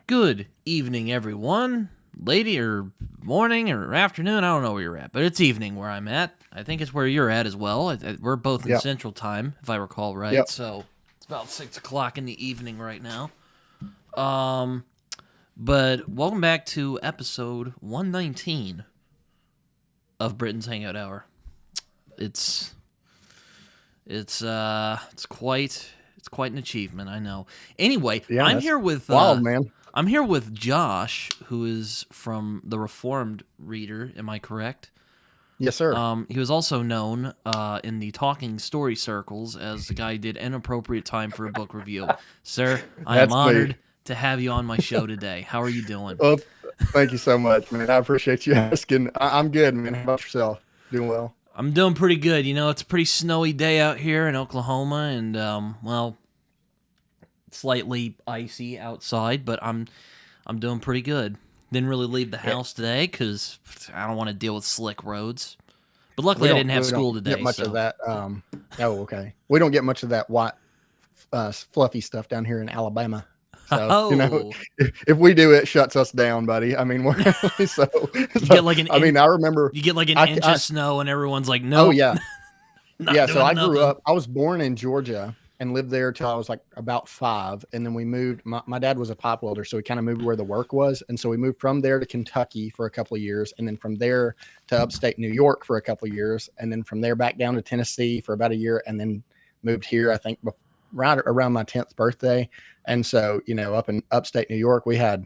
Good evening, everyone. Lady or morning or afternoon, I don't know where you're at, but it's evening where I'm at. I think it's where you're at as well. We're both in Yep. Central Time, if I recall right. Yep. So it's about 6 o'clock in the evening right now. Um, but welcome back to episode 119 of Britton's Hangout Hour. It's quite an achievement, I know. Anyway, Yeah, I'm that's here with wild, man. I'm here with Josh, who is from the Reformed Reader. Am I correct? Yes, sir. He was also known in the talking story circles as the guy who did Inappropriate Time for a Book Review. Sir, I am That's honored me. to have you on my show today. How are you doing? Well, thank you so much, man. I appreciate you asking. I'm good, man. How about yourself? Doing well? I'm doing pretty good. You know, it's a pretty snowy day out here in Oklahoma, and slightly icy outside, but I'm doing pretty good. Didn't really leave the Yeah. house today because I don't want to deal with slick roads. But We luckily, I don't didn't have we school don't today. get much So. of that. Oh, okay. We don't get much of that white, fluffy stuff down here in Alabama. So Oh, if we do, it shuts us down, buddy. I mean, we're so. you get like an I mean, I remember. you get like an I, inch I of snow, and everyone's like, oh "Nope, yeah. not Yeah, so doing I grew nothing." up. I was born in Georgia and lived there till I was like about 5, and then we moved. My dad was a pipe welder, so we kind of moved where the work was, and so we moved from there to Kentucky for a couple of years, and then from there to upstate New York for a couple of years, and then from there back down to Tennessee for about a year, and then moved here. I think right around my 10th birthday, and so up in upstate New York, we had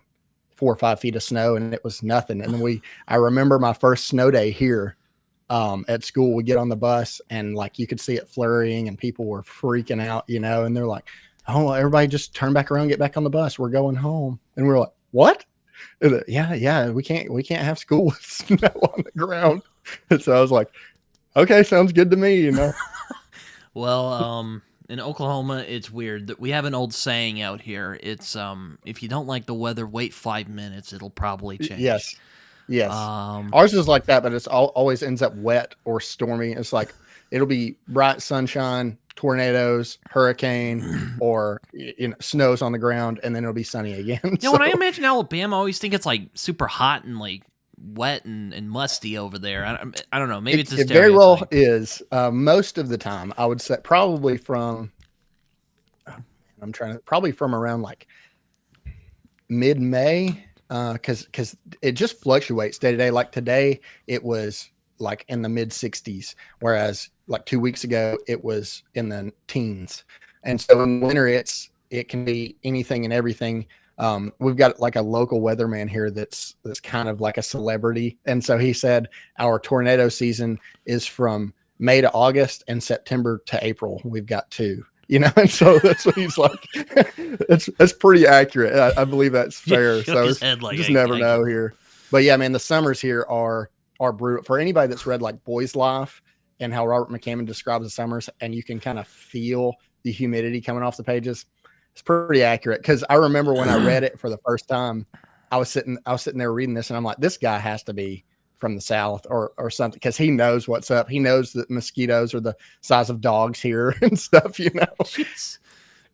4 or 5 feet of snow, and it was nothing. And then I remember my first snow day here. At school, we get on the bus and like you could see it flurrying and people were freaking out, and they're like, "Oh, everybody just turn back around, get back on the bus. We're going home." And we're like, "What?" And yeah, we can't have school with snow on the ground. And so I was like, "Okay, sounds good to me." Well, in Oklahoma, it's weird that we have an old saying out here. It's if you don't like the weather, wait 5 minutes. It'll probably change. Yes. Um, Ours is like that, but it's always ends up wet or stormy. It's like it'll be bright sunshine, tornadoes, hurricane, or snows on the ground, and then it'll be sunny again. Yeah, when I imagine Alabama, I always think it's like super hot and like wet and musty over there. I don't know. Maybe it's a it very well stereotype. is. Most of the time, I would say probably from probably from around like mid-May, because it just fluctuates day to day. Like today, it was like in the mid 60s, whereas like 2 weeks ago, it was in the teens. And so in winter, it can be anything and everything. We've got like a local weatherman here that's kind of like a celebrity, and so he said our tornado season is from May to August and September to April. We've got 2. And so that's what he's like. That's pretty accurate. I believe that's fair. Shook So his head like, you just I never know get it. here. But yeah, man, the summers here are brutal. For anybody that's read like Boy's Life and how Robert McCammon describes the summers, and you can kind of feel the humidity coming off the pages. It's pretty accurate, because I remember when I read it for the first time, I was sitting there reading this, and I'm like, this guy has to be from the South or something, because he knows what's up. He knows that mosquitoes are the size of dogs here and stuff.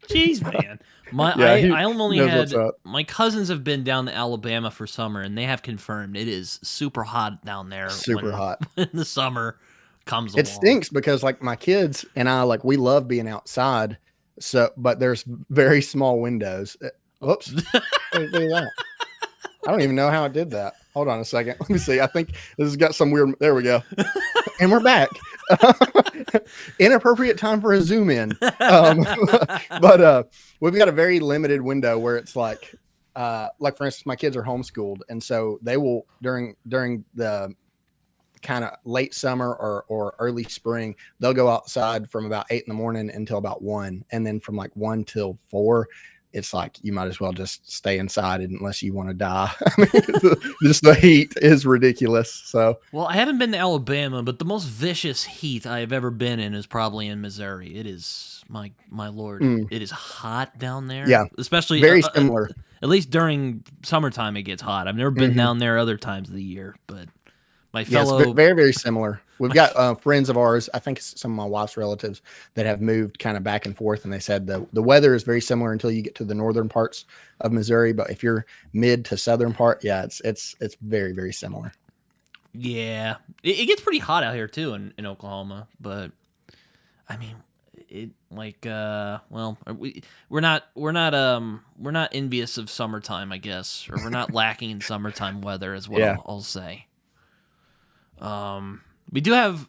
Jeez, man. I only knows had what's up. my cousins have been down to Alabama for summer, and they have confirmed it is super hot down there. Super hot. When the summer comes It along. stinks because like my kids and I, like, we love being outside. So, but there's very small windows. Whoops. Look at that. I don't even know how I did that. Hold on a second. Let me see. I think this has got some weird. There we go. And we're back. Inappropriate time for a zoom in. But we've got a very limited window where it's like for instance, my kids are homeschooled, and so they will during the kind of late summer or early spring, they'll go outside from about 8 in the morning until about 1, and then from like 1 till 4, it's like you might as well just stay inside unless you want to die. I mean, just the heat is ridiculous. So, well, I haven't been to Alabama, but the most vicious heat I have ever been in is probably in Missouri. It is my lord. It is hot down there. Yeah, especially very similar. At least during summertime, it gets hot. I've never been down there other times of the year, but My Yes, fellow. very, very similar. We've got friends of ours, I think some of my wife's relatives that have moved kind of back and forth. And they said the weather is very similar until you get to the northern parts of Missouri. But if you're mid to southern part, yeah, it's very, very similar. Yeah, it gets pretty hot out here too in Oklahoma, but I mean, it like well, we're not envious of summertime, I guess, or we're not lacking in summertime weather, is what Yeah. I'll say. We do have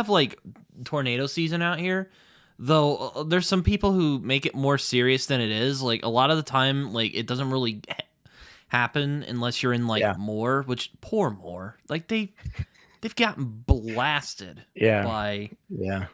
like tornado season out here, though. There's some people who make it more serious than it is. Like a lot of the time, like it doesn't really happen unless you're in like Yeah. Moore, which poor Moore, like they've gotten blasted Yeah. by Yeah.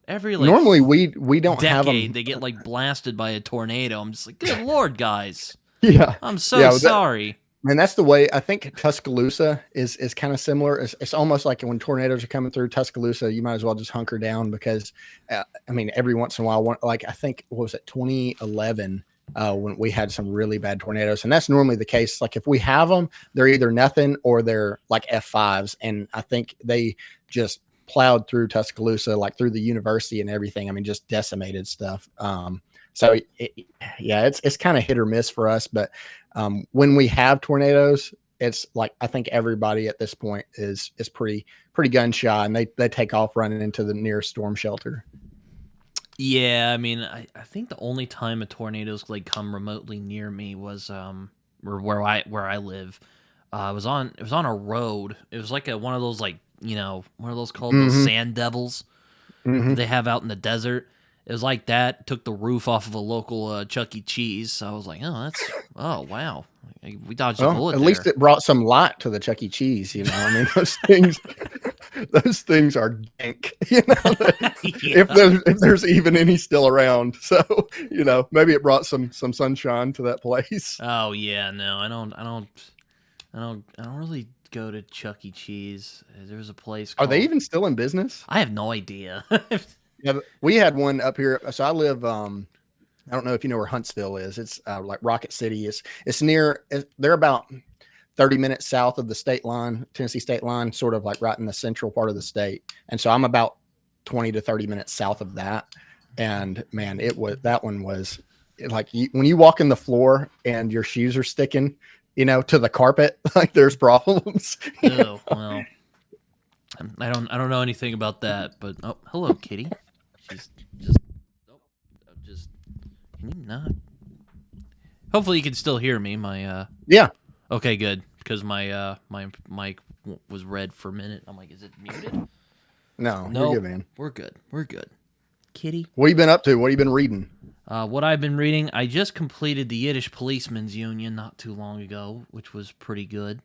every like Normally we don't have decade them. they get like blasted by a tornado. I'm just like, good lord, guys, Yeah. I'm so Yeah, sorry. And that's the way I think Tuscaloosa is kind of similar. It's almost like when tornadoes are coming through Tuscaloosa, you might as well just hunker down because, I mean, every once in a while, like I think, what was it, 2011, when we had some really bad tornadoes. And that's normally the case. Like if we have them, they're either nothing or they're like F5s. And I think they just plowed through Tuscaloosa, like through the university and everything. I mean, just decimated stuff. So it's kind of hit or miss for us, but when we have tornadoes, it's like I think everybody at this point is pretty gun shy, and they take off running into the nearest storm shelter. Yeah, I mean, I think the only time a tornado's like come remotely near me was or where I live. It was on a road. It was like one of those like one of those called those sand devils that they have out in the desert. It was like that. Took the roof off of a local Chuck E. Cheese. So I was like, oh wow, we dodged a bullet. At least it brought some light to the Chuck E. Cheese. I mean, those things are dank. If there's even any still around. So maybe it brought some sunshine to that place. Oh yeah, no, I don't really go to Chuck E. Cheese. There's a place. Are they even still in business? I have no idea. Yeah, we had one up here. So I live. I don't know if you know where Huntsville is. It's like Rocket City. It's near. They're about 30 minutes south of the state line, Tennessee state line, sort of like right in the central part of the state. And so I'm about 20 to 30 minutes south of that. And man, that one was like when you walk in the floor and your shoes are sticking, to the carpet, like there's problems. Oh well. I don't know anything about that, but hello, kitty. She's just can you not? Hopefully you can still hear me. Yeah. Okay, good, because my mic was red for a minute. I'm like, is it muted? No, you're good, man. We're good. Kitty. What have you been up to? What have you been reading? What I've been reading, I just completed the Yiddish Policemen's Union not too long ago, which was pretty good.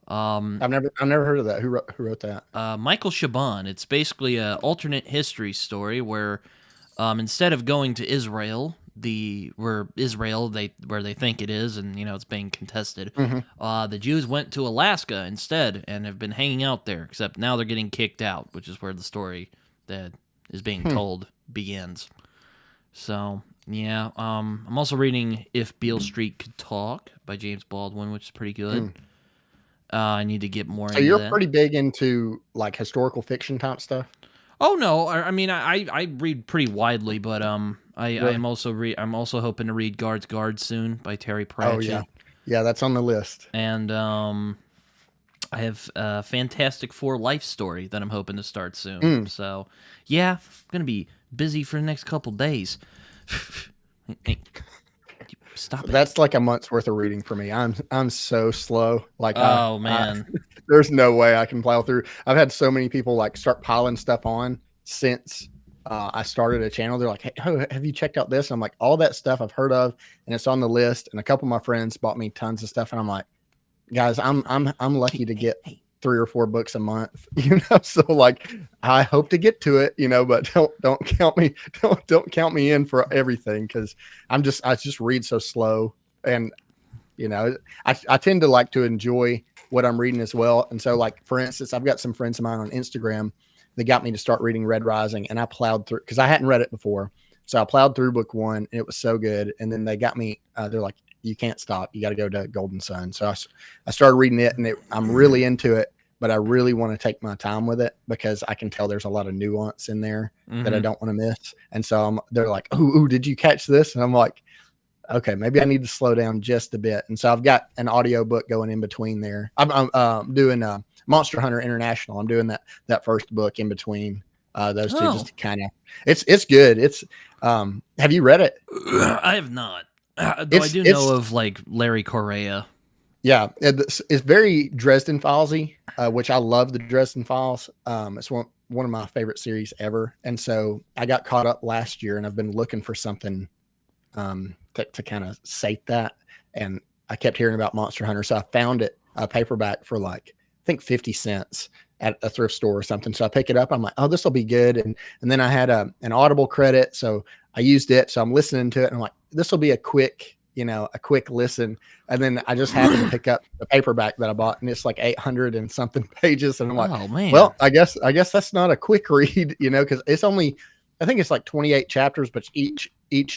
I've never heard of that. Who wrote that? Michael Chabon. It's basically an alternate history story where instead of going to Israel, where they think it is, and it's being contested, the Jews went to Alaska instead and have been hanging out there. Except now they're getting kicked out, which is where the story that is being told begins. So yeah, I'm also reading If Beale Street Could Talk by James Baldwin, which is pretty good. I need to get more into that. So you're pretty big into like historical fiction type stuff? Oh no, I mean I read pretty widely, but I'm also hoping to read Guard's Guard soon by Terry Pratchett. Oh yeah, that's on the list. And I have a Fantastic Four life story that I'm hoping to start soon. So yeah, I'm gonna be busy for the next couple days. Hey, stop it. That's like a month's worth of reading for me. I'm so slow. Like, man, there's no way I can plow through. I've had so many people like start piling stuff on since I started a channel. They're like, "Hey, have you checked out this?" And I'm like, all that stuff I've heard of, and it's on the list. And a couple of my friends bought me tons of stuff, and I'm like, guys, I'm lucky to get 3 or 4 books a month, So like, I hope to get to it, but don't count me in for everything because I just read so slow, and I tend to like to enjoy what I'm reading as well. And so, like for instance, I've got some friends of mine on Instagram that got me to start reading Red Rising, and I plowed through because I hadn't read it before, so I plowed through book 1, and it was so good. And then they got me, they're like, you can't stop. You got to go to Golden Sun. So I started reading it, and I'm really into it, but I really want to take my time with it because I can tell there's a lot of nuance in there that I don't want to miss. And so they're like, ooh, did you catch this? And I'm like, okay, maybe I need to slow down just a bit. And so I've got an audio book going in between there. I'm doing Monster Hunter International. I'm doing that first book in between those two, just to kind of, it's good. It's, have you read it? I have not. Though I do know of like Larry Correa. Yeah, it's very Dresden Filesy, which I love the Dresden Files. It's one of my favorite series ever. And so I got caught up last year, and I've been looking for something to kind of sate that. And I kept hearing about Monster Hunter. So I found it a paperback for like, I think 50 cents at a thrift store or something. So I pick it up. I'm like, oh, this will be good. And then I had an Audible credit. So I used it. So I'm listening to it, and I'm like, this will be a quick listen. And then I just happened to pick up the paperback that I bought, and it's like 800 and something pages. And I'm like, oh man, well, I guess that's not a quick read, cause it's only, I think it's like 28 chapters, but each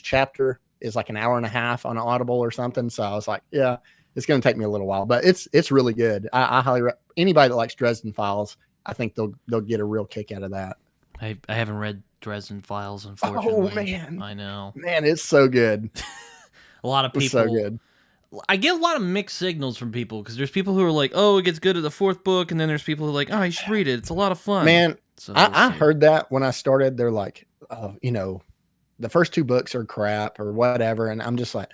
chapter is like an hour and a half on Audible or something. So I was like, yeah, it's going to take me a little while, but it's really good. I highly anybody that likes Dresden Files, I think they'll get a real kick out of that. I haven't read Dresden Files, unfortunately. Oh man, I know, man, it's so good. A lot of people. It's so good. I get a lot of mixed signals from people, because there's people who are like, oh, it gets good at the fourth book, and then there's people who are like, oh, you should read it. It's a lot of fun. Man, so I heard that when I started. They're like, the first two books are crap or whatever. And I'm just like,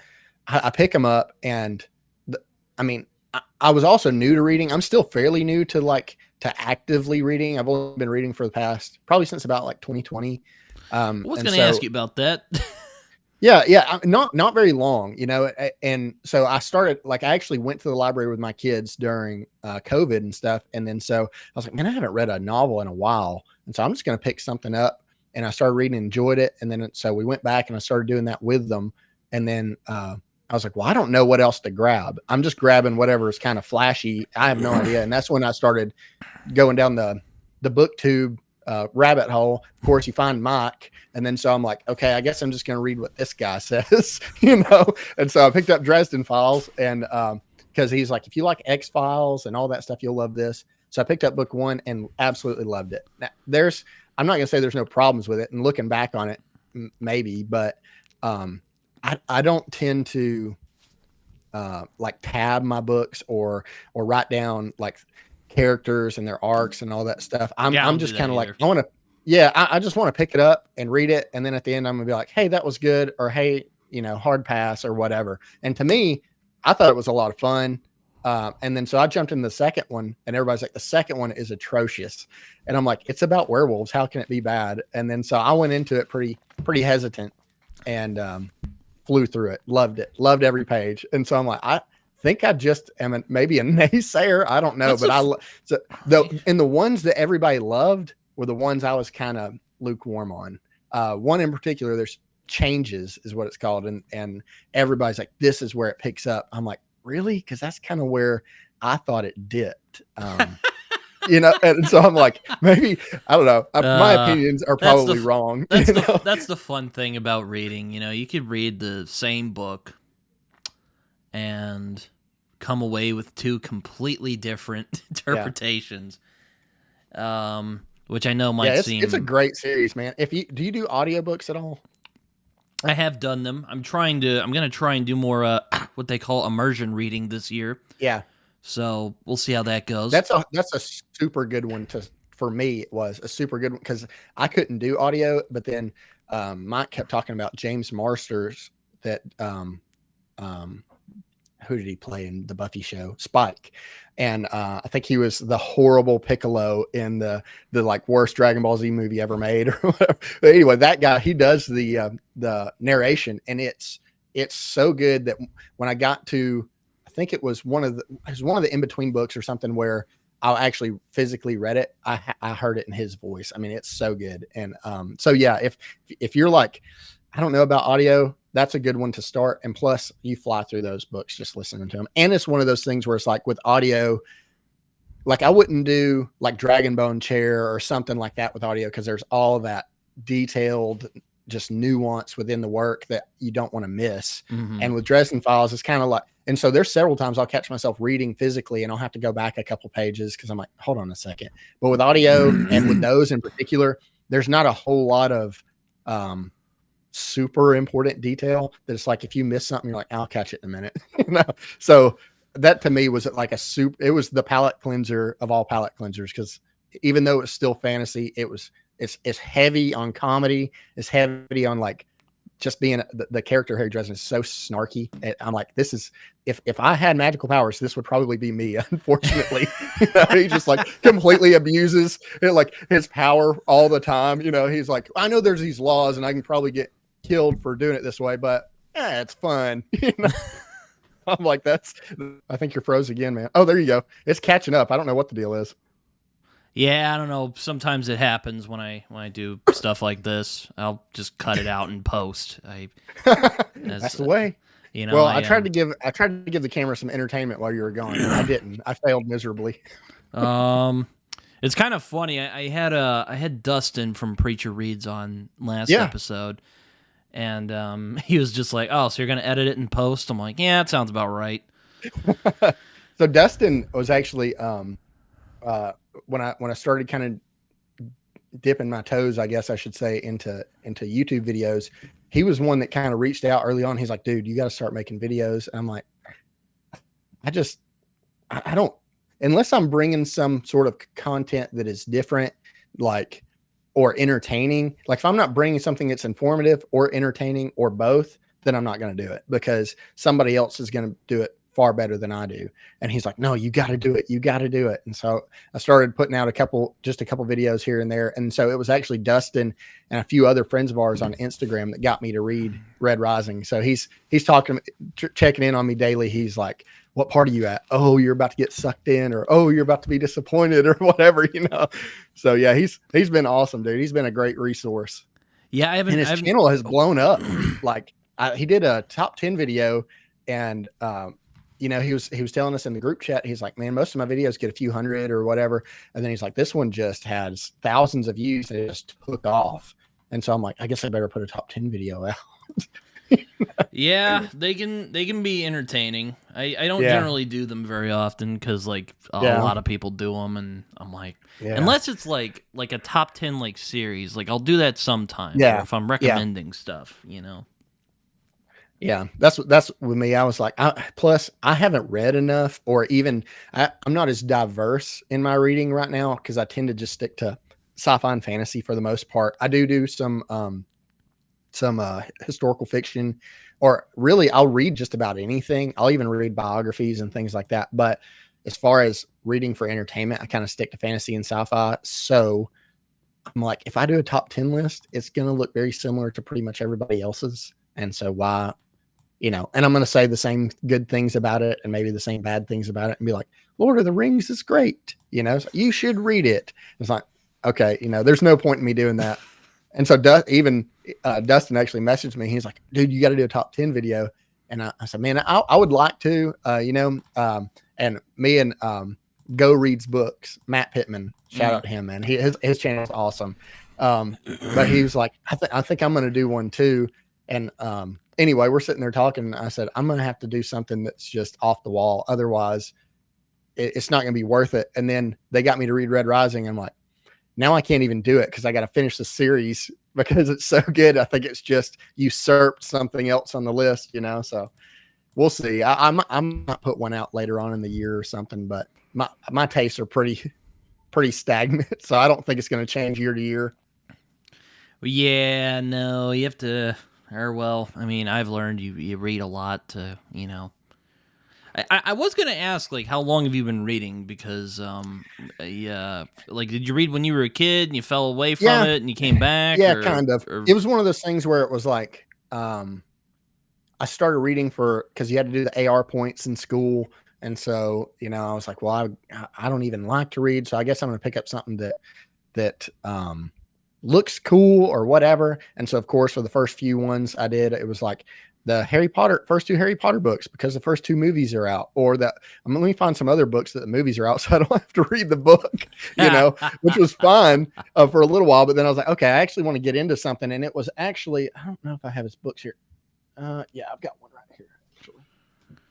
I pick them up, and I was also new to reading. I'm still fairly new to actively reading. I've only been reading for the past, probably since about like 2020. I was going to ask you about that. Yeah. Not very long, and so I started, I actually went to the library with my kids during COVID and stuff. And then, so I was like, man, I haven't read a novel in a while. And so I'm just going to pick something up, and I started reading and enjoyed it. And then, so we went back and I started doing that with them. And then, I was like, well, I don't know what else to grab. I'm just grabbing whatever is kind of flashy. I have no idea. And that's when I started going down the booktube rabbit hole. Of course, you find Mike. And then, so I'm like, okay, I guess I'm just going to read what this guy says, And so I picked up Dresden Files, and because he's like, if you like X-Files and all that stuff, you'll love this. So I picked up book one and absolutely loved it. Now, I'm not going to say there's no problems with it. And looking back on it, maybe, but I don't tend to tab my books or write down like characters and their arcs and all that stuff. I'm just kind of like, I just want to pick it up and read it. And then at the end, I'm gonna be like, hey, that was good. Or, hey, hard pass or whatever. And to me, I thought it was a lot of fun. And then, so I jumped in the second one, and everybody's like, the second one is atrocious. And I'm like, it's about werewolves. How can it be bad? And then, so I went into it pretty hesitant, and flew through it. Loved every page. And so I'm like, I think I just am maybe a naysayer. I don't know, and the ones that everybody loved were the ones I was kind of lukewarm on. One in particular, there's Changes is what it's called. And everybody's like, this is where it picks up. I'm like, really? Because that's kind of where I thought it dipped. And so I'm like, maybe, I don't know. My opinions are probably wrong. That's the fun thing about reading. You could read the same book and come away with two completely different interpretations. Which I know might seem... It's a great series, man. Do you do audiobooks at all? I have done them. I'm going to try and do more what they call immersion reading this year. Yeah. So we'll see how that goes. That's a super good one for me. It was a super good one because I couldn't do audio, but then Mike kept talking about James Marsters that who did he play in the Buffy show? Spike. And I think he was the horrible Piccolo in the worst Dragon Ball Z movie ever made or whatever. But anyway, that guy, he does the narration, and it's so good that when I got to, I think it was one of the in-between books or something where I actually physically read it. I heard it in his voice. I mean, it's so good. And so yeah, if you're like, I don't know about audio, that's a good one to start. And plus, you fly through those books just listening to them. And it's one of those things where it's like with audio, like I wouldn't do like Dragon Bone Chair or something like that with audio because there's all of that detailed just nuance within the work that you don't want to miss. Mhm. And with Dresden Files, it's kind of like, and so there's several times I'll catch myself reading physically and I'll have to go back a couple pages because I'm like, hold on a second. But with audio and with those in particular, there's not a whole lot of super important detail that it's like if you miss something, you're like, I'll catch it in a minute. So that to me was like it was the palate cleanser of all palate cleansers, because even though it's still fantasy, it's heavy on comedy, it's heavy on like just being the character Harry Dresden is so snarky. I'm like, this is if I had magical powers, this would probably be me. Unfortunately, he just like completely abuses it, like his power all the time. He's like, I know there's these laws and I can probably get killed for doing it this way, but it's fun. I'm like, I think you're froze again, man. Oh, there you go. It's catching up. I don't know what the deal is. Yeah, I don't know. Sometimes it happens when I do stuff like this. I'll just cut it out in post. That's the way. Well, I tried to give the camera some entertainment while you were gone. I didn't. I failed miserably. It's kind of funny. I had Dustin from Preacher Reads on last episode, and he was just like, "Oh, so you're gonna edit it in post?" I'm like, "Yeah, it sounds about right." So Dustin was actually when I started kind of dipping my toes, I guess I should say, into YouTube videos, he was one that kind of reached out early on. He's like, dude, you got to start making videos. And I'm like, I don't, unless I'm bringing some sort of content that is different, like, or entertaining, like if I'm not bringing something that's informative or entertaining or both, then I'm not going to do it, because somebody else is going to do it far better than I do. And he's like, no, you got to do it. You got to do it. And so I started putting out just a couple videos here and there. And so it was actually Dustin and a few other friends of ours on Instagram that got me to read Red Rising. So he's talking, checking in on me daily. He's like, what part are you at? Oh, you're about to get sucked in, or, oh, you're about to be disappointed, or whatever, So yeah, he's been awesome, dude. He's been a great resource. Yeah. And his channel has blown up. Like he did a top 10 video, and, he was telling us in the group chat, he's like, man, most of my videos get a few hundred or whatever. And then he's like, this one just has thousands of views. And it just took off. And so I'm like, I guess I better put a top 10 video out. Yeah, they can be entertaining. I don't generally do them very often because like a lot of people do them, and I'm like, unless it's like a top 10 like series, like I'll do that sometimes. Yeah. Or if I'm recommending stuff, Yeah, that's with me. I was like, plus I haven't read enough, or even I'm not as diverse in my reading right now, because I tend to just stick to sci-fi and fantasy for the most part. I do some historical fiction, or really I'll read just about anything. I'll even read biographies and things like that. But as far as reading for entertainment, I kind of stick to fantasy and sci-fi. So I'm like, if I do a top 10 list, it's going to look very similar to pretty much everybody else's. And so why, and I'm going to say the same good things about it and maybe the same bad things about it and be like, Lord of the Rings is great. So you should read it. It's like, okay, there's no point in me doing that. And so Dustin actually messaged me. He's like, dude, you got to do a top 10 video. And I said, man, I would like to, and me and Go Reads Books, Matt Pittman, shout out to him, man. His channel is awesome. But he was like, I think I'm going to do one too. And anyway, we're sitting there talking. And I said, I'm going to have to do something that's just off the wall. Otherwise, it's not going to be worth it. And then they got me to read Red Rising. I'm like, now I can't even do it because I got to finish the series because it's so good. I think it's just usurped something else on the list, So we'll see. I'm not put one out later on in the year or something, but my tastes are pretty stagnant. So I don't think it's going to change year to year. Yeah, no, you have to, or well, I mean, I've learned you read a lot to, I was gonna ask, like, how long have you been reading? Because, like, did you read when you were a kid and you fell away from it and you came back? Yeah, kind of. It was one of those things where it was like, I started reading because you had to do the AR points in school, and so I was like, well, I don't even like to read, so I guess I'm gonna pick up something that looks cool or whatever. And so, of course, for the first few ones I did, it was like the first two Harry Potter books, because the first two movies are out, or that let me find some other books that the movies are out so I don't have to read the book, which was fun for a little while. But then I was like, okay, I actually want to get into something. And it was actually, I don't know if I have his books here. Yeah, I've got one right here. Actually.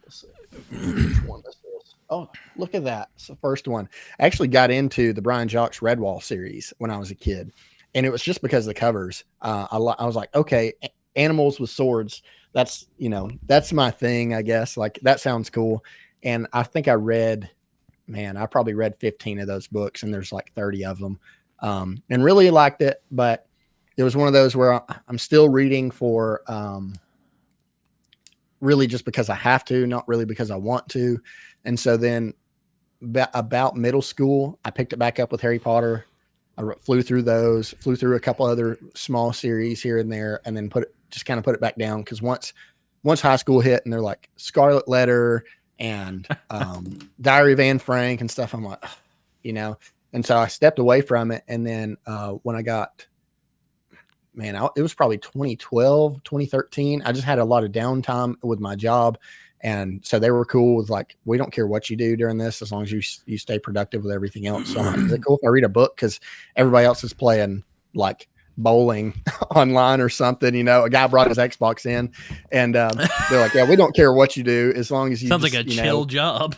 Let's see which one this is. Oh, look at that. It's the first one. I actually got into the Brian Jacques Redwall series when I was a kid. And it was just because of the covers. I was like, okay, animals with swords. That's my thing, I guess. Like, that sounds cool. And I think I probably read 15 of those books, and there's like 30 of them. And really liked it, but it was one of those where I'm still reading for, really just because I have to, not really because I want to. And so then about middle school, I picked it back up with Harry Potter. I flew through a couple other small series here and there, and then put it back down. Cause once high school hit and they're like Scarlet Letter and Diary of Anne Frank and stuff, I'm like, and so I stepped away from it. And then when I got, it was probably 2012, 2013. I just had a lot of downtime with my job. And so they were cool with like, we don't care what you do during this, as long as you stay productive with everything else. So is it cool if I read a book? Cause everybody else is playing like bowling online or something, a guy brought his Xbox in, and they're like, yeah, we don't care what you do, as long as you sounds like a chill job.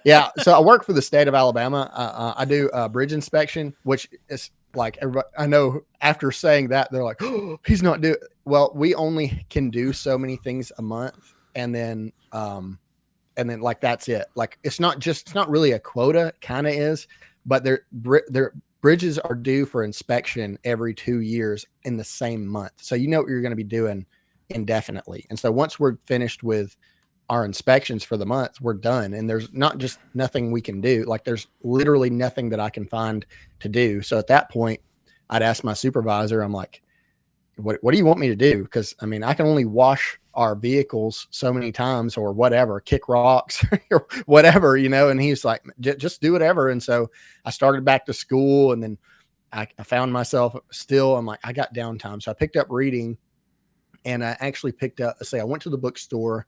Yeah. So I work for the state of Alabama. I do bridge inspection, which is like, everybody, I know after saying that, they're like, oh, he's not doing well. We only can do so many things a month. And then like, that's it. Like, it's not really a quota, kind of is, but their bridges are due for inspection every 2 years in the same month. So what you're going to be doing indefinitely. And so once we're finished with our inspections for the month, we're done. And there's not just nothing we can do. Like, there's literally nothing that I can find to do. So at that point, I'd ask my supervisor, I'm like, what do you want me to do? Because I can only wash our vehicles so many times, or whatever, kick rocks or whatever, and he's like, just do whatever. And so I started back to school, and then I found myself still, I'm like, I got downtime. So I picked up reading, and I actually I went to the bookstore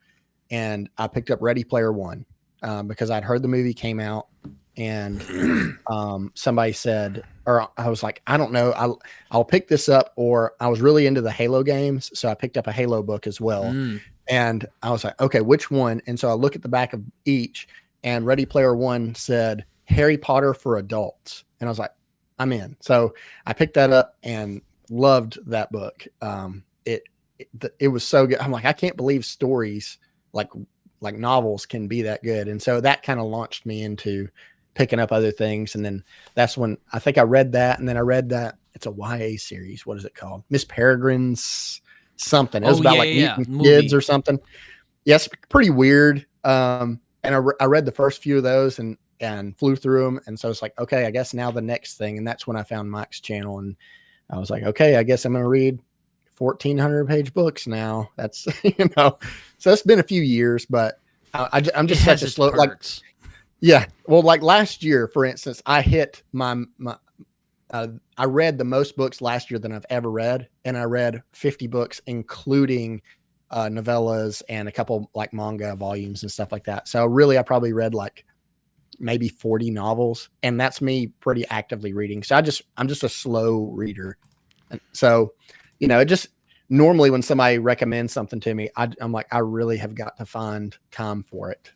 and I picked up Ready Player One, because I'd heard the movie came out, and somebody said, or I was like, I don't know, I'll pick this up. Or I was really into the Halo games, so I picked up a Halo book as well. And I was like, okay, which one? And so I look at the back of each, and Ready Player One said Harry Potter for adults, and I was like, I'm in. So I picked that up and loved that book. It was so good. I'm like, I can't believe stories like novels can be that good. And so that kind of launched me into picking up other things. And then that's when I think I read that. And then I read that it's a YA series. What is it called? Miss Peregrine's something. It was about meeting kids or something. Yes. Pretty weird. And I read the first few of those and flew through them. And so it's like, okay, I guess now the next thing. And that's when I found Mike's channel. And I was like, okay, I guess I'm going to read 1,400 page books now. That's, so it's been a few years, but I'm just such a slow, perks. Yeah. Well, like last year, for instance, I hit I read the most books last year than I've ever read. And I read 50 books, including novellas and a couple like manga volumes and stuff like that. So really, I probably read like maybe 40 novels, and that's me pretty actively reading. So I'm just a slow reader. And so, it just normally when somebody recommends something to me, I'm like, I really have got to find time for it.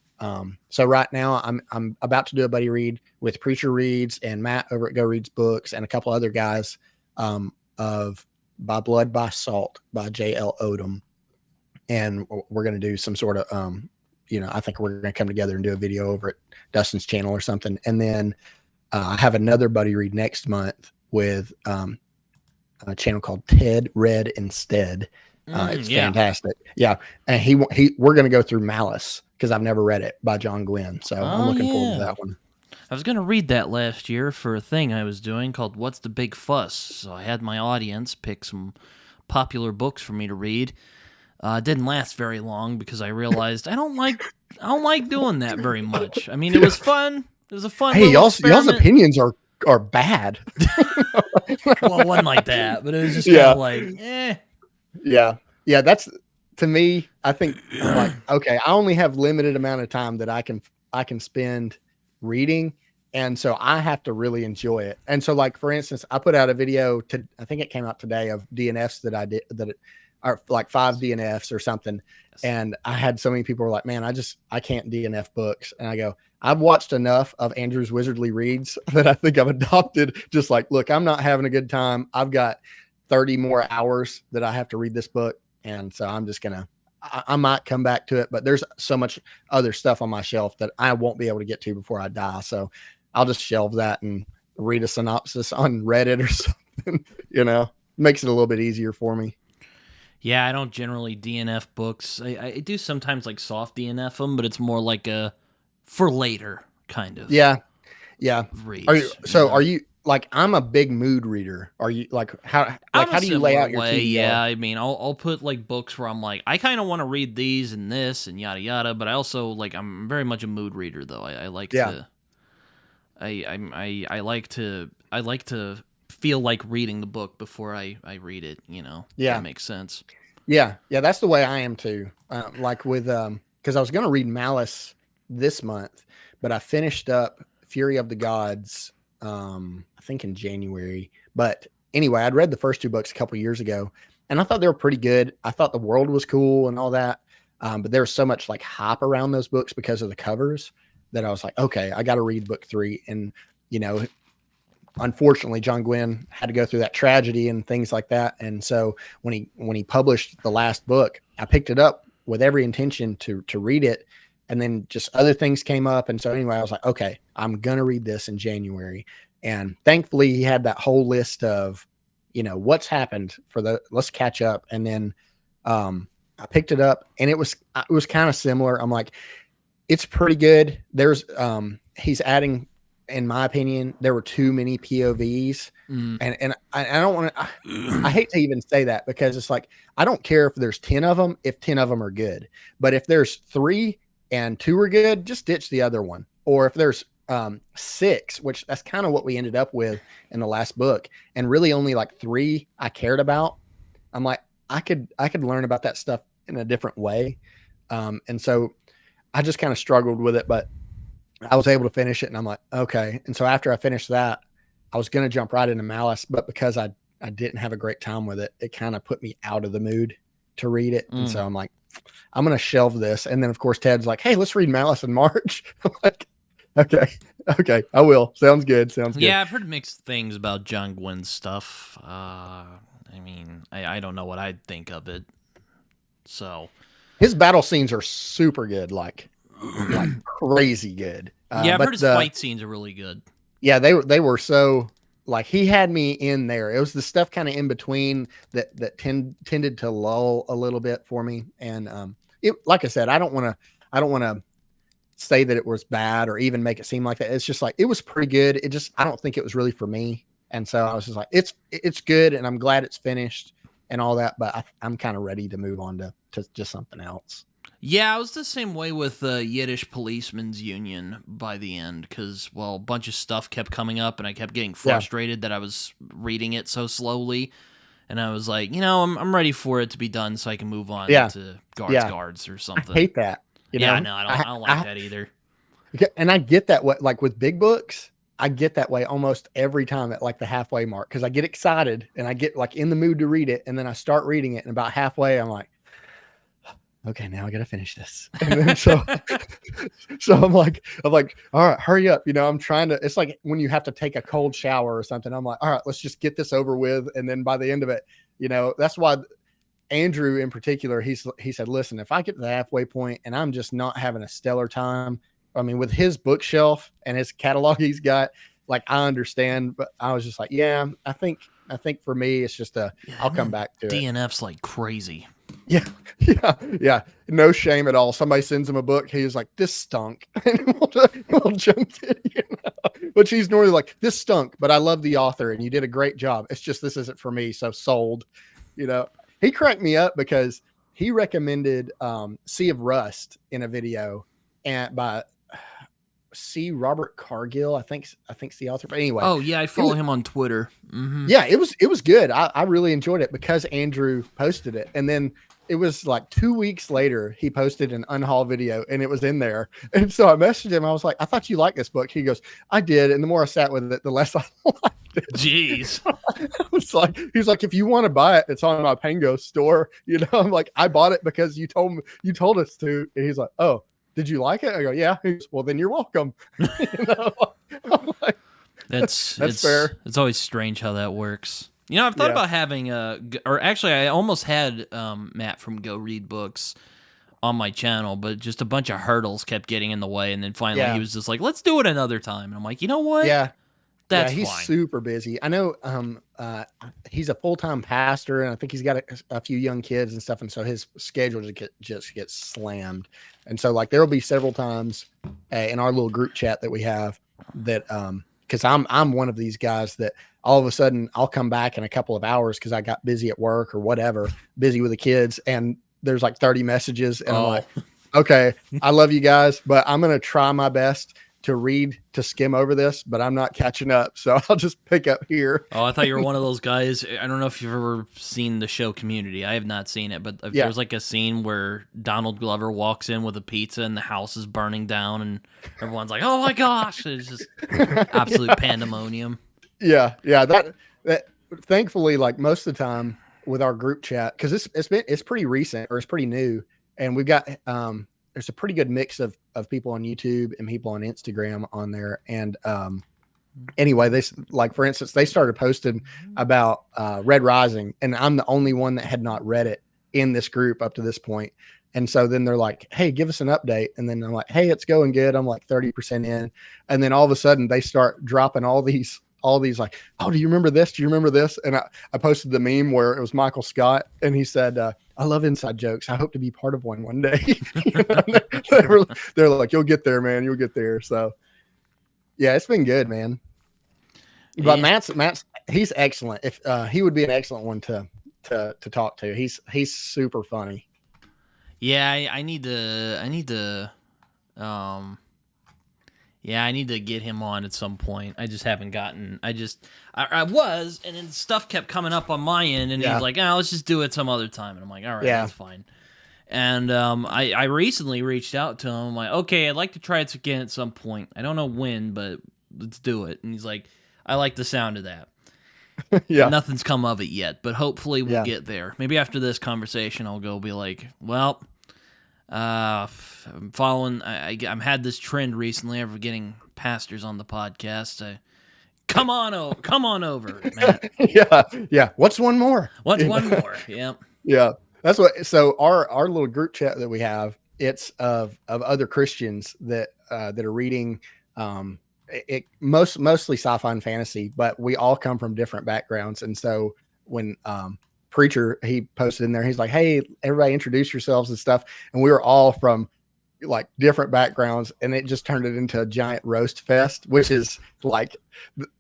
So right now I'm about to do a buddy read with Preacher Reads and Matt over at Go Reads Books and a couple other guys, of By Blood, by Salt by J.L. Odom. And we're going to do some sort of, I think we're going to come together and do a video over at Dustin's channel or something. And then I have another buddy read next month with a channel called Ted Read Instead. It's fantastic. Yeah. And we're going to go through Malice, because I've never read it, by John Glenn. So I'm looking forward to that one. I was going to read that last year for a thing I was doing called What's the Big Fuss? So I had my audience pick some popular books for me to read. It didn't last very long because I realized I don't like doing that very much. I mean, it was fun. It was a fun y'all's opinions are bad. Well, it wasn't like that, but it was just kind of like, eh. Yeah. Yeah, to me, I think I'm like, okay, I only have limited amount of time that I can spend reading. And so I have to really enjoy it. And so, like, for instance, I put out a video I think it came out today, of DNFs that I did, that are like 5 DNFs or something. Yes. And I had so many people were like, man, I can't DNF books. And I go, I've watched enough of Andrew's Wizardly Reads that I think I've adopted. Just like, look, I'm not having a good time. I've got 30 more hours that I have to read this book. And so I'm just going to, I might come back to it, but there's so much other stuff on my shelf that I won't be able to get to before I die. So I'll just shelve that and read a synopsis on Reddit or something, makes it a little bit easier for me. Yeah, I don't generally DNF books. I do sometimes like soft DNF them, but it's more like a for later kind of. Yeah. Read. Are you like, I'm a big mood reader. Are you like, how do you lay out your TBR? Yeah, I mean, I'll put like books where I'm like, I kind of want to read these and this and yada yada, but I also like, I'm very much a mood reader though. I like to, I like to feel like reading the book before I read it. Yeah, that makes sense. Yeah, that's the way I am too. Like with because I was going to read Malice this month, but I finished up Fury of the Gods. I think in January. But anyway, I'd read the first 2 books a couple years ago, and I thought they were pretty good. I thought the world was cool and all that. But there was so much like hype around those books because of the covers that I was like, okay, I got to read book 3. And unfortunately, John Gwynne had to go through that tragedy and things like that. And so when he published the last book, I picked it up with every intention to read it. And then just other things came up. And so anyway, I was like, okay, I'm going to read this in January. And thankfully he had that whole list of, what's happened let's catch up. And then I picked it up, and it was kind of similar. I'm like, it's pretty good. There's he's adding, in my opinion, there were too many POVs. And I don't want to, I hate to even say that, because it's like, I don't care if there's 10 of them, if 10 of them are good, but if there's 3 and 2 are good, just ditch the other one. Or if there's 6, which that's kind of what we ended up with in the last book, and really only like 3 I cared about. I'm like, I could learn about that stuff in a different way. And so I just kind of struggled with it, but I was able to finish it, and I'm like, okay. And so after I finished that, I was going to jump right into Malice, but because I didn't have a great time with it, it kind of put me out of the mood to read it. And so I'm like, I'm going to shelve this. And then of course, Ted's like, hey, let's read Malice in March. I'm like, okay, I will. Sounds good. Yeah, I've heard mixed things about John Gwynne's stuff. I mean, I don't know what I'd think of it. So his battle scenes are super good, like crazy good. Yeah, I've heard his fight scenes are really good. Yeah, they were so, like, he had me in there. It was the stuff kind of in between that tended to lull a little bit for me. And it, like I said, I don't want to say that it was bad or even make it seem like that. It's just like, it was pretty good. I don't think it was really for me. And so I was just like, it's good, and I'm glad it's finished and all that, but I'm kind of ready to move on to just something else. Yeah, I was the same way with Yiddish Policemen's Union by the end, because, well, a bunch of stuff kept coming up, and I kept getting frustrated that I was reading it so slowly, and I was like, I'm ready for it to be done so I can move on to guards or something. I hate that. No, I don't like that either. And I get that way, like with big books, I get that way almost every time at like the halfway mark, because I get excited and I get like in the mood to read it, and then I start reading it, and about halfway I'm like, okay, now I got to finish this. And then so I'm like, all right, hurry up. I'm trying to, it's like when you have to take a cold shower or something. I'm like, all right, let's just get this over with. And then by the end of it, that's why Andrew in particular, he said, listen, if I get to the halfway point and I'm just not having a stellar time, I mean, with his bookshelf and his catalog he's got, like, I understand, but I was just like, yeah, I think for me, it's just I'll come back to DNF's like crazy. Yeah. No shame at all. Somebody sends him a book. He's like, this stunk. And we'll jump in, But she's normally like, this stunk, but I love the author and you did a great job. It's just, this isn't for me. So sold, He cracked me up because he recommended Sea of Rust in a video by C. Robert Cargill. I think's the author. But anyway. Oh yeah, I follow him on Twitter. Mm-hmm. Yeah, it was good. I really enjoyed it because Andrew posted it, and then it was like 2 weeks later, he posted an unhaul video and it was in there. And so I messaged him. I was like, I thought you liked this book. He goes, I did. And the more I sat with it, the less I liked it. Jeez. It's like, he's like, if you want to buy it, it's on my Pango store. You know, I'm like, I bought it because you told us to. And he's like, oh, did you like it? I go, yeah. He goes, well, then you're welcome. You know? I'm like, That's fair. It's always strange how that works. You know, I've thought about having or actually, I almost had Matt from Go Read Books on my channel, but just a bunch of hurdles kept getting in the way, and then finally he was just like, "Let's do it another time." And I'm like, you know what? Yeah, that's he's fine. super busy. I know. He's a full-time pastor, and I think he's got a few young kids and stuff, and so his schedule just gets slammed. And so, like, there will be several times in our little group chat that we have that because I'm one of these guys that all of a sudden I'll come back in a couple of hours because I got busy at work or whatever, busy with the kids, and there's like 30 messages, and I'm like, okay, I love you guys, but I'm gonna try my best to skim over this, but I'm not catching up, so I'll just pick up here. Oh, I thought you were one of those guys. I don't know if you've ever seen the show Community. I have not seen it, but there's like a scene where Donald Glover walks in with a pizza and the house is burning down, and everyone's like, "Oh my gosh!" It's just absolute pandemonium. Yeah. That thankfully, like most of the time with our group chat, because it's pretty recent or it's pretty new, and we've got there's a pretty good mix of people on YouTube and people on Instagram on there. And anyway, they, like, for instance, they started posting about Red Rising, and I'm the only one that had not read it in this group up to this point. And so then they're like, hey, give us an update. And then I'm like, hey, it's going good. I'm like 30% in. And then all of a sudden they start dropping all these like, oh, do you remember this? Do you remember this? And I posted the meme where it was Michael Scott, and he said, I love inside jokes. I hope to be part of one day. They're like, you'll get there, man. You'll get there. So yeah, it's been good, man. But Matt's he's excellent. If he would be an excellent one to talk to. He's super funny. Yeah, I need to I need to get him on at some point. I just haven't gotten. I was, and then stuff kept coming up on my end, and he's like, "Oh, let's just do it some other time." And I'm like, "All right, that's fine." And I recently reached out to him. I'm like, "Okay, I'd like to try it again at some point. I don't know when, but let's do it." And he's like, "I like the sound of that." Yeah, nothing's come of it yet, but hopefully we'll get there. Maybe after this conversation, I'll go be like, "Well, I'm following. I'm had this trend recently of getting pastors on the podcast. Come on over, Matt." yeah. What's one more? What's one more? Yep. Yeah, that's what. So our little group chat that we have, it's of other Christians that are reading. Mostly sci-fi and fantasy, but we all come from different backgrounds, and so when Preacher, he posted in there, he's like, hey, everybody introduce yourselves and stuff, and we were all from like different backgrounds, and it just turned it into a giant roast fest, which is like,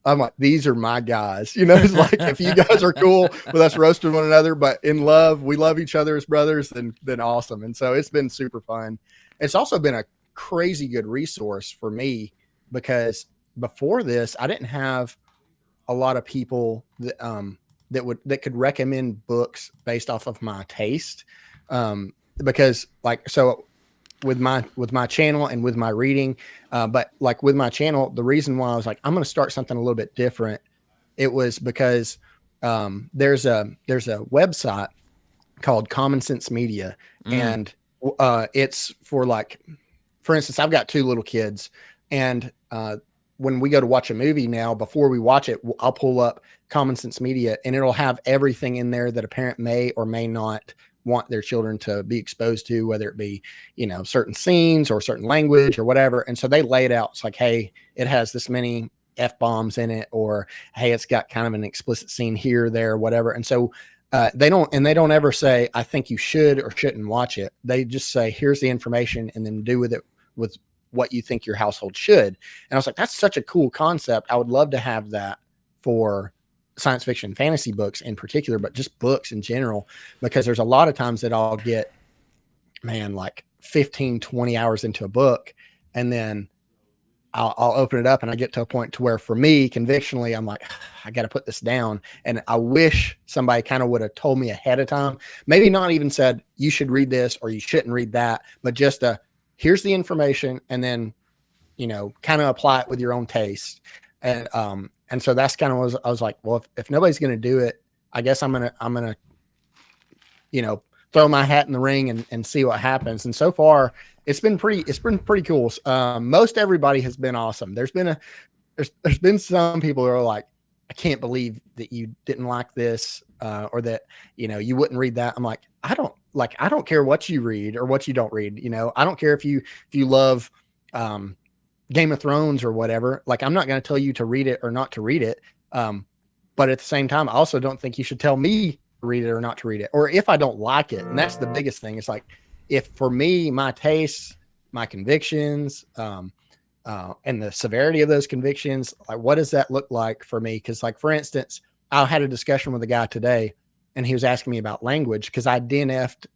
I'm like, these are my guys, you know. It's like, if you guys are cool with us roasting one another, but in love, we love each other as brothers, then awesome. And so it's been super fun. It's also been a crazy good resource for me, because before this, I didn't have a lot of people that could recommend books based off of my taste. Because like, so with my channel and with my reading, but like with my channel, the reason why I was like, I'm going to start something a little bit different, it was because there's a website called Common Sense Media, and it's for, like, for instance, I've got 2 little kids, and when we go to watch a movie now, before we watch it, I'll pull up Common Sense Media, and it'll have everything in there that a parent may or may not want their children to be exposed to, whether it be, you know, certain scenes or certain language or whatever. And so they lay it out. It's like, hey, it has this many F-bombs in it, or, hey, it's got kind of an explicit scene here, there, whatever. And so they don't ever say, I think you should or shouldn't watch it. They just say, here's the information, and then do with it with what you think your household should. And I was like, that's such a cool concept. I would love to have that for science fiction, fantasy books in particular, but just books in general, because there's a lot of times that I'll get, man, like 15, 20 hours into a book, and then I'll open it up and I get to a point to where for me, convictionally, I'm like, I got to put this down. And I wish somebody kind of would have told me ahead of time, maybe not even said, you should read this or you shouldn't read that, but just here's the information. And then, kind of apply it with your own taste. And so that's kind of I was like, well, if nobody's going to do it, I guess I'm going to, throw my hat in the ring and see what happens. And so far it's been pretty cool. Most everybody has been awesome. There's been some people who are like, I can't believe that you didn't like this, or that, you wouldn't read that. I'm like, I don't care what you read or what you don't read. I don't care if you love, Game of Thrones or whatever. Like, I'm not going to tell you to read it or not to read it. But at the same time, I also don't think you should tell me to read it or not to read it, or if I don't like it. And that's the biggest thing. It's like, if for me, my tastes, my convictions, and the severity of those convictions, like, what does that look like for me? Cause like, for instance, I had a discussion with a guy today and he was asking me about language. Cause I DNF'd,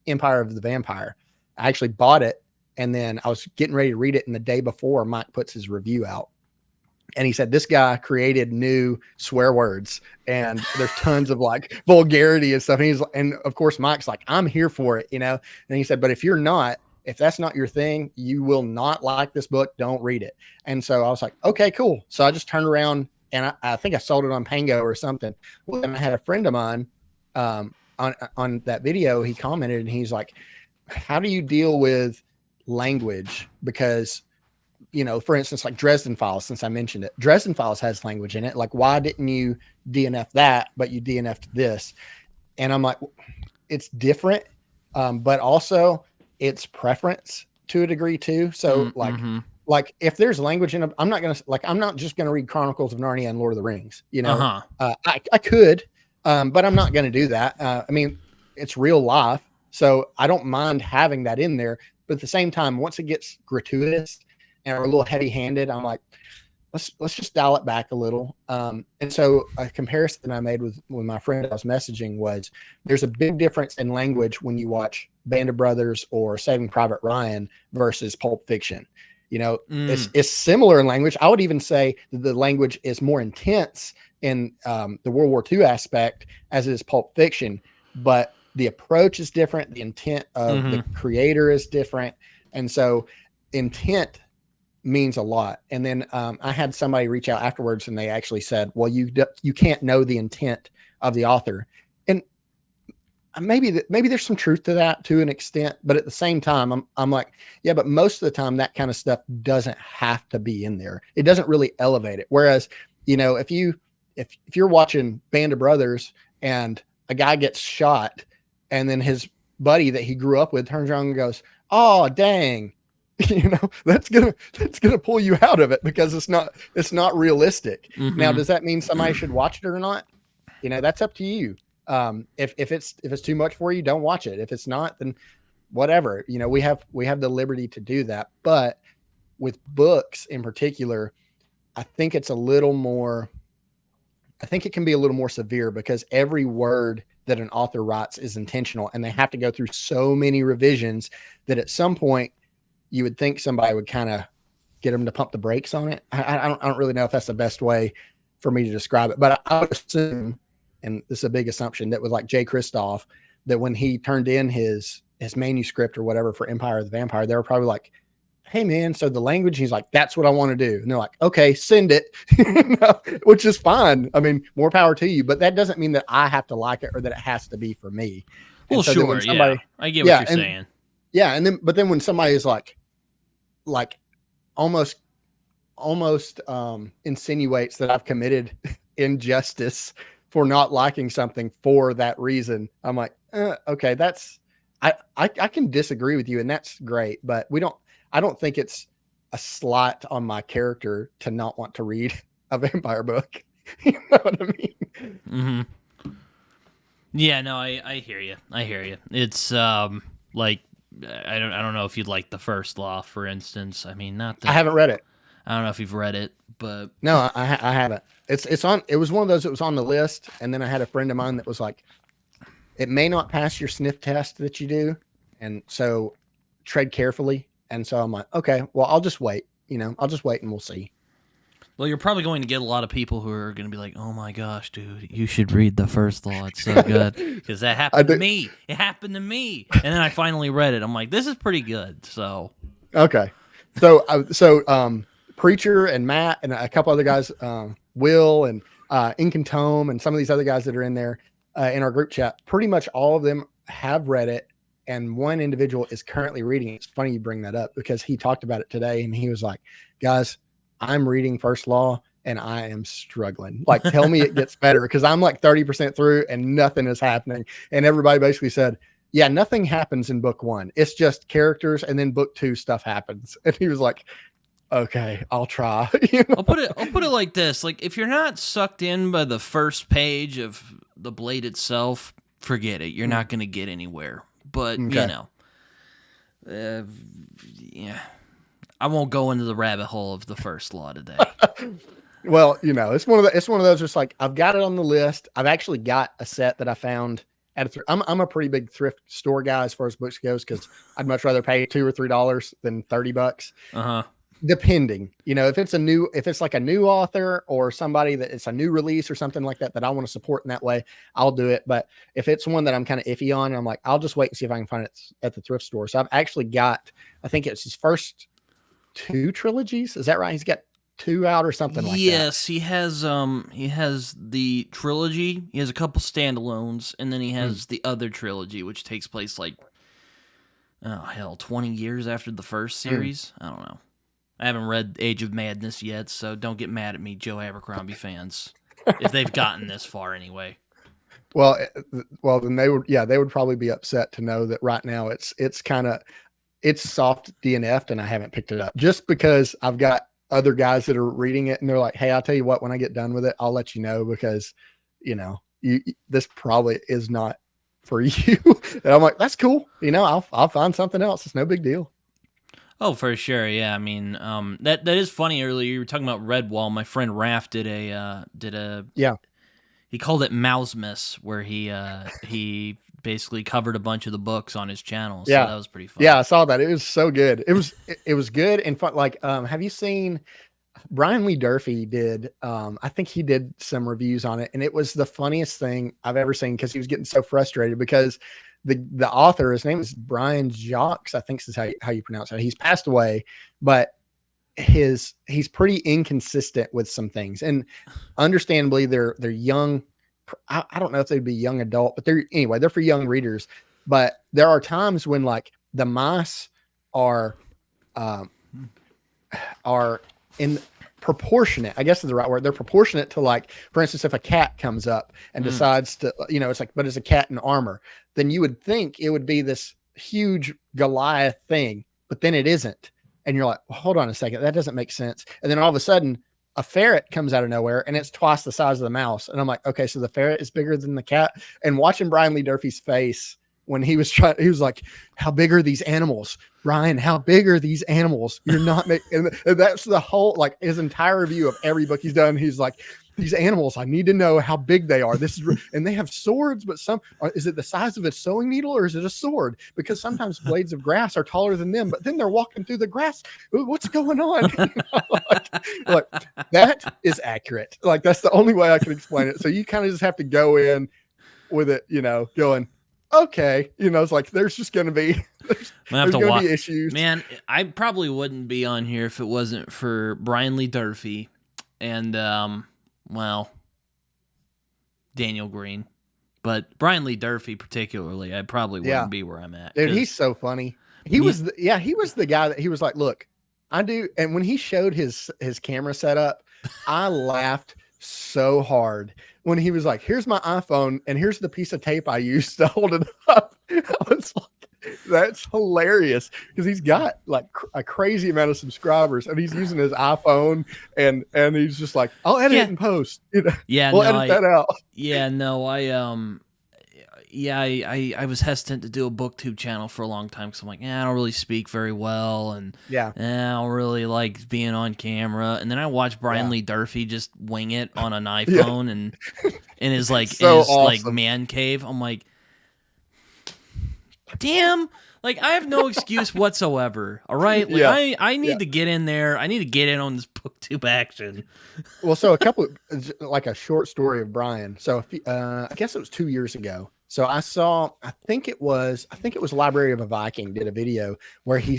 Empire of the Vampire. I actually bought it. And then I was getting ready to read it. And the day before, Mike puts his review out. And he said, this guy created new swear words and there's tons of like vulgarity and stuff. And of course, Mike's like, I'm here for it, And he said, but if that's not your thing, you will not like this book. Don't read it. And so I was like, okay, cool. So I just turned around and I think I sold it on Pango or something. Well, then I had a friend of mine, on that video, he commented and he's like, how do you deal with language? Because, for instance, like Dresden Files, since I mentioned it, Dresden Files has language in it. Like, why didn't you DNF that, but you DNF'd this? And I'm like, it's different. But also it's preference to a degree too. So like if there's language in it, I'm not just going to read Chronicles of Narnia and Lord of the Rings, I could, but I'm not going to do that. I mean, it's real life. So I don't mind having that in there, but at the same time, once it gets gratuitous and a little heavy handed, I'm like, let's just dial it back a little. And so a comparison I made with my friend I was messaging was, there's a big difference in language when you watch Band of Brothers or Saving Private Ryan versus Pulp Fiction. It's similar in language. I would even say that the language is more intense in the World War II aspect as it is Pulp Fiction, but the approach is different. The intent of the creator is different. And so intent means a lot. And then I had somebody reach out afterwards and they actually said, well, you can't know the intent of the author. And maybe there's some truth to that to an extent, but at the same time, I'm like, yeah, but most of the time that kind of stuff doesn't have to be in there. It doesn't really elevate it. Whereas, if you're watching Band of Brothers and a guy gets shot and then his buddy that he grew up with turns around and goes, oh, dang, that's gonna pull you out of it because it's not realistic. Now, does that mean somebody should watch it or not? That's up to you. If it's too much for you, don't watch it. If it's not, then whatever. We have the liberty to do that. But with books in particular, I think it can be a little more severe because every word that an author writes is intentional and they have to go through so many revisions that at some point you would think somebody would kind of get them to pump the brakes on it. I don't really know if that's the best way for me to describe it, but I would assume, and this is a big assumption, that with like Jay Kristoff, that when he turned in his manuscript or whatever for Empire of the Vampire, they were probably like, hey man, so the language, he's like, that's what I want to do. And they're like, okay, send it, which is fine. I mean, more power to you, but that doesn't mean that I have to like it or that it has to be for me. Well, so sure. Yeah. I get what you're saying. Yeah. And then when somebody is like almost insinuates that I've committed injustice for not liking something for that reason, I'm like, okay, I can disagree with you and that's great, but I don't think it's a slight on my character to not want to read a vampire book. You know what I mean? Mm-hmm. Yeah, no, I hear you. It's like, I don't know if you'd like the first law, for instance. I mean, not that I haven't read it. I don't know if you've read it, but no, I haven't. It was one of those that was on the list. And then I had a friend of mine that was like, it may not pass your sniff test that you do. And so tread carefully. And so I'm like, okay, well, I'll just wait. I'll just wait and we'll see. Well, you're probably going to get a lot of people who are going to be like, "Oh my gosh, dude, you should read the first law. It's so good." Because that happened to me. It happened to me, and then I finally read it. I'm like, "This is pretty good." So, okay, so Preacher and Matt and a couple other guys, Will and Incantome and some of these other guys that are in there in our group chat. Pretty much all of them have read it, and one individual is currently reading it. It's funny you bring that up because he talked about it today, and he was like, "Guys, I'm reading First Law and I am struggling. Like, tell me it gets better," because I'm like 30% through and nothing is happening. And everybody basically said, "Yeah, nothing happens in book 1. It's just characters, and then book 2 stuff happens." And he was like, "Okay, I'll try." I'll put it like this: like, if you're not sucked in by the first page of the Blade itself, forget it. You're not going to get anywhere. But yeah. I won't go into the rabbit hole of the First Law today. Well, it's one of those just like, I've got it on the list. I've actually got a set that I found at I'm a pretty big thrift store guy as far as books goes, because I'd much rather pay $2 or $3 than $30. Depending, if it's like a new author or somebody that it's a new release or something like that I want to support in that way, I'll do it. But if it's one that I'm kind of iffy on, I'm like, I'll just wait and see if I can find it at the thrift store. So I've actually got, I think it's his first 2 trilogies. Is that right? He's got 2 out or something like that. Yes, he has the trilogy. He has a couple standalones, and then he has the other trilogy, which takes place 20 years after the first series. I don't know. I haven't read Age of Madness yet, so don't get mad at me, Joe Abercrombie fans, if they've gotten this far anyway. Well, then they would probably be upset to know that right now it's soft DNF'd and I haven't picked it up, just because I've got other guys that are reading it and they're like, "Hey, I'll tell you what, when I get done with it, I'll let you know, because this probably is not for you." And I'm like, "That's cool. I'll find something else. It's no big deal." Oh, for sure. Yeah. I mean, that is funny. Earlier you were talking about Redwall. My friend Raph did a he called it Mousemas, where he basically covered a bunch of the books on his channel. So that was pretty fun. Yeah, I saw that. It was so good. It was good and fun. Like, have you seen Brian Lee Durfee did? I think he did some reviews on it, and it was the funniest thing I've ever seen, because he was getting so frustrated because the author, his name is Brian Jacques, I think is how you pronounce it. He's passed away, but he's pretty inconsistent with some things, and understandably they're young. I don't know if they'd be young adult, but they're for young readers. But there are times when like the mice are in proportionate, I guess is the right word. They're proportionate to, like, for instance, if a cat comes up and decides to, it's like, but it's a cat in armor, then you would think it would be this huge Goliath thing, but then it isn't. And you're like, well, hold on a second, that doesn't make sense. And then all of a sudden a ferret comes out of nowhere and it's twice the size of the mouse. And I'm like, okay, so the ferret is bigger than the cat. And watching Brian Lee Durfee's face when he was like, "How big are these animals, Brian? How big are these animals? You're not making." And that's the whole, like, his entire review of every book he's done. He's like, "These animals, I need to know how big they are. This is, and they have swords, but is it the size of a sewing needle or is it a sword? Because sometimes blades of grass are taller than them, but then they're walking through the grass. What's going on?" like, that is accurate. Like, that's the only way I can explain it. So you kind of just have to go in with it, going, okay, it's like, there's just going to be, there's going to be issues. Man, I probably wouldn't be on here if it wasn't for Brian Lee Durfee and, Daniel Green. But Brian Lee Durfee particularly, I probably wouldn't be where I'm at. Dude, he's so funny. He was the guy that he was like, "Look, I do." And when he showed his camera setup, I laughed so hard when he was like, "Here's my iPhone and here's the piece of tape I used to hold it up." I was like, that's hilarious, because he's got like a crazy amount of subscribers and he's using his iPhone and he's just like, "I'll edit it in post." We'll edit that out. I was hesitant to do a booktube channel for a long time because I'm like, I don't really speak very well, and I don't really like being on camera. And then I watched Brian Lee Durfee just wing it on an iPhone and in his like so in his awesome. like man cave. I'm like, damn, Like, I have no excuse whatsoever. All right, like, Yeah. I need to get in there. I need to get in on this booktube action. Well, so like a short story of Brian. So I guess it was 2 years ago. So I think it was Library of a Viking did a video where he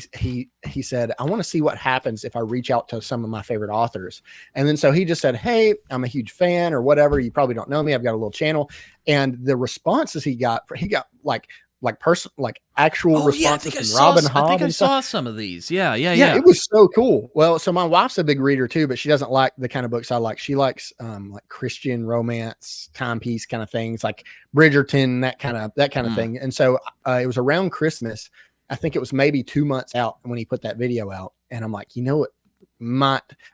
said, I want to see what happens if I reach out to some of my favorite authors. And then so he just said, hey, I'm a huge fan or whatever. You probably don't know me. I've got a little channel. And the responses he got actual responses from Robin Hobb. I think I saw some of these. Yeah. It was so cool. Well, so my wife's a big reader too, but she doesn't like the kind of books I like. She likes like Christian romance, timepiece kind of things, like Bridgerton, that kind of thing. And so it was around Christmas. I think it was maybe 2 months out when he put that video out, and I'm like, you know what?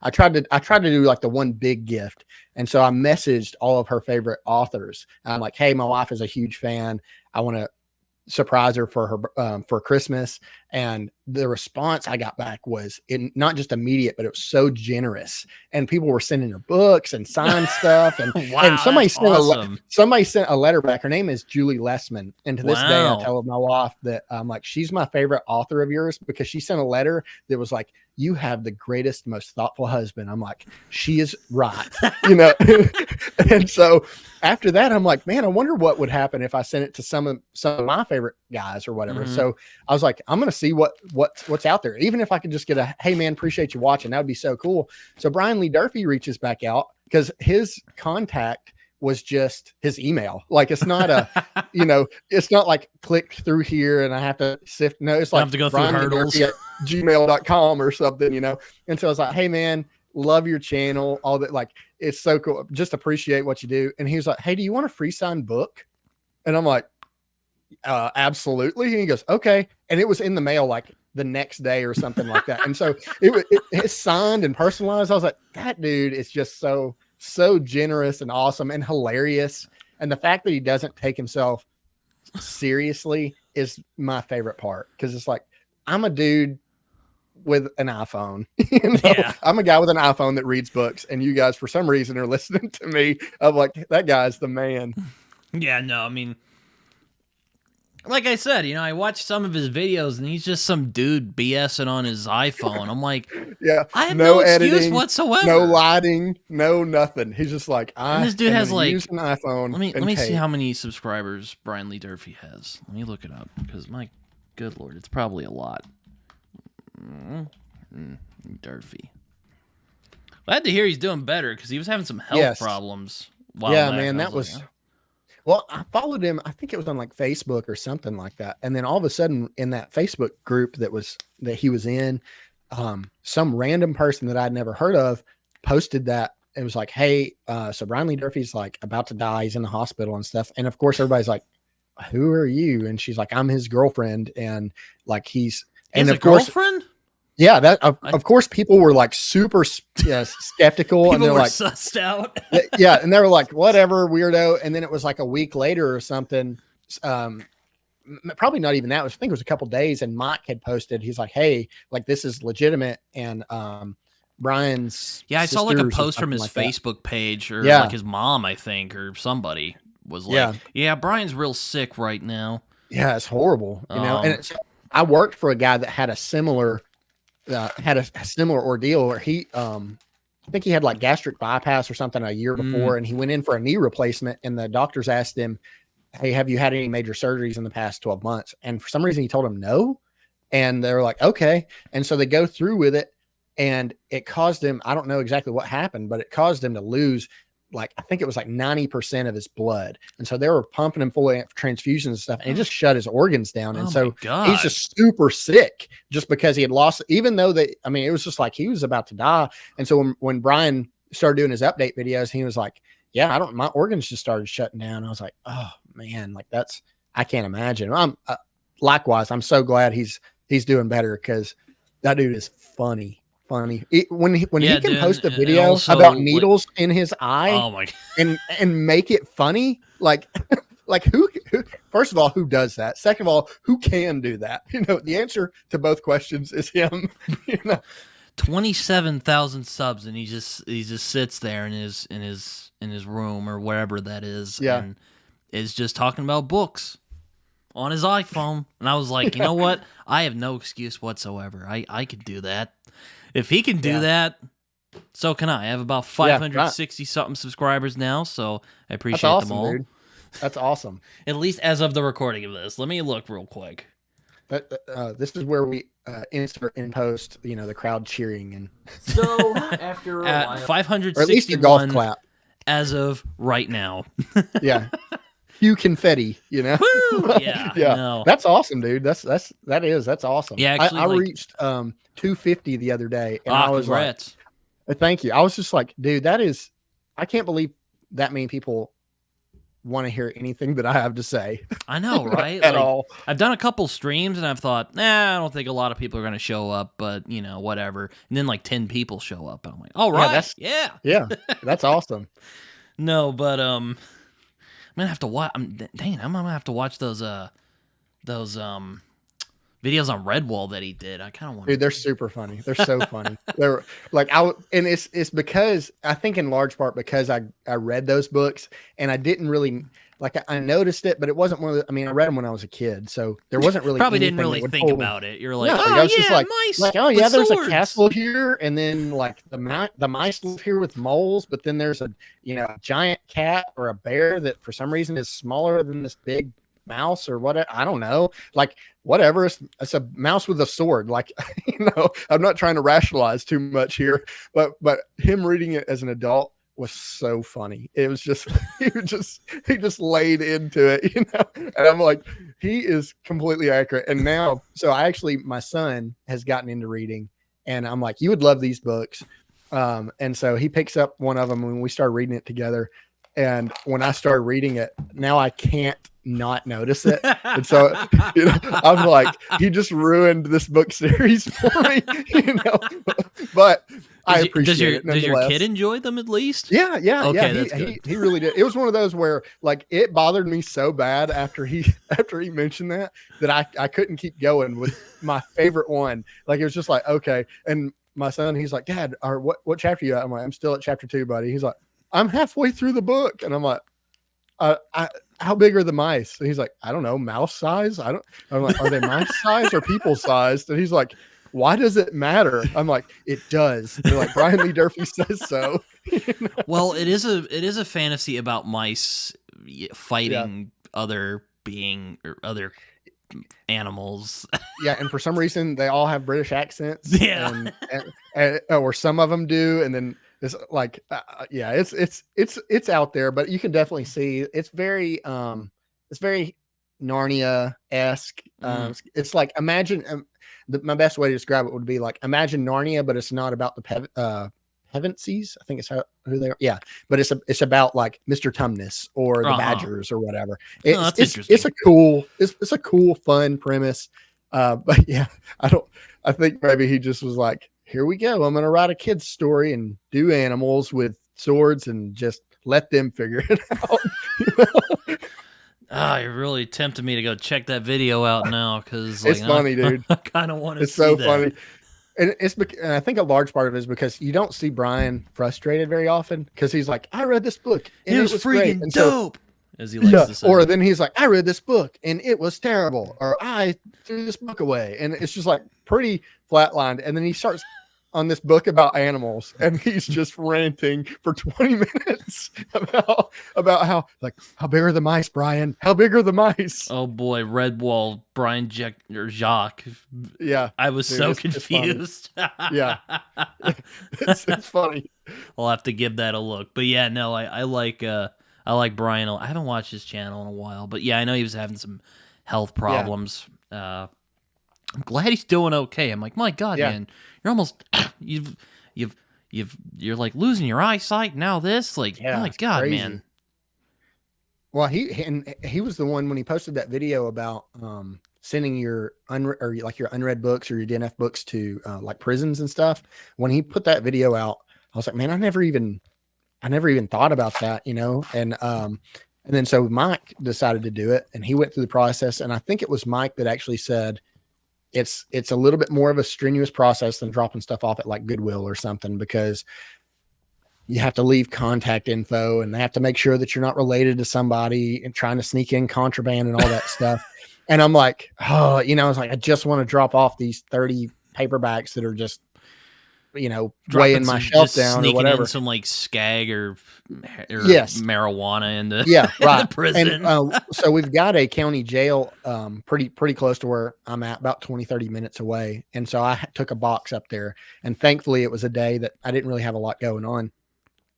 I tried to do like the one big gift, and so I messaged all of her favorite authors. I'm like, hey, my wife is a huge fan. I want to surprise her for Christmas. And the response I got back was not just immediate, but it was so generous. And people were sending her books and signed stuff. And, wow, and somebody sent a letter back. Her name is Julie Lessman. And to this day, I tell my wife that I'm like, she's my favorite author of yours, because she sent a letter that was like, you have the greatest, most thoughtful husband. I'm like, she is right. And so after that, I'm like, man, I wonder what would happen if I sent it to some of my favorite guys or whatever. Mm-hmm. So I was like, I'm going to see what's out there. Even if I could just get a, hey man, appreciate you watching. That would be so cool. So Brian Lee Durfee reaches back out because his contact was just his email. Like, it's not it's not like click through here and I have to sift. No, it's like have to go through hurdles at gmail.com or something, And so I was like, hey man, love your channel. All that. Like, it's so cool. Just appreciate what you do. And he was like, hey, do you want a free signed book? And I'm like, absolutely. And he goes, okay. And it was in the mail like the next day or something like that. And so it's signed and personalized. I was like, that dude is just so generous and awesome and hilarious. And the fact that he doesn't take himself seriously is my favorite part. Cause it's like, I'm a dude with an iPhone. Yeah. I'm a guy with an iPhone that reads books, and you guys for some reason are listening to me. I'm like, that guy's the man. Yeah, no, I mean, like I said, I watched some of his videos and he's just some dude BSing on his iPhone. I'm like, yeah, I have no excuse editing, whatsoever. No lighting, no nothing. He's just like, and this dude has like use an iPhone. Let me see how many subscribers Brian Lee Durfee has. Let me look it up, because my good Lord, it's probably a lot. Durfee. Glad to hear he's doing better, because he was having some health problems. Yeah, man, that was. Well, I followed him. I think it was on like Facebook or something like that. And then all of a sudden, in that Facebook group that he was in, some random person that I'd never heard of posted that. It was like, hey, so Brian Lee Durfee's like about to die. He's in the hospital and stuff. And of course, everybody's like, who are you? And she's like, I'm his girlfriend. And like, and of course, girlfriend? Yeah, that of course people were like super skeptical, and they're like sussed out. Yeah, and they were like, whatever, weirdo. And then it was like a week later or something. Probably not even that. I think it was a couple days, and Mike had posted. He's like, hey, like this is legitimate, and Brian's I saw like a post from his Facebook page, or like his mom, I think, or somebody was like, yeah, Brian's real sick right now. Yeah, it's horrible, And I worked for a guy that had a similar. Had a similar ordeal where he, I think he had like gastric bypass or something a year before, and he went in for a knee replacement, and the doctors asked him, hey, have you had any major surgeries in the past 12 months? And for some reason he told them no. And they were like, okay. And so they go through with it, and it caused him, I don't know exactly what happened, but it caused him to lose like, I think it was like 90% of his blood. And so they were pumping him full of transfusions and stuff, and it just shut his organs down. And so he's just super sick just because he had lost, even though it was just like he was about to die. And so when Brian started doing his update videos, he was like, yeah, my organs just started shutting down. I was like, oh man, like I can't imagine. Likewise, I'm so glad he's doing better, because that dude is funny. When he can post a video about needles in his eye, oh my God, and make it funny, like who first of all, who does that? Second of all, who can do that? The answer to both questions is him. 27,000 subs, and he just sits there in his room or wherever that is, and is just talking about books. on his iPhone. And I was like, you know what? I have no excuse whatsoever. I could do that. If he can do that, so can I. I have about 560 something subscribers now, so I appreciate That's awesome, them all. dude. That's awesome. At least as of the recording of this. Let me look real quick. This is where we insert in post, the crowd cheering and So after a while, 561 or at least a golf clap as of right now. Yeah. Cue confetti, Woo! Yeah. Yeah. No. That's awesome, dude. That's awesome. Yeah, actually, I reached 250 the other day, and I was congrats. like, thank you. I was just like, dude, I can't believe that many people want to hear anything that I have to say. I know, right? At all. I've done a couple streams and I've thought, I don't think a lot of people are going to show up, but whatever. And then like 10 people show up. And I'm like, all right. Yeah. That's awesome. No, but I'm going to have to watch. I'm going to have to watch those videos on Redwall that he did. I kind of want Dude, they're super funny. They're so funny. They're like, and it's because I think in large part because I read those books and I didn't really I noticed it, but it wasn't one of the, I read them when I was a kid. So there wasn't really, probably didn't really think about it. You're like, no, oh, I was yeah, just like, mice. Oh yeah, there's swords. A castle here. And then like the mice live here with moles, but then there's a giant cat or a bear that for some reason is smaller than this big mouse or whatever. I don't know. Like whatever. It's a mouse with a sword. Like, I'm not trying to rationalize too much here, but him reading it as an adult was so funny. It was just, he just laid into it, and I'm like, he is completely accurate. And now, so my son has gotten into reading and I'm like, you would love these books. And so he picks up one of them when we started reading it together. And when I started reading it, now I can't not notice it. And so, I'm like, he just ruined this book series for me, but I appreciate it. Does your kid enjoy them at least? Yeah. Okay, Yeah. that's good. He really did. It was one of those where like it bothered me so bad after he mentioned that I couldn't keep going with my favorite one. Like it was just like, okay. And my son, he's like, Dad, or what chapter are you at? I'm like, I'm still at chapter 2, buddy. He's like, I'm halfway through the book. And I'm like, how big are the mice? And he's like, I don't know, mouse size. I'm like, are they mice size or people sized? And he's like, why does it matter? I'm like, it does. They're like, Brian Lee Durfee says so. Well, it is a fantasy about mice fighting other animals. Yeah, and for some reason they all have British accents. Yeah, and or some of them do, and then it's like, it's out there, but you can definitely see it's very Narnia-esque. It's like imagine. My best way to describe it would be like imagine Narnia, but it's not about the Pevensies. I think it's who they are. Yeah, but it's about like Mr. Tumnus or the Badgers or whatever. That's interesting. It's a cool, fun premise. But yeah, I think maybe he just was like, here we go. I'm going to write a kid's story and do animals with swords and just let them figure it out. You're really tempting me to go check that video out now because it's funny, dude. I kind of want to. It's so funny, and I think a large part of it is because you don't see Brian frustrated very often because he's like, I read this book and it was freaking great. Dope. As he likes to say. Or then he's like, I read this book and it was terrible, or I threw this book away, and it's just like pretty flatlined. And then he starts on this book about animals, and he's just ranting for 20 minutes about how big are the mice, Brian? How big are the mice? Oh boy, Redwall, Brian Jacques. Yeah, I was so confused. Yeah, it's funny. I'll have to give that a look. But yeah, no, I like Brian. I haven't watched his channel in a while, but yeah, I know he was having some health problems. Yeah. I'm glad he's doing okay. I'm like, my God, man, you're almost you're like losing your eyesight now. This, like, my God, crazy. Man. Well, he was the one when he posted that video about sending your unread books or your DNF books to like prisons and stuff. When he put that video out, I was like, man, I never even thought about that, And then so Mike decided to do it, and he went through the process. And I think it was Mike that actually said, it's a little bit more of a strenuous process than dropping stuff off at like Goodwill or something, because you have to leave contact info and they have to make sure that you're not related to somebody and trying to sneak in contraband and all that stuff. And I'm like, oh, I was like, I just want to drop off these 30 paperbacks that are just, weighing my shelf just down or sneaking whatever. in some like skag or Yes. marijuana into Yeah, right. the prison. And so we've got a county jail pretty close to where I'm at, about 20-30 minutes away. And so I took a box up there, and thankfully it was a day that I didn't really have a lot going on.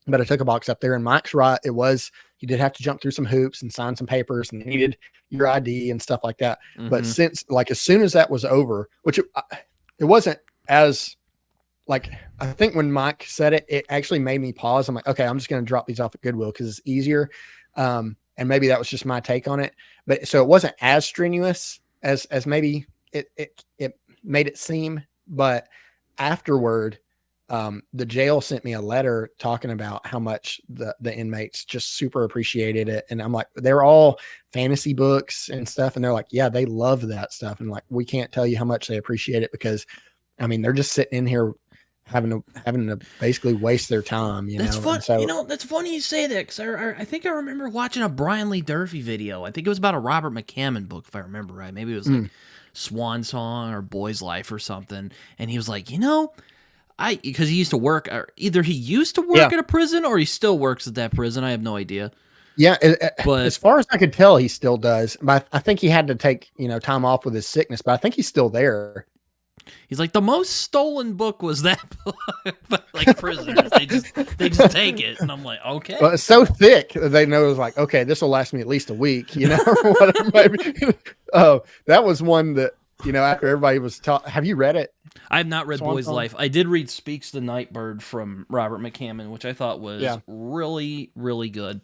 But I took a box up there, and Mike's right. You did have to jump through some hoops and sign some papers, and needed your ID and stuff like that. Mm-hmm. But as soon as that was over, which it wasn't as like, I think when Mike said it, it actually made me pause. I'm like, okay, I'm just going to drop these off at Goodwill because it's easier. And maybe that was just my take on it. But so it wasn't as strenuous as maybe it made it seem. But afterward, the jail sent me a letter talking about how much the inmates just super appreciated it. And I'm like, they're all fantasy books and stuff. And they're like, yeah, they love that stuff. And like, we can't tell you how much they appreciate it because, I mean, they're just sitting in here having to basically waste their time. That's fun. So, that's funny you say that, because I think I remember watching a Brian Lee Durfee video. I think it was about a Robert McCammon book, if I remember right. Maybe it was like Swan Song or Boy's Life or something. And he was like, because he used to work, or either he used to work at a prison or he still works at that prison. I have no idea. Yeah, but as far as I could tell, he still does. But I think he had to take time off with his sickness. But I think he's still there. He's like, the most stolen book was that book. But like prisoners, they just take it, and I'm like, okay. Well, it's so thick that they know it's like, okay, this will last me at least a week. Maybe. Oh, that was one that after everybody was taught. Have you read it? I have not read Swan Boy's Song? Life. I did read Speaks the Nightbird from Robert McCammon, which I thought was really, really good.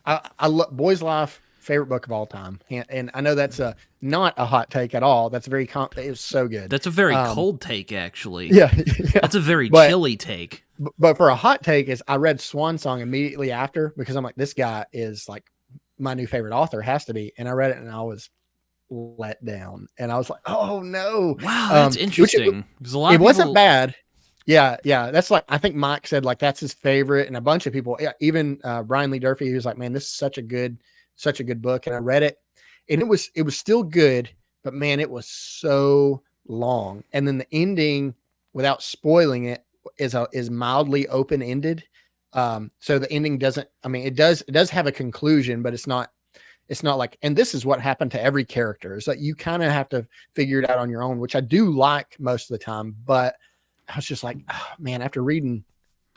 I love Boy's Life. Favorite book of all time, and I know that's not a hot take at all. That's very it was so good. That's a very cold take, actually. Yeah, that's a very chilly take. But for a hot take, is I read Swan Song immediately after, because I'm like, this guy is like my new favorite author, has to be. And I read it and I was let down, and I was like, oh no, wow, that's interesting. It wasn't bad. Yeah. That's like, I think Mike said like that's his favorite, and a bunch of people, even Brian Lee Durfee, he was like, man, this is such a good book. And I read it, and it was still good, but man, it was so long. And then the ending, without spoiling it, is mildly open-ended. So the ending doesn't, I mean, it does have a conclusion, but it's not like, and this is what happened to every character, is that you kind of have to figure it out on your own, which I do like most of the time. But I was just like, oh, man, after reading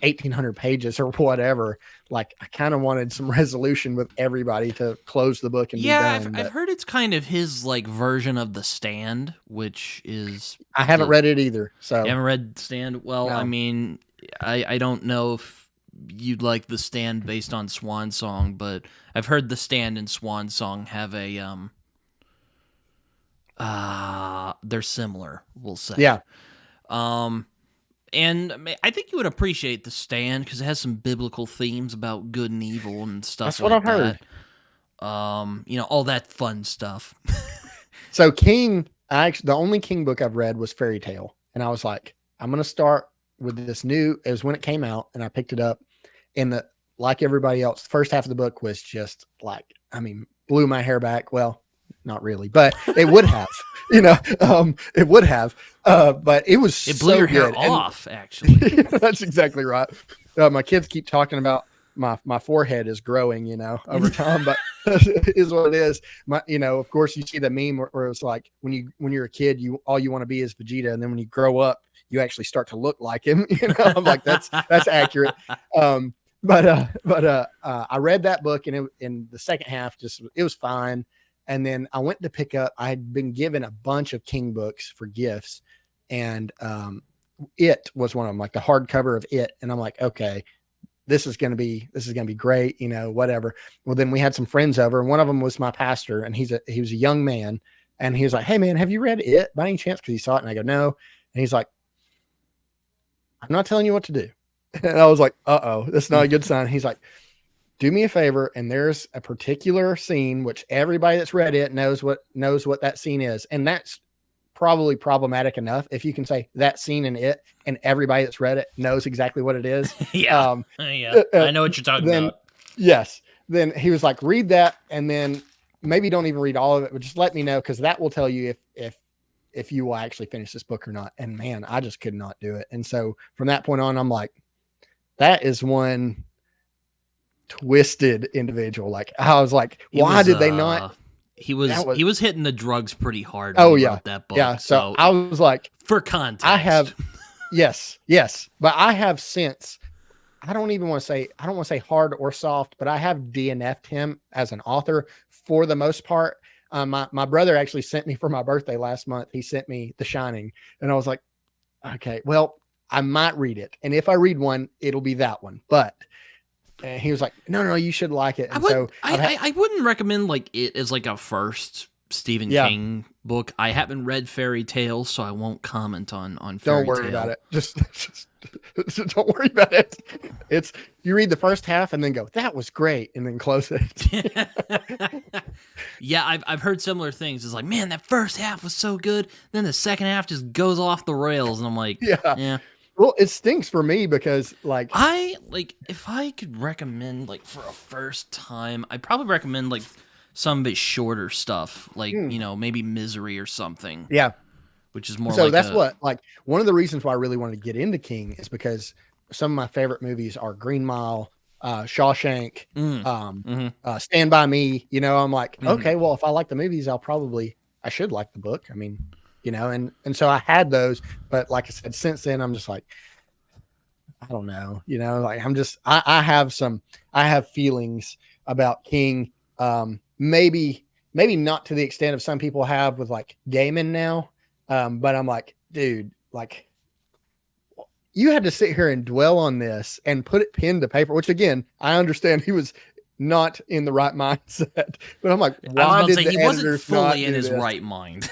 1,800 pages or whatever, like I kind of wanted some resolution with everybody to close the book and be done. I've heard it's kind of his like version of The Stand, which is, I haven't read it either. So you haven't read Stand? Well, no. I mean, I don't know if you'd like The Stand based on Swan Song, but I've heard The Stand and Swan Song have a they're similar, we'll say. Yeah. And I think you would appreciate The Stand because it has some biblical themes about good and evil and stuff. That's what I've heard. All that fun stuff. So King, the only King book I've read was Fairy Tale, and I was like, I'm gonna start with this new. It was when it came out, and I picked it up, and like everybody else, the first half of the book was just like, I mean, blew my hair back. Well, not really, but it would have, it would have, but it was, it blew so your hair good. off, actually. That's exactly right. My kids keep talking about my forehead is growing, over time, but it is what it is. Of course you see the meme where it's like, when you're a kid, all you want to be is Vegeta. And then when you grow up, you actually start to look like him. I'm like, that's accurate. But I read that book, and in the second half, it was fine. And then I went to pick up, I had been given a bunch of King books for gifts, and It was one of them, like the hardcover of It. And I'm like, okay, this is going to be great, whatever. Well, then we had some friends over, and one of them was my pastor, and he was a young man, and he was like, hey man, have you read It by any chance? Cause he saw it. And I go, no. And he's like, I'm not telling you what to do. And I was like, uh-oh, that's not a good sign. He's like, do me a favor. And there's a particular scene, which everybody that's read It knows what that scene is. And that's probably problematic enough if you can say that scene in It and everybody that's read it knows exactly what it is. Yeah. I know what you're talking about. Yes. Then he was like, read that. And then maybe don't even read all of it, but just let me know, because that will tell you if you will actually finish this book or not. And man, I just could not do it. And so from that point on, I'm like, that is one twisted individual. Like, I was like, why did they not? He was hitting the drugs pretty hard. Oh when he yeah, wrote that book. yeah. So I was like, for context, I have, yes, but I have since. I don't want to say hard or soft, but I have DNF'd him as an author for the most part. My brother actually sent me for my birthday last month. He sent me The Shining, and I was like, okay, well, I might read it, and if I read one, it'll be that one. But he was like, no, you should like it. And I wouldn't recommend like it as like a first Stephen King book. I haven't read fairy tales, so I won't comment on fairy Don't worry tale. about it. Just don't worry about it. It's, you read the first half and then go, that was great, and then close it. Yeah, I've heard similar things. It's like, man, that first half was so good, then the second half just goes off the rails, and I'm like, yeah. Well, it stinks for me because if I could recommend like for a first time, I'd probably recommend like some of his shorter stuff, like maybe Misery or something. Yeah. Which is more so like that's what one of the reasons why I really wanted to get into King is because some of my favorite movies are Green Mile, Shawshank, Stand By Me. I'm like, okay, well, if I like the movies, I should like the book. I mean, and so I had those, but like I said, since then I'm just like, I don't know, like I have feelings about King. Maybe not to the extent of some people have with like Gaiman now. But I'm like, dude, like you had to sit here and dwell on this and put it pen to paper, which again, I understand he was not in the right mindset, but I'm like, why did he wasn't fully in his right mind?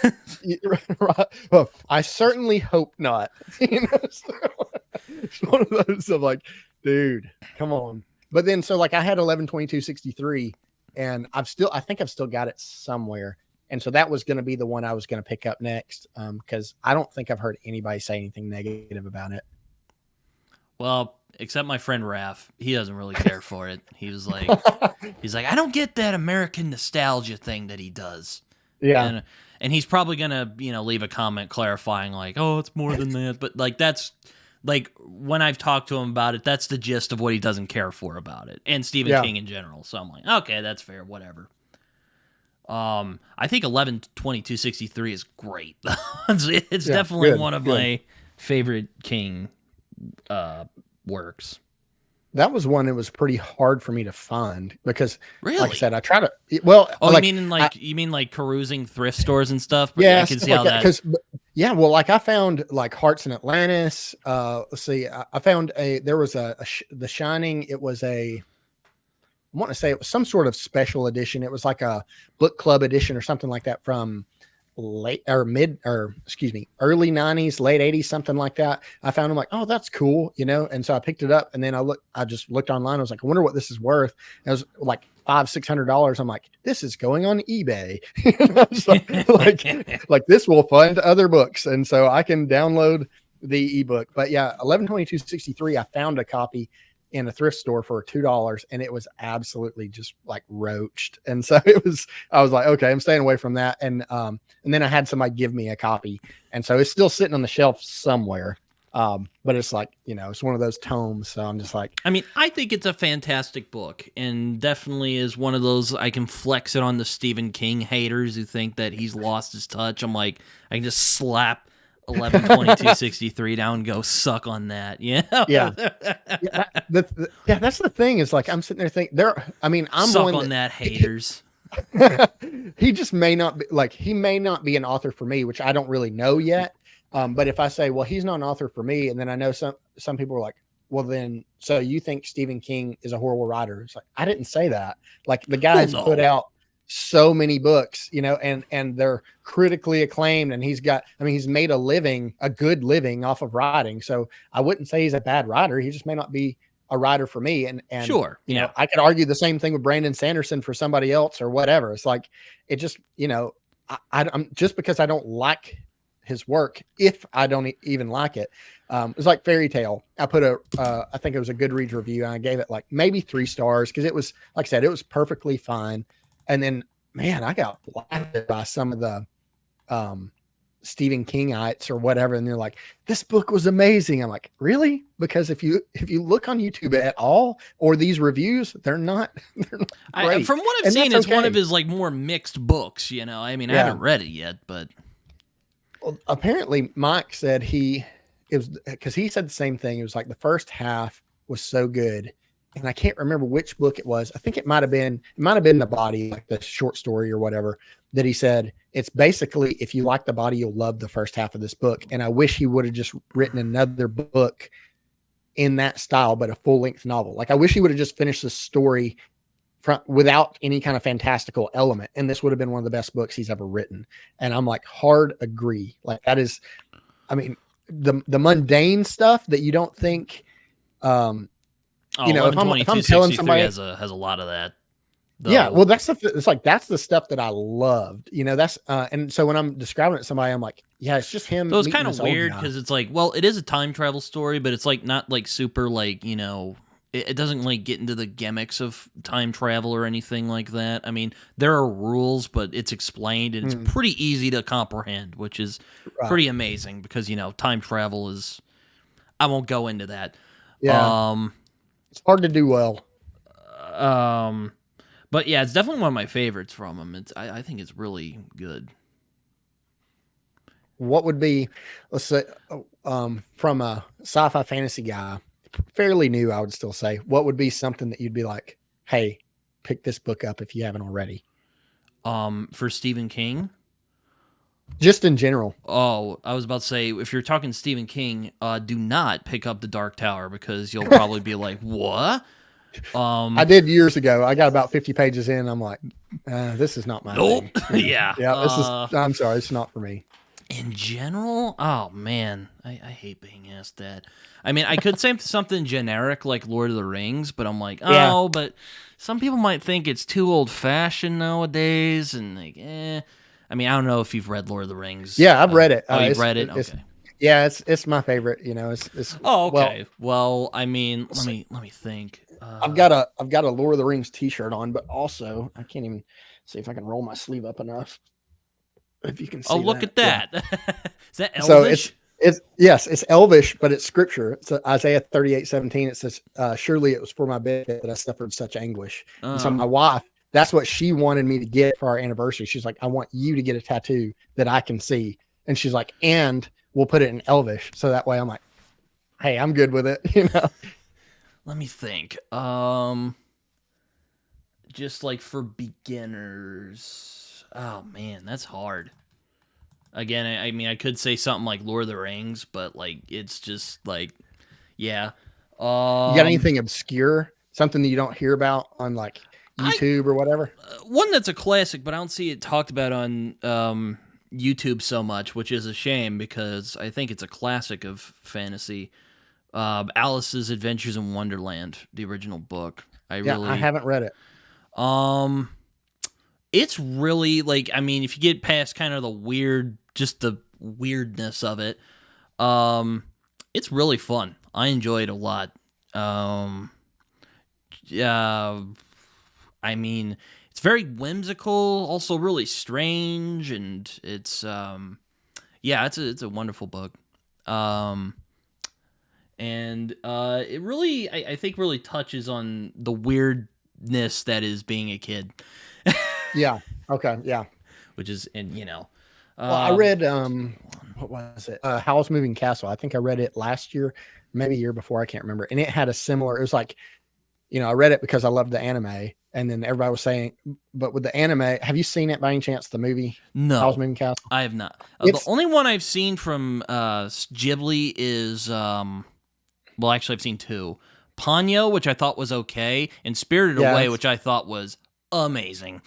Right. Well, I certainly hope not. So it's one of those of like, dude, come on. But then, so like I had 11/22/63 and I think I've still got it somewhere. And so that was going to be the one I was going to pick up next, because I don't think I've heard anybody say anything negative about it. Well, except my friend Raph. He doesn't really care for it. He's like, I don't get that American nostalgia thing that he does. Yeah. And he's probably going to, leave a comment clarifying like, oh, it's more than that. But like, that's like when I've talked to him about it, that's the gist of what he doesn't care for about it, and Stephen King in general. So I'm like, okay, that's fair. Whatever. I think 11/22/63 is great. It's definitely good, one of my favorite King works. That was one that was pretty hard for me to find because, really? Like I said, I try to. Well, you mean like perusing thrift stores and stuff? But yeah, I can see how that. Well, like I found like Hearts in Atlantis. Let's see, I found there was The Shining. It was I want to say it was some sort of special edition. It was like a book club edition or something like that from early 90s, late 80s, something like that. I found them like, oh, that's cool, and so I picked it up, and then I just looked online. I was like, I wonder what this is worth. And it was like $500-$600. I'm like, this is going on eBay. like this will fund other books, and so I can download the ebook. But yeah, 11/22/63, I found a copy in a thrift store for $2, and it was absolutely just like roached. And so I was like, okay, I'm staying away from that. And then I had somebody give me a copy, and so it's still sitting on the shelf somewhere. But it's like, it's one of those tomes. So I'm just like, I mean, I think it's a fantastic book, and definitely is one of those, I can flex it on the Stephen King haters who think that he's lost his touch. I'm like, I can just slap 11/22/63 down and go suck on that. That's the thing, is like I'm sitting there thinking I'm suck one on that haters. He just may not be an author for me, which I don't really know yet. But if I say, well, he's not an author for me, and then I know some people are like, well, then so you think Stephen King is a horrible writer? It's like, I didn't say that. Like, the guy's put out so many books, and they're critically acclaimed, and he's made a good living off of writing. So I wouldn't say he's a bad writer. He just may not be a writer for me. And sure, I could argue the same thing with Brandon Sanderson for somebody else or whatever. It's like, it just, I'm just because I don't like his work, if I don't even like it. It's like Fairy Tale. I put I think it was a Goodreads review, and I gave it like maybe 3 stars because it was, like I said, it was perfectly fine. And then man, I got blasted by some of the Stephen Kingites or whatever, and they're like, "This book was amazing." I'm like, "Really?" Because if you look on YouTube at all or these reviews, they're not. They're not great. From what I've seen, it's one of his like more mixed books. You know, I mean, I haven't read it yet, but well, apparently Mike said it was because he said the same thing. It was like the first half was so good, and I can't remember which book it was. I think it might have been The Body, like the short story or whatever, that he said it's basically, if you like The Body, you'll love the first half of this book. And I wish he would have just written another book in that style, but a full length novel. Like I wish he would have just finished the story without any kind of fantastical element. And this would have been one of the best books he's ever written. And I'm like, hard agree. Like that is, I mean, the mundane stuff that you don't think, you know, if I'm telling somebody has a lot of that. Yeah, well, that's the stuff that I loved. You know, that's and so when I'm describing it to somebody, I'm like, yeah, it's just him. So it's kind of weird because it's like, well, it is a time travel story, but it's like not like super like, you know, it doesn't like get into the gimmicks of time travel or anything like that. I mean, there are rules, but it's explained and it's pretty easy to comprehend, which is pretty amazing because, you know, time travel is. I won't go into that. Yeah. It's hard to do well. But yeah, it's definitely one of my favorites from him. I think it's really good. What would be, let's say, from a sci-fi fantasy guy, fairly new, I would still say, what would be something that you'd be like, hey, pick this book up if you haven't already? For Stephen King? Just in general. Oh, I was about to say, if you're talking Stephen King, do not pick up The Dark Tower because you'll probably be like, what? I did years ago. I got about 50 pages in. I'm like, this is not my thing. Yeah. I'm sorry. It's not for me. In general? Oh, man. I hate being asked that. I mean, I could say something generic like Lord of the Rings, but I'm like, but some people might think it's too old-fashioned nowadays, and like, I mean, I don't know if you've read Lord of the Rings. Yeah, I've read it. Oh, you've read it? Okay. Yeah, it's my favorite. You know, it's. Oh, okay. Well, I mean, let me think. I've got a Lord of the Rings T-shirt on, but also I can't even see if I can roll my sleeve up enough. If you can see. Oh, look at that! Yeah. Is that Elvish? So it's Elvish, but it's scripture. It's Isaiah 38:17. It says, "Surely it was for my benefit that I suffered such anguish." And so my wife, that's what she wanted me to get for our anniversary. She's like, "I want you to get a tattoo that I can see," and she's like, "And we'll put it in Elvish, so that way." I'm like, "Hey, I'm good with it," you know. Let me think. Just like for beginners. Oh man, that's hard. Again, I mean, I could say something like Lord of the Rings, but like it's just like, yeah. You got anything obscure, something that you don't hear about on like YouTube or whatever? One that's a classic, but I don't see it talked about on YouTube so much, which is a shame because I think it's a classic of fantasy. Alice's Adventures in Wonderland, the original book. I haven't read it. It's really like, I mean, if you get past kind of the weirdness of it, it's really fun. I enjoy it a lot. I mean, it's very whimsical, also really strange, and it's it's a wonderful book. And it really, I think, really touches on the weirdness that is being a kid. Yeah. Okay. Yeah. Which is, and you know, well, I read what was it? Howl's Moving Castle. I think I read it last year, maybe a year before. I can't remember. And it had a similar. It was like, you know, I read it because I loved the anime, and then everybody was saying, but with the anime, have you seen it by any chance? The movie? No, Howl's Moving Castle. I have not. The only one I've seen from Ghibli is well, actually, I've seen two. Ponyo, which I thought was okay, and Spirited Away, which I thought was amazing.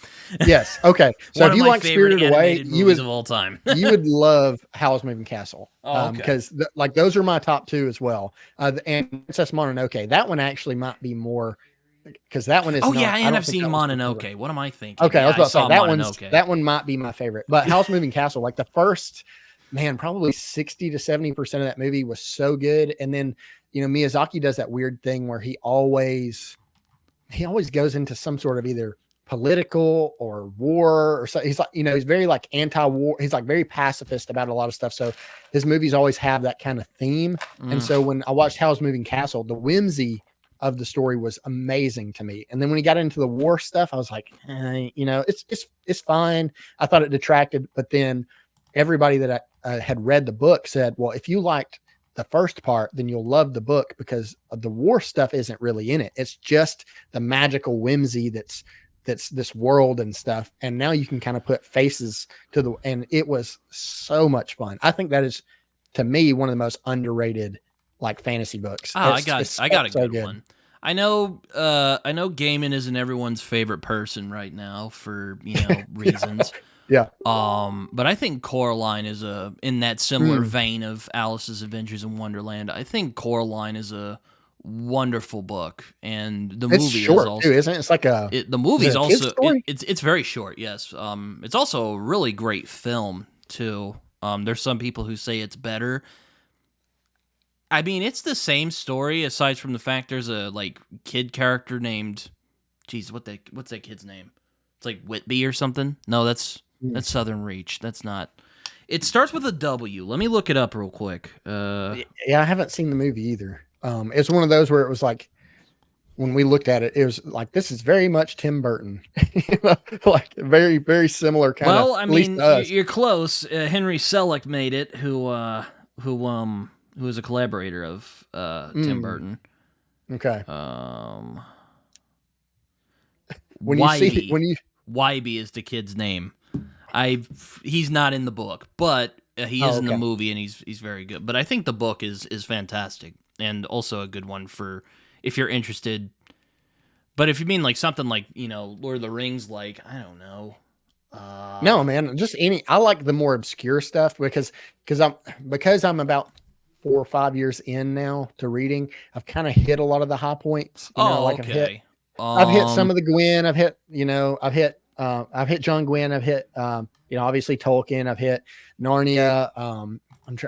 Yes. Okay. So if you like Spirited Away, you would of all time. you would love Howl's Moving Castle. Okay. Because like those are my top two as well. And Princess Mononoke. That one actually might be more because that one is. Oh yeah, and I've seen Mononoke. What am I thinking? Okay, yeah, I was about to say that one might be my favorite. But Howl's Moving Castle, like the first, man, probably 60 to 70% of that movie was so good, and then you know Miyazaki does that weird thing where he always goes into some sort of either political or war or so. He's like, he's very like anti-war. He's like very pacifist about a lot of stuff. So his movies always have that kind of theme. And so when I watched Howl's Moving Castle, the whimsy of the story was amazing to me. And then when he got into the war stuff, I was like, it's fine. I thought it detracted, but then everybody that I had read the book said, well, if you liked the first part, then you'll love the book because the war stuff isn't really in it. It's just the magical whimsy that's this world and stuff. And now you can kind of put faces to and it was so much fun. I think that is, to me, one of the most underrated like fantasy books. Oh, I got a good one. I know Gaiman isn't everyone's favorite person right now for, reasons. Yeah. But I think Coraline is in that similar vein of Alice's Adventures in Wonderland. I think Coraline is a wonderful book, and the movie short, is also too, isn't it? It's like the movie is also story? It's very short. Yes. It's also a really great film too. There's some people who say it's better. I mean, it's the same story aside from the fact there's a like kid character named, what's that kid's name? It's like Whitby or something. No, that's Southern Reach. That's not. It starts with a W. Let me look it up real quick. Yeah, I haven't seen the movie either. It's one of those where it was like, when we looked at it, it was like, this is very much Tim Burton, like very, very similar kind of. Well, I mean, you're close. Henry Selick made it, who was a collaborator of Tim Burton. Okay. Wybie is the kid's name. He's not in the book, but he is in the movie, and he's very good. But I think the book is fantastic, and also a good one for if you're interested. But if you mean like something like Lord of the Rings, like I don't know. No, man, just I like the more obscure stuff because I'm about 4 or 5 years in now to reading. I've kind of hit a lot of the high points. Okay. I've hit some of the Gwyn. I've hit John Gwyn. I've hit, obviously Tolkien. I've hit Narnia.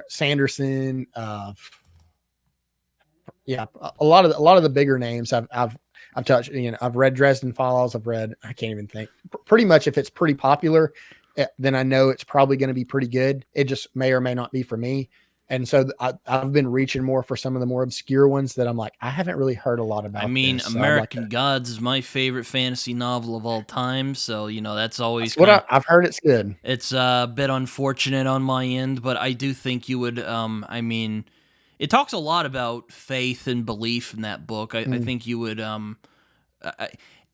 Sanderson. A lot of the bigger names I've touched. I've read Dresden Files. I can't even think. Pretty much, if it's pretty popular, then I know it's probably going to be pretty good. It just may or may not be for me. And so I've been reaching more for some of the more obscure ones that I'm like, I haven't really heard a lot about. I mean, American Gods is my favorite fantasy novel of all time. So, that's always I've heard. It's good. It's a bit unfortunate on my end, but I do think you would, it talks a lot about faith and belief in that book. I think you would,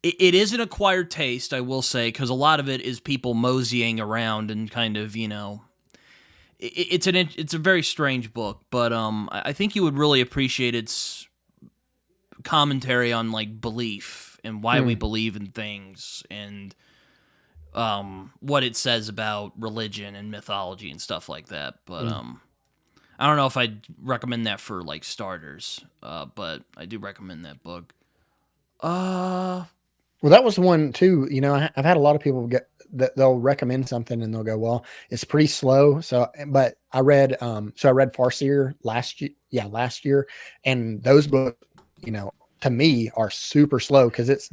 it is an acquired taste, I will say, because a lot of it is people moseying around and kind of, it's a very strange book, but I think you would really appreciate its commentary on like belief and why we believe in things and what it says about religion and mythology and stuff like that. But I don't know if I'd recommend that for like starters, but I do recommend that book. Well, that was one too. I've had a lot of people they'll recommend something and they'll go, well, it's pretty slow. So, but I read Farseer last year, and those books, to me are super slow because it's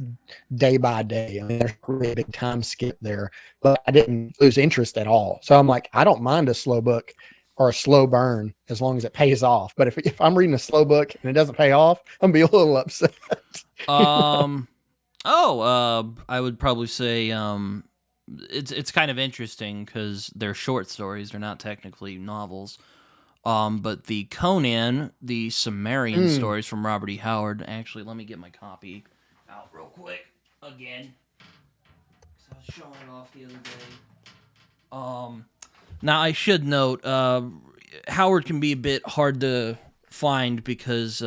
day by day. I mean, there's a really big time skip there, but I didn't lose interest at all. So I'm like, I don't mind a slow book or a slow burn as long as it pays off. But if I'm reading a slow book and it doesn't pay off, I'm gonna be a little upset. I would probably say it's kind of interesting because they're short stories; they're not technically novels. But the Conan, the Sumerian stories from Robert E. Howard. Actually, let me get my copy out real quick again. 'Cause I was showing it off the other day. Now I should note, Howard can be a bit hard to find because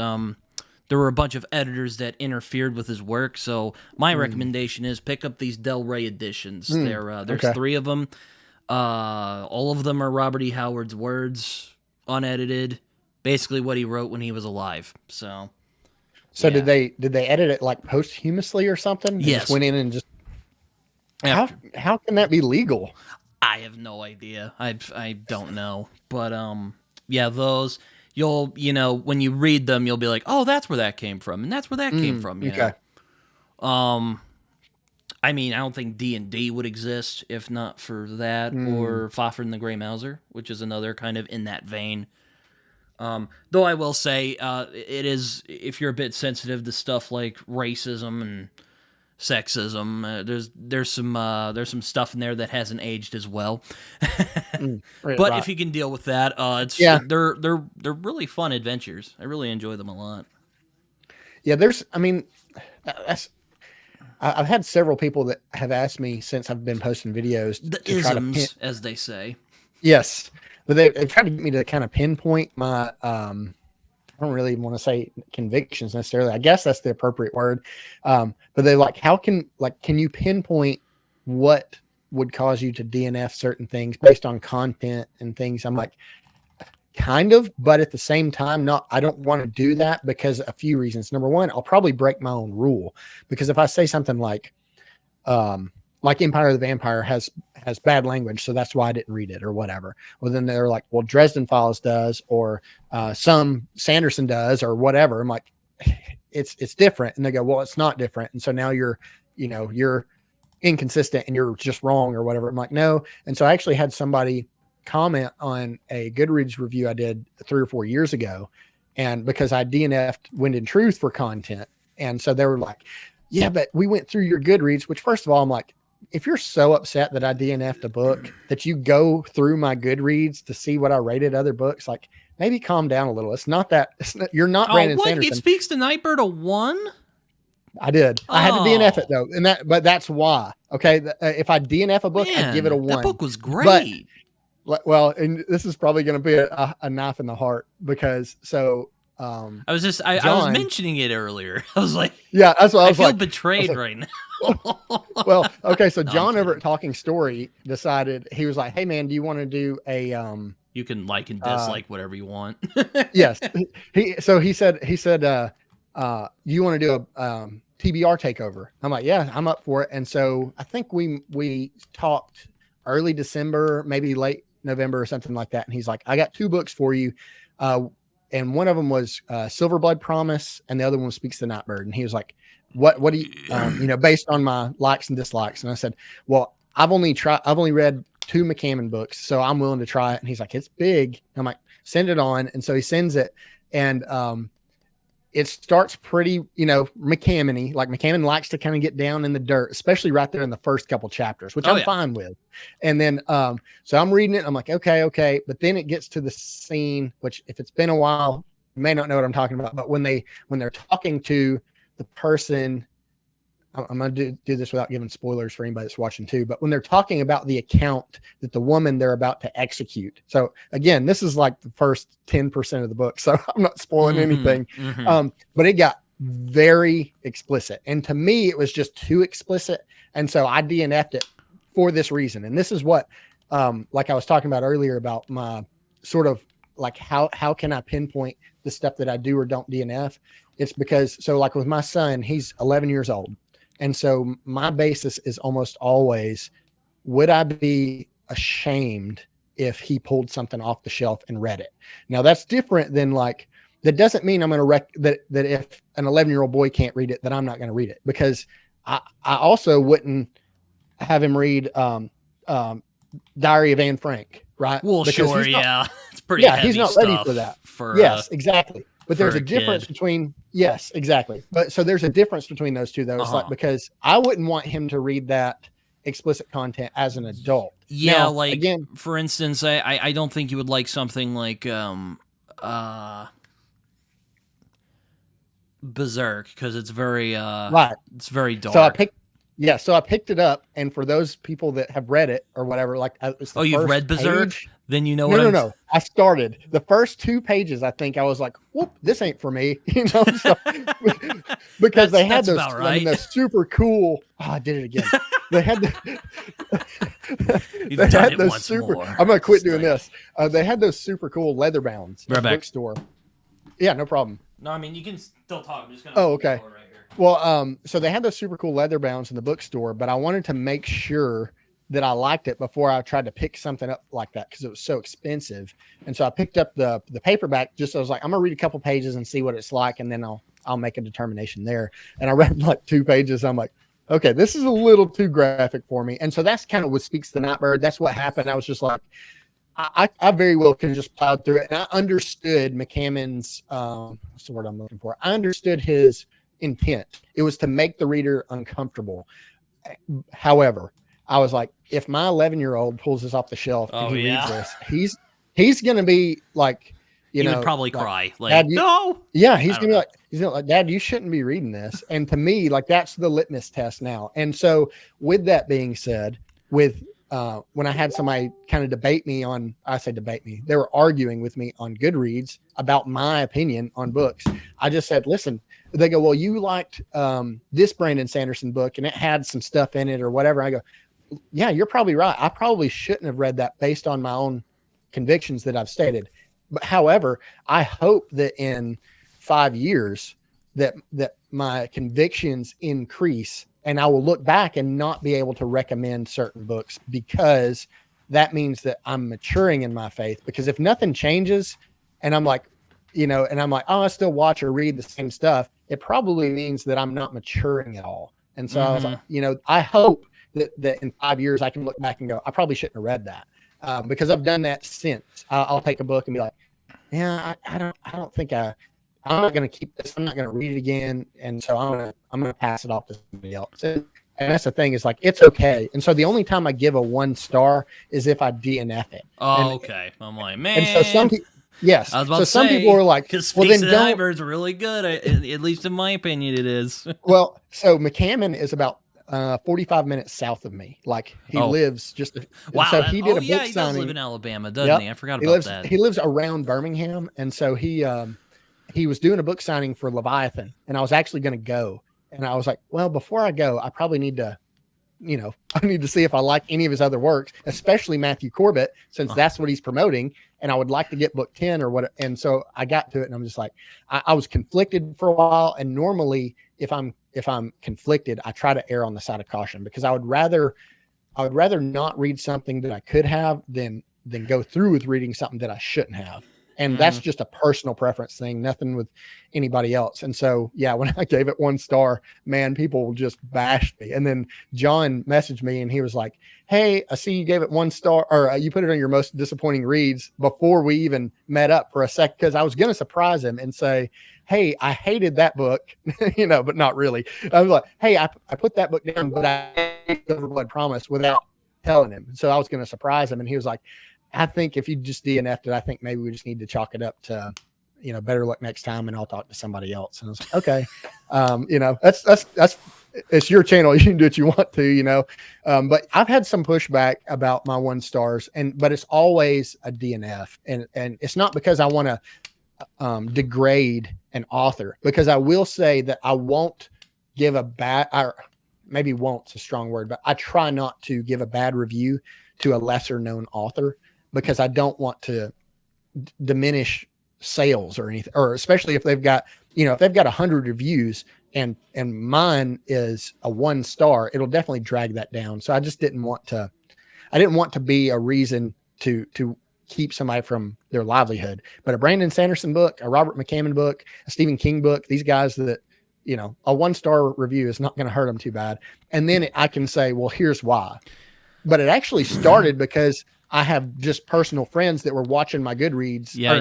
there were a bunch of editors that interfered with his work. So my recommendation is pick up these Del Rey editions. There's 3 of them. All of them are Robert E. Howard's words, unedited, basically what he wrote when he was alive. So yeah. did they edit it like posthumously or something? Yes. Just went in and just how can that be legal? I have no idea. I don't know. But those you'll when you read them you'll be like, oh, that's where that came from, and that's where that came from. Okay. I I mean, I don't think D&D would exist if not for that, or Fafhrd and the Grey Mouser, which is another kind of in that vein. Though I will say, it is, if you're a bit sensitive to stuff like racism and sexism, there's some stuff in there that hasn't aged as well. But if you can deal with that, they're really fun adventures. I really enjoy them a lot. Yeah, I've had several people that have asked me since I've been posting videos The isms, as they say. Yes, but they've tried to get me to kind of pinpoint my I don't really want to say convictions necessarily. I guess that's the appropriate word. But they like, can you pinpoint what would cause you to DNF certain things based on content and things? I'm like, kind of, but at the same time, I don't want to do that because a few reasons. Number one, I'll probably break my own rule, because if I say something like Empire of the Vampire has bad language, so that's why I didn't read it or whatever. Well, then they're like, well, Dresden Files does, or some Sanderson does, or whatever. I'm like, it's different. And they go, well, it's not different. And so now you're inconsistent and you're just wrong or whatever. I'm like, no. And so I actually had somebody comment on a Goodreads review I did 3 or 4 years ago. And because I DNF'd Wind and Truth for content. And so they were like, yeah, but we went through your Goodreads, which first of all, I'm like, if you're so upset that I DNF'd a book that you go through my Goodreads to see what I rated other books, like maybe calm down a little. You're not Brandon Sanderson. It Speaks to Nightbird a 1? I did. I had to DNF it though. But that's why. Okay. If I DNF a book, I'd give it a 1. That book was great. Well, and this is probably going to be a knife in the heart because I was mentioning it earlier. I was like, yeah, that's what I feel betrayed right now. Well, okay. So John over at Talking Story decided, he was like, hey man, do you want to do a, you can like and dislike whatever you want. Yes. He said, you want to do a, TBR takeover? I'm like, yeah, I'm up for it. And so I think we talked early December, maybe late November or something like that. And he's like, I got 2 books for you. And one of them was Silver Blood Promise, and the other one was Speaks to the Nightbird. And he was like, what do you, based on my likes and dislikes. And I said, well, I've only read 2 McCammon books, so I'm willing to try it. And he's like, it's big. I'm like, send it on. And so he sends it, and it starts pretty, McCammon-y. Like McCammon likes to kind of get down in the dirt, especially right there in the first couple chapters, which I'm fine with. And then, so I'm reading it. I'm like, okay. But then it gets to the scene, which if it's been a while, you may not know what I'm talking about. But when they're talking to the person, I'm going to do this without giving spoilers for anybody that's watching too. But when they're talking about the account that the woman they're about to execute. So again, this is like the first 10% of the book, so I'm not spoiling anything. But it got very explicit. And to me, it was just too explicit. And so I DNF'd it for this reason. And this is what, like I was talking about earlier about my sort of like, how can I pinpoint the stuff that I do or don't DNF? It's because, so like with my son, he's 11 years old. And so my basis is almost always, would I be ashamed if he pulled something off the shelf and read it? Now that's different than like, that doesn't mean I'm going to that if an 11-year-old boy can't read it, that I'm not going to read it, because I also wouldn't have him read Diary of Anne Frank, right? Well, because sure, it's pretty heavy. He's not ready for that. Yes, exactly. But there's a difference between, yes, exactly. But so there's a difference between those two, though. It's like, because I wouldn't want him to read that explicit content as an adult. Yeah, now, like, again, for instance, I don't think you would like something like Berserk, because it's very right. It's very dark. So I picked it up, and for those people that have read it or whatever, like, it's the you've read Berserk? Then you know what? No. I started the first 2 pages. I think I was like, "Whoop, this ain't for me," So, because they had those, right. I mean, those super cool. Oh, I did it again. They had those super. More. I'm gonna quit doing this. They had those super cool leather bounds at the bookstore. Yeah, no problem. No, I mean you can still talk. I'm just gonna. Oh, okay. Right here. Well, so they had those super cool leather bounds in the bookstore, but I wanted to make sure that I liked it before I tried to pick something up like that, because it was so expensive. And so I picked up the paperback. I was like, I'm gonna read a couple pages and see what it's like, and then I'll make a determination there. And I read like 2 pages. I'm like, Okay, this is a little too graphic for me. And so that's kind of what speaks to Nightbird. That's what happened. I was just like, I very well could have just plowed through it. And I understood McCammon's, what's the word I'm looking for? I understood his intent. It was to make the reader uncomfortable. However, I was like, if my 11-year-old pulls this off the shelf and he reads this, he's going to be like, he would probably cry. Like, Dad, no. Yeah, he's gonna be like, Dad, you shouldn't be reading this. And to me, like that's the litmus test now. And so, with that being said, when I had somebody kind of debate me, they were arguing with me on Goodreads about my opinion on books. I just said, listen. They go, well, you liked this Brandon Sanderson book, and it had some stuff in it or whatever. I go, yeah, you're probably right. I probably shouldn't have read that based on my own convictions that I've stated. But however, I hope that in 5 years that my convictions increase and I will look back and not be able to recommend certain books because that means that I'm maturing in my faith. Because if nothing changes and I'm like, oh, I still watch or read the same stuff, it probably means that I'm not maturing at all. And so I was like, I hope that in 5 years I can look back and go, I probably shouldn't have read that. Because I've done that since. I'll take a book and be like, yeah, I don't think I'm not going to keep this. I'm not going to read it again. And so I'm going to pass it off to somebody else. And that's the thing is like, it's okay. And so the only time I give a 1 star is if I DNF it. Oh, okay. I'm like, man. And so some people, yes. I was about so to some say, people are like, well, then Nightbird's really good. At least in my opinion, it is. Well, so McCammon is about 45 minutes south of me. Like he lives just. Wow. So he did a book he does signing. live in Alabama, doesn't he? I forgot about that. He lives around Birmingham, and so he was doing a book signing for Leviathan, and I was actually going to go, and I was like, well, before I go, I probably need to, I need to see if I like any of his other works, especially Matthew Corbett, since that's what he's promoting, and I would like to get book 10 or what. And so I got to it, and I'm just like, I was conflicted for a while, and normally if I'm conflicted, I try to err on the side of caution because I would rather not read something that I could have than go through with reading something that I shouldn't have. And that's just a personal preference thing, nothing with anybody else. And so, yeah, when I gave it 1 star, man, people just bashed me. And then John messaged me and he was like, hey, I see you gave it 1 star, or you put it on your most disappointing reads before we even met up for a sec. Cause I was going to surprise him and say, hey, I hated that book, but not really. I was like, hey, I put that book down, but I Overblood Promise without telling him. So I was going to surprise him. And he was like, I think if you just DNF'd it, I think maybe we just need to chalk it up to, better luck next time, and I'll talk to somebody else. And I was like, okay, that's it's your channel. You can do what you want to, but I've had some pushback about my 1 stars, but it's always a DNF, and it's not because I want to degrade an author, because I will say that I won't give a bad, or maybe won't's a strong word, but I try not to give a bad review to a lesser known author, because I don't want to diminish sales or anything, or especially if they've got, if they've got 100 reviews and mine is a 1 star, it'll definitely drag that down. So I just didn't want to be a reason to keep somebody from their livelihood. But a Brandon Sanderson book, a Robert McCammon book, a Stephen King book, these guys that, a 1 star review is not going to hurt them too bad. And then I can say, well, here's why. But it actually started because I have just personal friends that were watching my Goodreads. Yeah,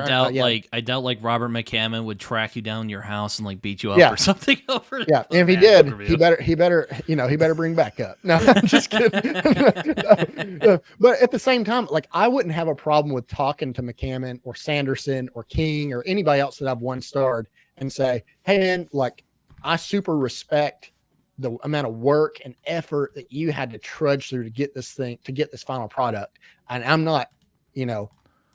I doubt like Robert McCammon would track you down your house and like beat you up or something over. Yeah, and if he did, he better bring back up. No, I'm just kidding. But at the same time, like I wouldn't have a problem with talking to McCammon or Sanderson or King or anybody else that I've 1 starred and say, hey man, like I super respect the amount of work and effort that you had to trudge through to get this final product. And I'm not,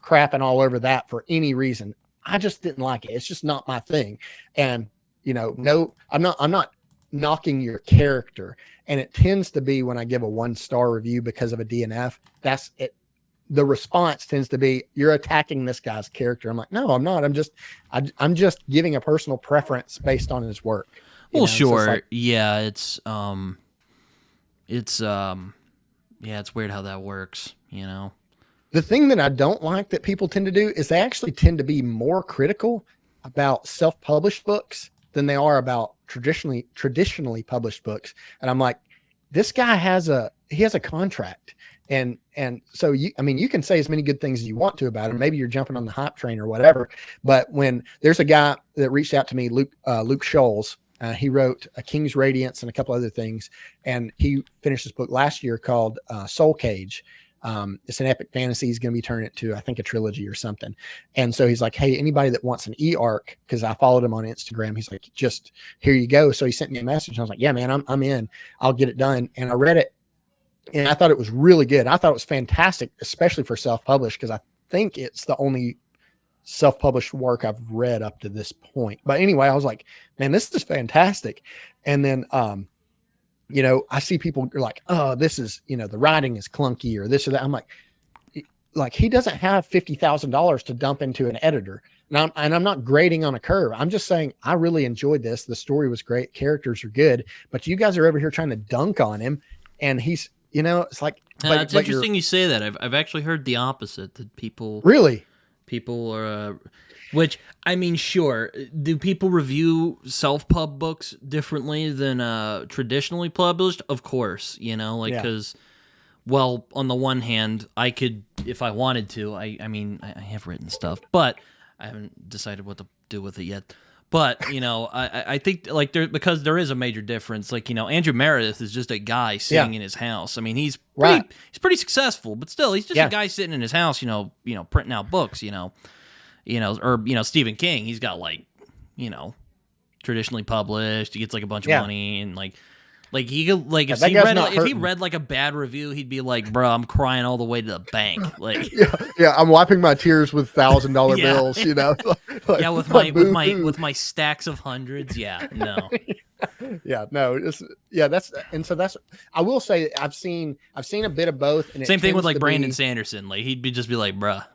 crapping all over that for any reason. I just didn't like it. It's just not my thing. And, no, I'm not knocking your character. And it tends to be when I give a 1 star review because of a DNF, that's it. The response tends to be, you're attacking this guy's character. I'm like, no, I'm not. I'm just giving a personal preference based on his work. Well, sure. Yeah. It's weird how that works, The thing that I don't like that people tend to do is they actually tend to be more critical about self-published books than they are about traditionally published books. And I'm like, this guy has a contract. And so you can say as many good things as you want to about him. Maybe you're jumping on the hype train or whatever. But when there's a guy that reached out to me, Luke Scholes, he wrote A King's Radiance and a couple other things. And he finished this book last year called Soul Cage. It's an epic fantasy. He's going to be turning it to, I think, a trilogy or something. And so he's like, hey, anybody that wants an e-arc, because I followed him on Instagram, he's like, just here you go. So he sent me a message. And I was like, yeah, man, I'm in. I'll get it done. And I read it, and I thought it was really good. I thought it was fantastic, especially for self-published, because I think it's the only self-published work I've read up to this point. But anyway, I was like, man, this is fantastic. And then, I see people like, oh, this is, the writing is clunky or this or that. I'm like, he doesn't have $50,000 to dump into an editor. And I'm not grading on a curve. I'm just saying, I really enjoyed this. The story was great. Characters are good, but you guys are over here trying to dunk on him. And he's, it's like, it's interesting you say that. I've actually heard the opposite, that people are, which, I mean, sure. Do people review self-pub books differently than traditionally published? Of course, because, well, on the one hand, I could, if I wanted to, I have written stuff, but I haven't decided what to do with it yet. But, I think, like, because there is a major difference. Like, Andrew Meredith is just a guy sitting in his house. I mean, he's pretty successful, but still, he's just a guy sitting in his house, printing out books, or Stephen King, he's got traditionally published. He gets like a bunch of money, and if he read like a bad review, he'd be like, "Bro, I'm crying all the way to the bank." Like, I'm wiping my tears with $1,000 bills. with my stacks of hundreds. Yeah, no. I will say I've seen a bit of both. And same thing with like Brandon Sanderson. Like he'd just be like, "Bruh,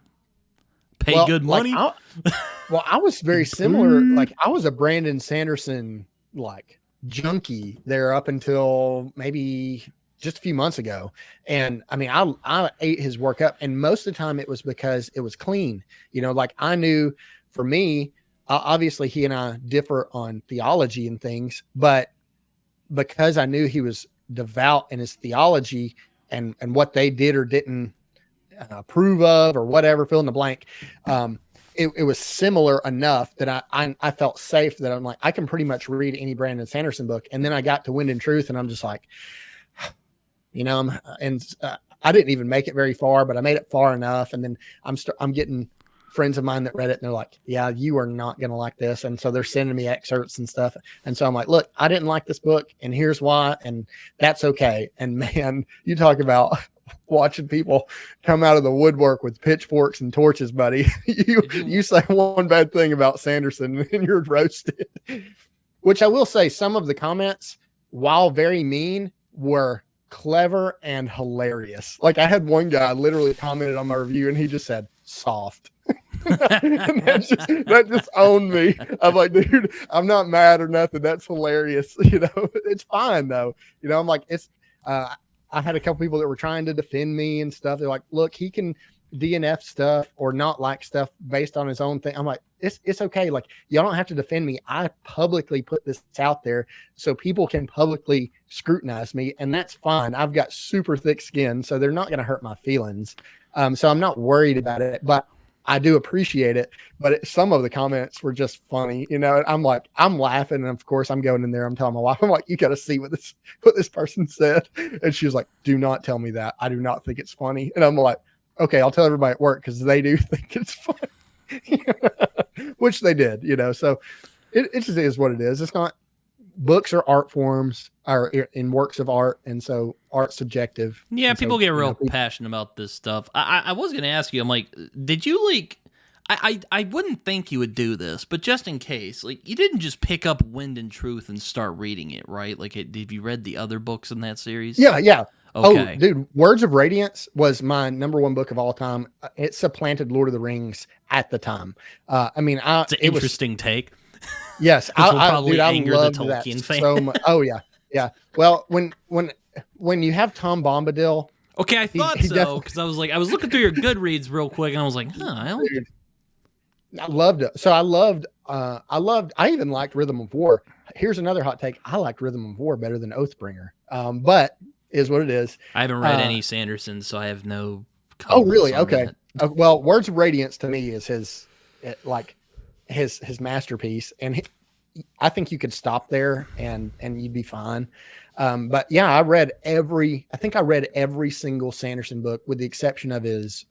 pay good money." I was very similar. Like I was a Brandon Sanderson junkie there up until maybe just a few months ago. And I mean, I ate his work up, and most of the time it was because it was clean. I knew for me, obviously he and I differ on theology and things, but because I knew he was devout in his theology and what they did or didn't approve of or whatever, fill in the blank. It was similar enough that I felt safe that I'm like, I can pretty much read any Brandon Sanderson book. And then I got to Wind and Truth, and I'm just like, I didn't even make it very far, but I made it far enough. And then I'm getting friends of mine that read it, and they're like, yeah, you are not going to like this. And so they're sending me excerpts and stuff. And so I'm like, look, I didn't like this book, and here's why. And that's okay. And man, you talk about watching people come out of the woodwork with pitchforks and torches, buddy. You say one bad thing about Sanderson and you're roasted. Which I will say, some of the comments, while very mean, were clever and hilarious. Like I had one guy literally commented on my review, and he just said soft. that just owned me. I'm like, dude, I'm not mad or nothing. That's hilarious. It's fine though. I'm like, it's I had a couple people that were trying to defend me and stuff. They're like, look, he can DNF stuff or not like stuff based on his own thing. I'm like, it's okay. Like, y'all don't have to defend me. I publicly put this out there so people can publicly scrutinize me, and that's fine. I've got super thick skin, so they're not going to hurt my feelings. So I'm not worried about it, but I do appreciate it. But some of the comments were just funny. I'm like, I'm laughing. And of course I'm going in there. I'm telling my wife, I'm like, you got to see what this person said. And she was like, do not tell me that. I do not think it's funny. And I'm like, okay, I'll tell everybody at work, because they do think it's funny, which they did, so it just is what it is. It's not, books are art forms, are in works of art. And so art's subjective. Yeah. People get real passionate about this stuff. I was going to ask you, I'm like, did you I wouldn't think you would do this, but just in case, you didn't just pick up Wind and Truth and start reading it, right? Did you read the other books in that series? Yeah. Okay. Oh, dude, Words of Radiance was my number one book of all time. It supplanted Lord of the Rings at the time. It's an interesting take. Yes, I loved that fan. so much. Oh yeah. Well, when you have Tom Bombadil. Okay, I thought so, because I was looking through your Goodreads real quick, and I was like, Dude, I loved it. So I loved I even liked Rhythm of War. Here's another hot take. I liked Rhythm of War better than Oathbringer. But is what it is. I haven't read any Sanderson, so I have no Oh, comments really? on Okay. that. Well, Words of Radiance to me is his masterpiece, and I think you could stop there and you'd be fine. But yeah, I read every single Sanderson book with the exception of his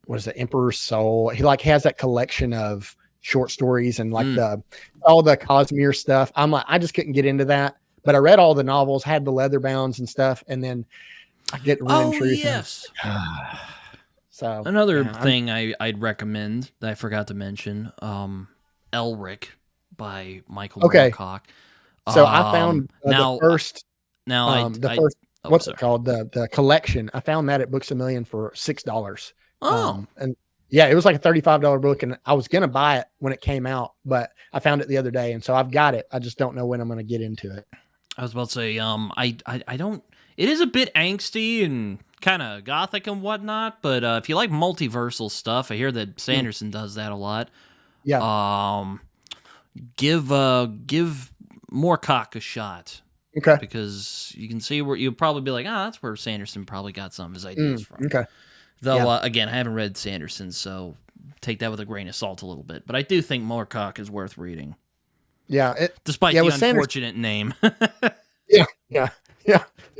what is it, Emperor's Soul. He like has that collection of short stories and like all the Cosmere stuff. I'm like, I just couldn't get into that. But I read all the novels, had the leather bounds and stuff, and then I get Ren and Truth. Yes. So another thing I'd recommend that I forgot to mention, Elric by Michael Moorcock. So I found the first. What's it called? The collection. I found that at Books A Million for $6. Oh, and yeah, it was like a $35 book, and I was gonna buy it when it came out, but I found it the other day, and so I've got it. I just don't know when I'm gonna get into it. I was about to say, I don't. It is a bit angsty and kind of gothic and whatnot, but if you like multiversal stuff, I hear that Sanderson does that a lot. Yeah. Give Moorcock a shot. Okay. Because you can see where you'll probably be like, that's where Sanderson probably got some of his ideas from. Okay. Though, again, I haven't read Sanderson, so take that with a grain of salt a little bit. But I do think Moorcock is worth reading. Yeah. Despite the unfortunate name. Yeah.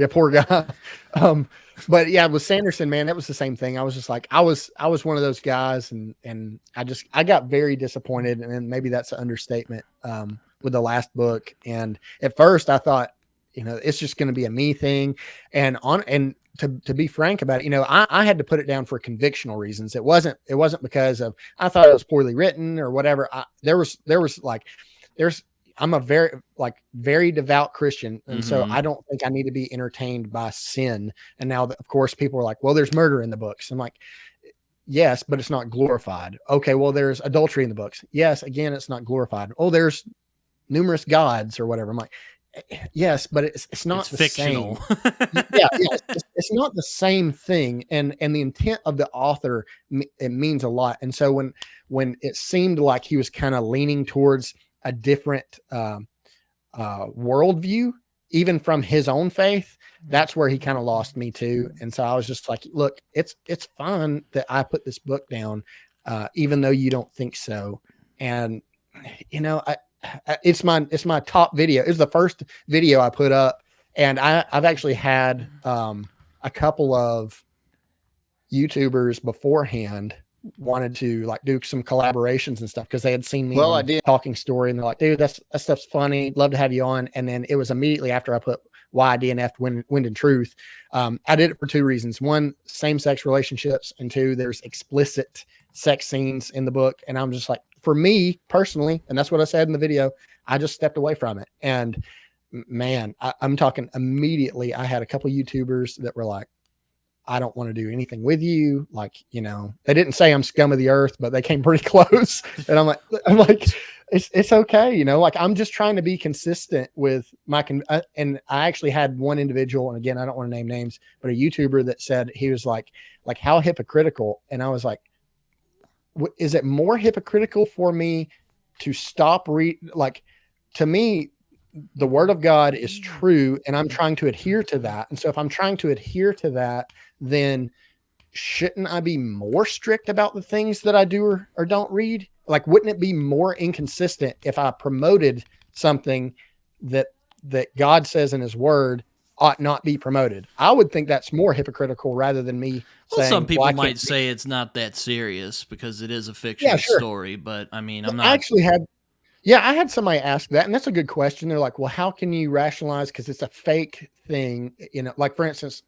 Poor guy. But yeah, with Sanderson, man, that was the same thing. I was just like, I was one of those guys, and I got very disappointed, and maybe that's an understatement. With the last book, and at first I thought, it's just going to be a me thing, and to be frank about it, I had to put it down for convictional reasons. It wasn't because of I thought it was poorly written or whatever. I'm a very devout Christian, and so I don't think I need to be entertained by sin. And now, of course, people are like, well, there's murder in the books. I'm like, yes, but it's not glorified. Okay, well, there's adultery in the books. Yes, again, it's not glorified. Oh, there's numerous gods or whatever. I'm like, yes, but it's not the fictional. Same. It's not the same thing. And the intent of the author, it means a lot. And so when it seemed like he was kind of leaning towards a different worldview, even from his own faith, that's where he kind of lost me too. And so I was just like, look, it's fine that I put this book down, even though you don't think so. And it's my top video. It was the first video I put up, and I've actually had a couple of YouTubers beforehand wanted to like do some collaborations and stuff because they had seen me on Talking Story, and they're like, dude, that stuff's funny, love to have you on. And then it was immediately after I put why I DNF'd Wind and Truth. I did it for two reasons: one, same-sex relationships, and two, there's explicit sex scenes in the book, and I'm just like, for me personally, and that's what I said in the video, I just stepped away from it. And man, I'm talking immediately, I had a couple of YouTubers that were like, I don't want to do anything with you. Like, they didn't say I'm scum of the earth, but they came pretty close. And I'm like, it's okay. Like, I'm just trying to be consistent with my, and I actually had one individual, and again, I don't want to name names, but a YouTuber that said, he was like how hypocritical. And I was like, is it more hypocritical for me to stop to me, the word of God is true, and I'm trying to adhere to that. And so if I'm trying to adhere to that, then shouldn't I be more strict about the things that I do or don't read? Like, wouldn't it be more inconsistent if I promoted something that God says in his word ought not be promoted? I would think that's more hypocritical rather than me saying, some people might say it's not that serious because it is a fictional story, but I mean, I'm not. I had somebody ask that, and that's a good question. They're like, well, how can you rationalize because it's a fake thing? Like, for instance,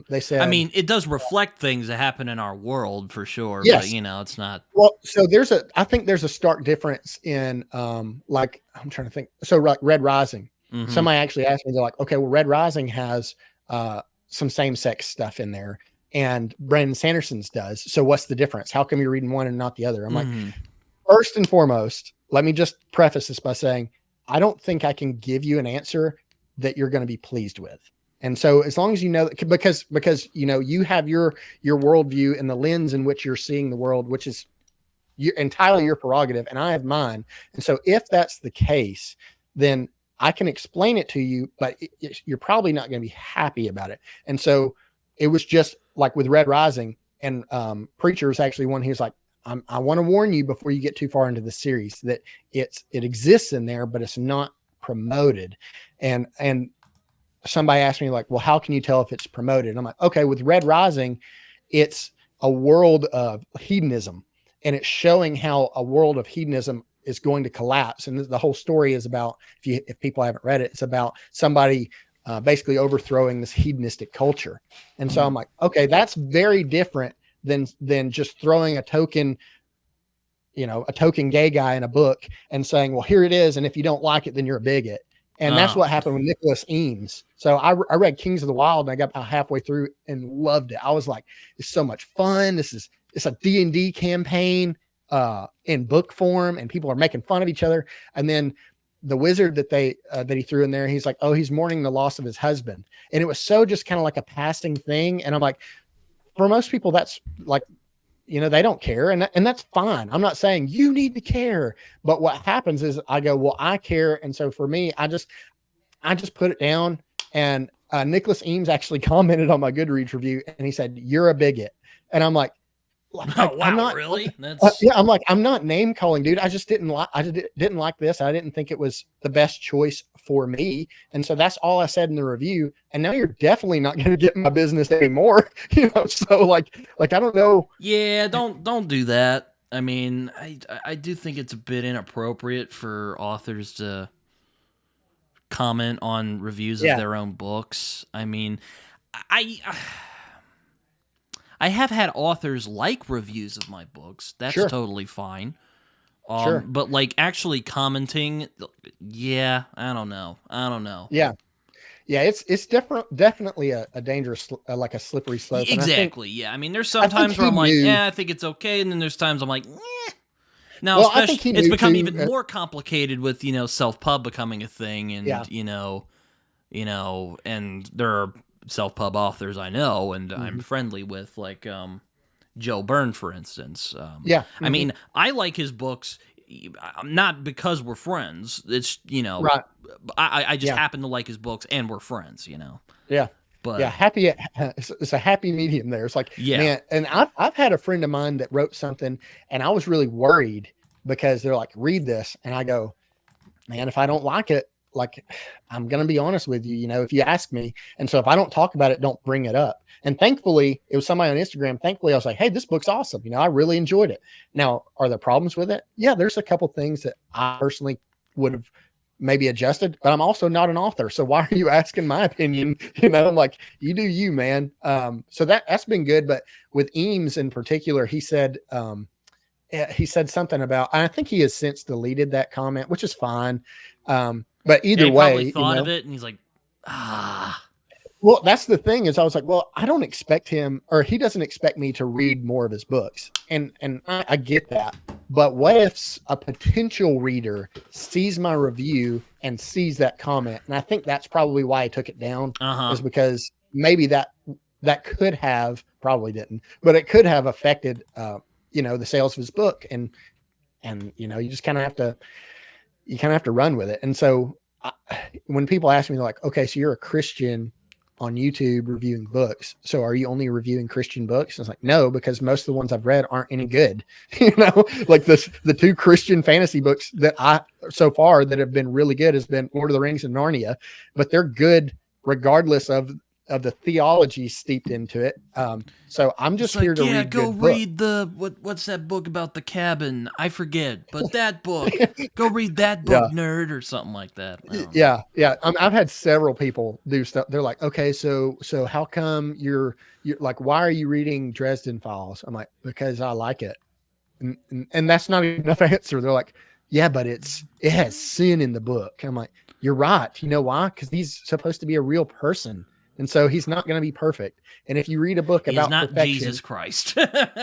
they said, I mean, it does reflect things that happen in our world for sure, yes. But it's not. Well, so I think there's a stark difference in like, I'm trying to think. So like Red Rising, somebody actually asked me, they're like, okay, well, Red Rising has some same-sex stuff in there, and Brandon Sanderson's does. So what's the difference? How come you're reading one and not the other? I'm like, first and foremost, let me just preface this by saying, I don't think I can give you an answer that you're going to be pleased with. And so as long as you know, because you have your worldview and the lens in which you're seeing the world, which is You're entirely your prerogative, and I have mine. And so if that's the case, then I can explain it to you, but you're probably not going to be happy about it. And so it was just like with Red Rising, and Preacher is actually one. He was like, I want to warn you before you get too far into the series that it exists in there, but it's not promoted. And somebody asked me like, well, how can you tell if it's promoted? And I'm like, okay, with Red Rising, it's a world of hedonism, and it's showing how a world of hedonism is going to collapse. And the whole story is about, if people haven't read it, it's about somebody basically overthrowing this hedonistic culture. And so I'm like, okay, that's very different than just throwing a token gay guy in a book and saying, well, here it is, and if you don't like it, then you're a bigot. And that's what happened with Nicholas Eames. So I read Kings of the Wild, and I got about halfway through and loved it. I was like, it's so much fun. It's a D&D campaign in book form, and people are making fun of each other. And then the wizard that he threw in there, he's like, oh, he's mourning the loss of his husband. And it was so just kind of like a passing thing. And I'm like, for most people, that's like, they don't care. And that's fine. I'm not saying you need to care, but what happens is I go, well, I care. And so for me, I just put it down. And Nicholas Eames actually commented on my Goodreads review, and he said, you're a bigot. And I'm like, oh, wow, I'm not really? I'm like, I'm not name calling, dude. I just didn't like this. I didn't think it was the best choice for me. And so that's all I said in the review. And now you're definitely not going to get my business anymore. So like, I don't know. Yeah. Don't do that. I mean, I do think it's a bit inappropriate for authors to comment on reviews of their own books. I mean, I have had authors like reviews of my books. That's totally fine. Sure. But like actually commenting, I don't know. Yeah. Yeah, it's definitely a dangerous, like a slippery slope. Exactly. Yeah. I mean, there's sometimes where I'm like, I think it's okay. And then there's times I'm like, Now, well, especially, it's become even more complicated with, self-pub becoming a thing. And, and there are self-pub authors I know and I'm friendly with, like Joe Byrne, for instance. I mean, I like his books, not because we're friends. It's, right. I just happen to like his books and we're friends, Yeah. But happy. It's a happy medium there. It's like, man, and I've had a friend of mine that wrote something, and I was really worried because they're like, read this. And I go, man, if I don't like it, like, I'm going to be honest with you, if you ask me. And so if I don't talk about it, don't bring it up. And thankfully it was somebody on Instagram. Thankfully I was like, hey, this book's awesome. I really enjoyed it. Now, are there problems with it? Yeah, there's a couple things that I personally would have maybe adjusted, but I'm also not an author. So why are you asking my opinion? I'm like, you do you, man. So that's been good. But with Eames in particular, he said something about, I think he has since deleted that comment, which is fine. But either way, he probably thought of it and he's like, Well, that's the thing is I was like, well, I don't expect him, or he doesn't expect me to read more of his books. And I get that. But what if a potential reader sees my review and sees that comment? And I think that's probably why I took it down, is because maybe that could have, probably didn't, but it could have affected, the sales of his book. And you just kind of have to run with it. And so when people ask me, like, okay, so you're a Christian on YouTube reviewing books, so are you only reviewing Christian books? I was like, no, because most of the ones I've read aren't any good. Like the two Christian fantasy books that I so far that have been really good has been Lord of the Rings and Narnia, but they're good regardless of the theology steeped into it. So I'm just here to read. Go read what's that book about the cabin? I forget, but that book. Go read that book, nerd, or something like that. Yeah. I've had several people do stuff. They're like, okay, so how come you're like, why are you reading Dresden Files? I'm like, because I like it, and that's not enough answer. They're like, yeah, but it has sin in the book. I'm like, you're right. You know why? Because he's supposed to be a real person. And so he's not going to be perfect. And if you read a book about perfection, Jesus Christ.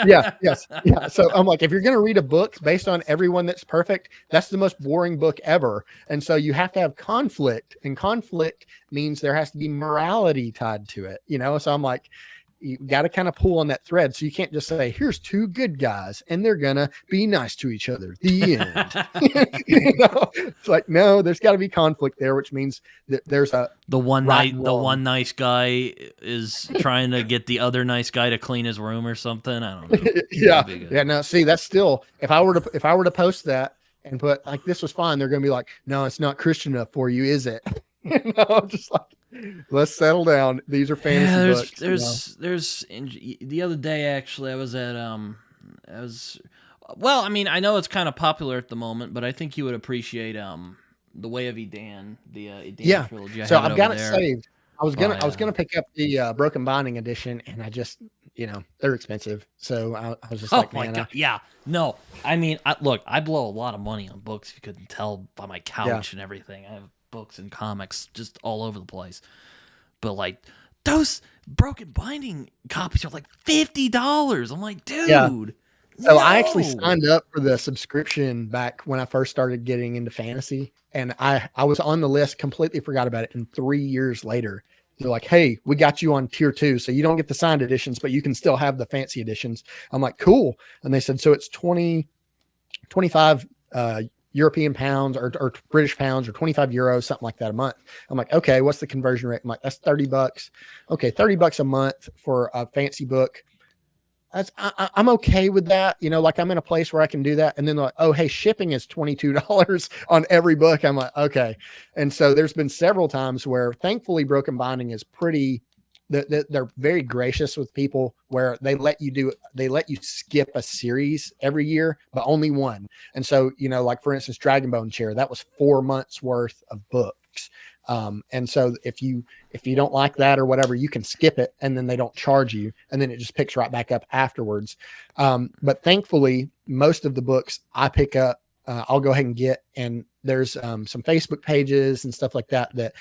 Yeah. So I'm like, if you're going to read a book based on everyone that's perfect, that's the most boring book ever. And so you have to have conflict, and conflict means there has to be morality tied to it. So I'm like, you got to kind of pull on that thread. So you can't just say, here's two good guys and they're going to be nice to each other. The end. It's like, no, there's got to be conflict there, which means that there's the one nice guy is trying to get the other nice guy to clean his room or something. I don't know. Yeah. No, see, that's still, if I were to post that and put like, this was fine, they're going to be like, no, it's not Christian enough for you, is it? I'm just like, let's settle down. These are fantasy books. There's the other day actually I was at well, I mean, I know it's kind of popular at the moment, but I think you would appreciate The Way of Edan, the Edan trilogy. So I've got it saved. I was gonna pick up the Broken Binding edition, and I just, they're expensive. So I was just like, my man, God. Yeah, no, I mean, look, I blow a lot of money on books. If you couldn't tell by my couch and everything, I have books and comics just all over the place. But like those Broken Binding copies are like $50. I'm like, dude. Yeah. So no. I actually signed up for the subscription back when I first started getting into fantasy, and I was on the list, completely forgot about it. And 3 years later, they're like, hey, we got you on tier 2. So you don't get the signed editions, but you can still have the fancy editions. I'm like, cool. And they said, so it's 25 European pounds or British pounds or 25 euros, something like that a month. I'm like, okay, what's the conversion rate? I'm like, that's $30. Okay. $30 a month for a fancy book. I'm okay with that. Like I'm in a place where I can do that. And then like, oh, hey, shipping is $22 on every book. I'm like, okay. And so there's been several times where thankfully Broken Binding is they're very gracious with people where they let you skip a series every year, but only one. And so, like for instance, Dragon Bone Chair, that was 4 months worth of books. And so if you don't like that or whatever, you can skip it and then they don't charge you. And then it just picks right back up afterwards. But thankfully, most of the books I pick up, I'll go ahead and get, and there's some Facebook pages and stuff like that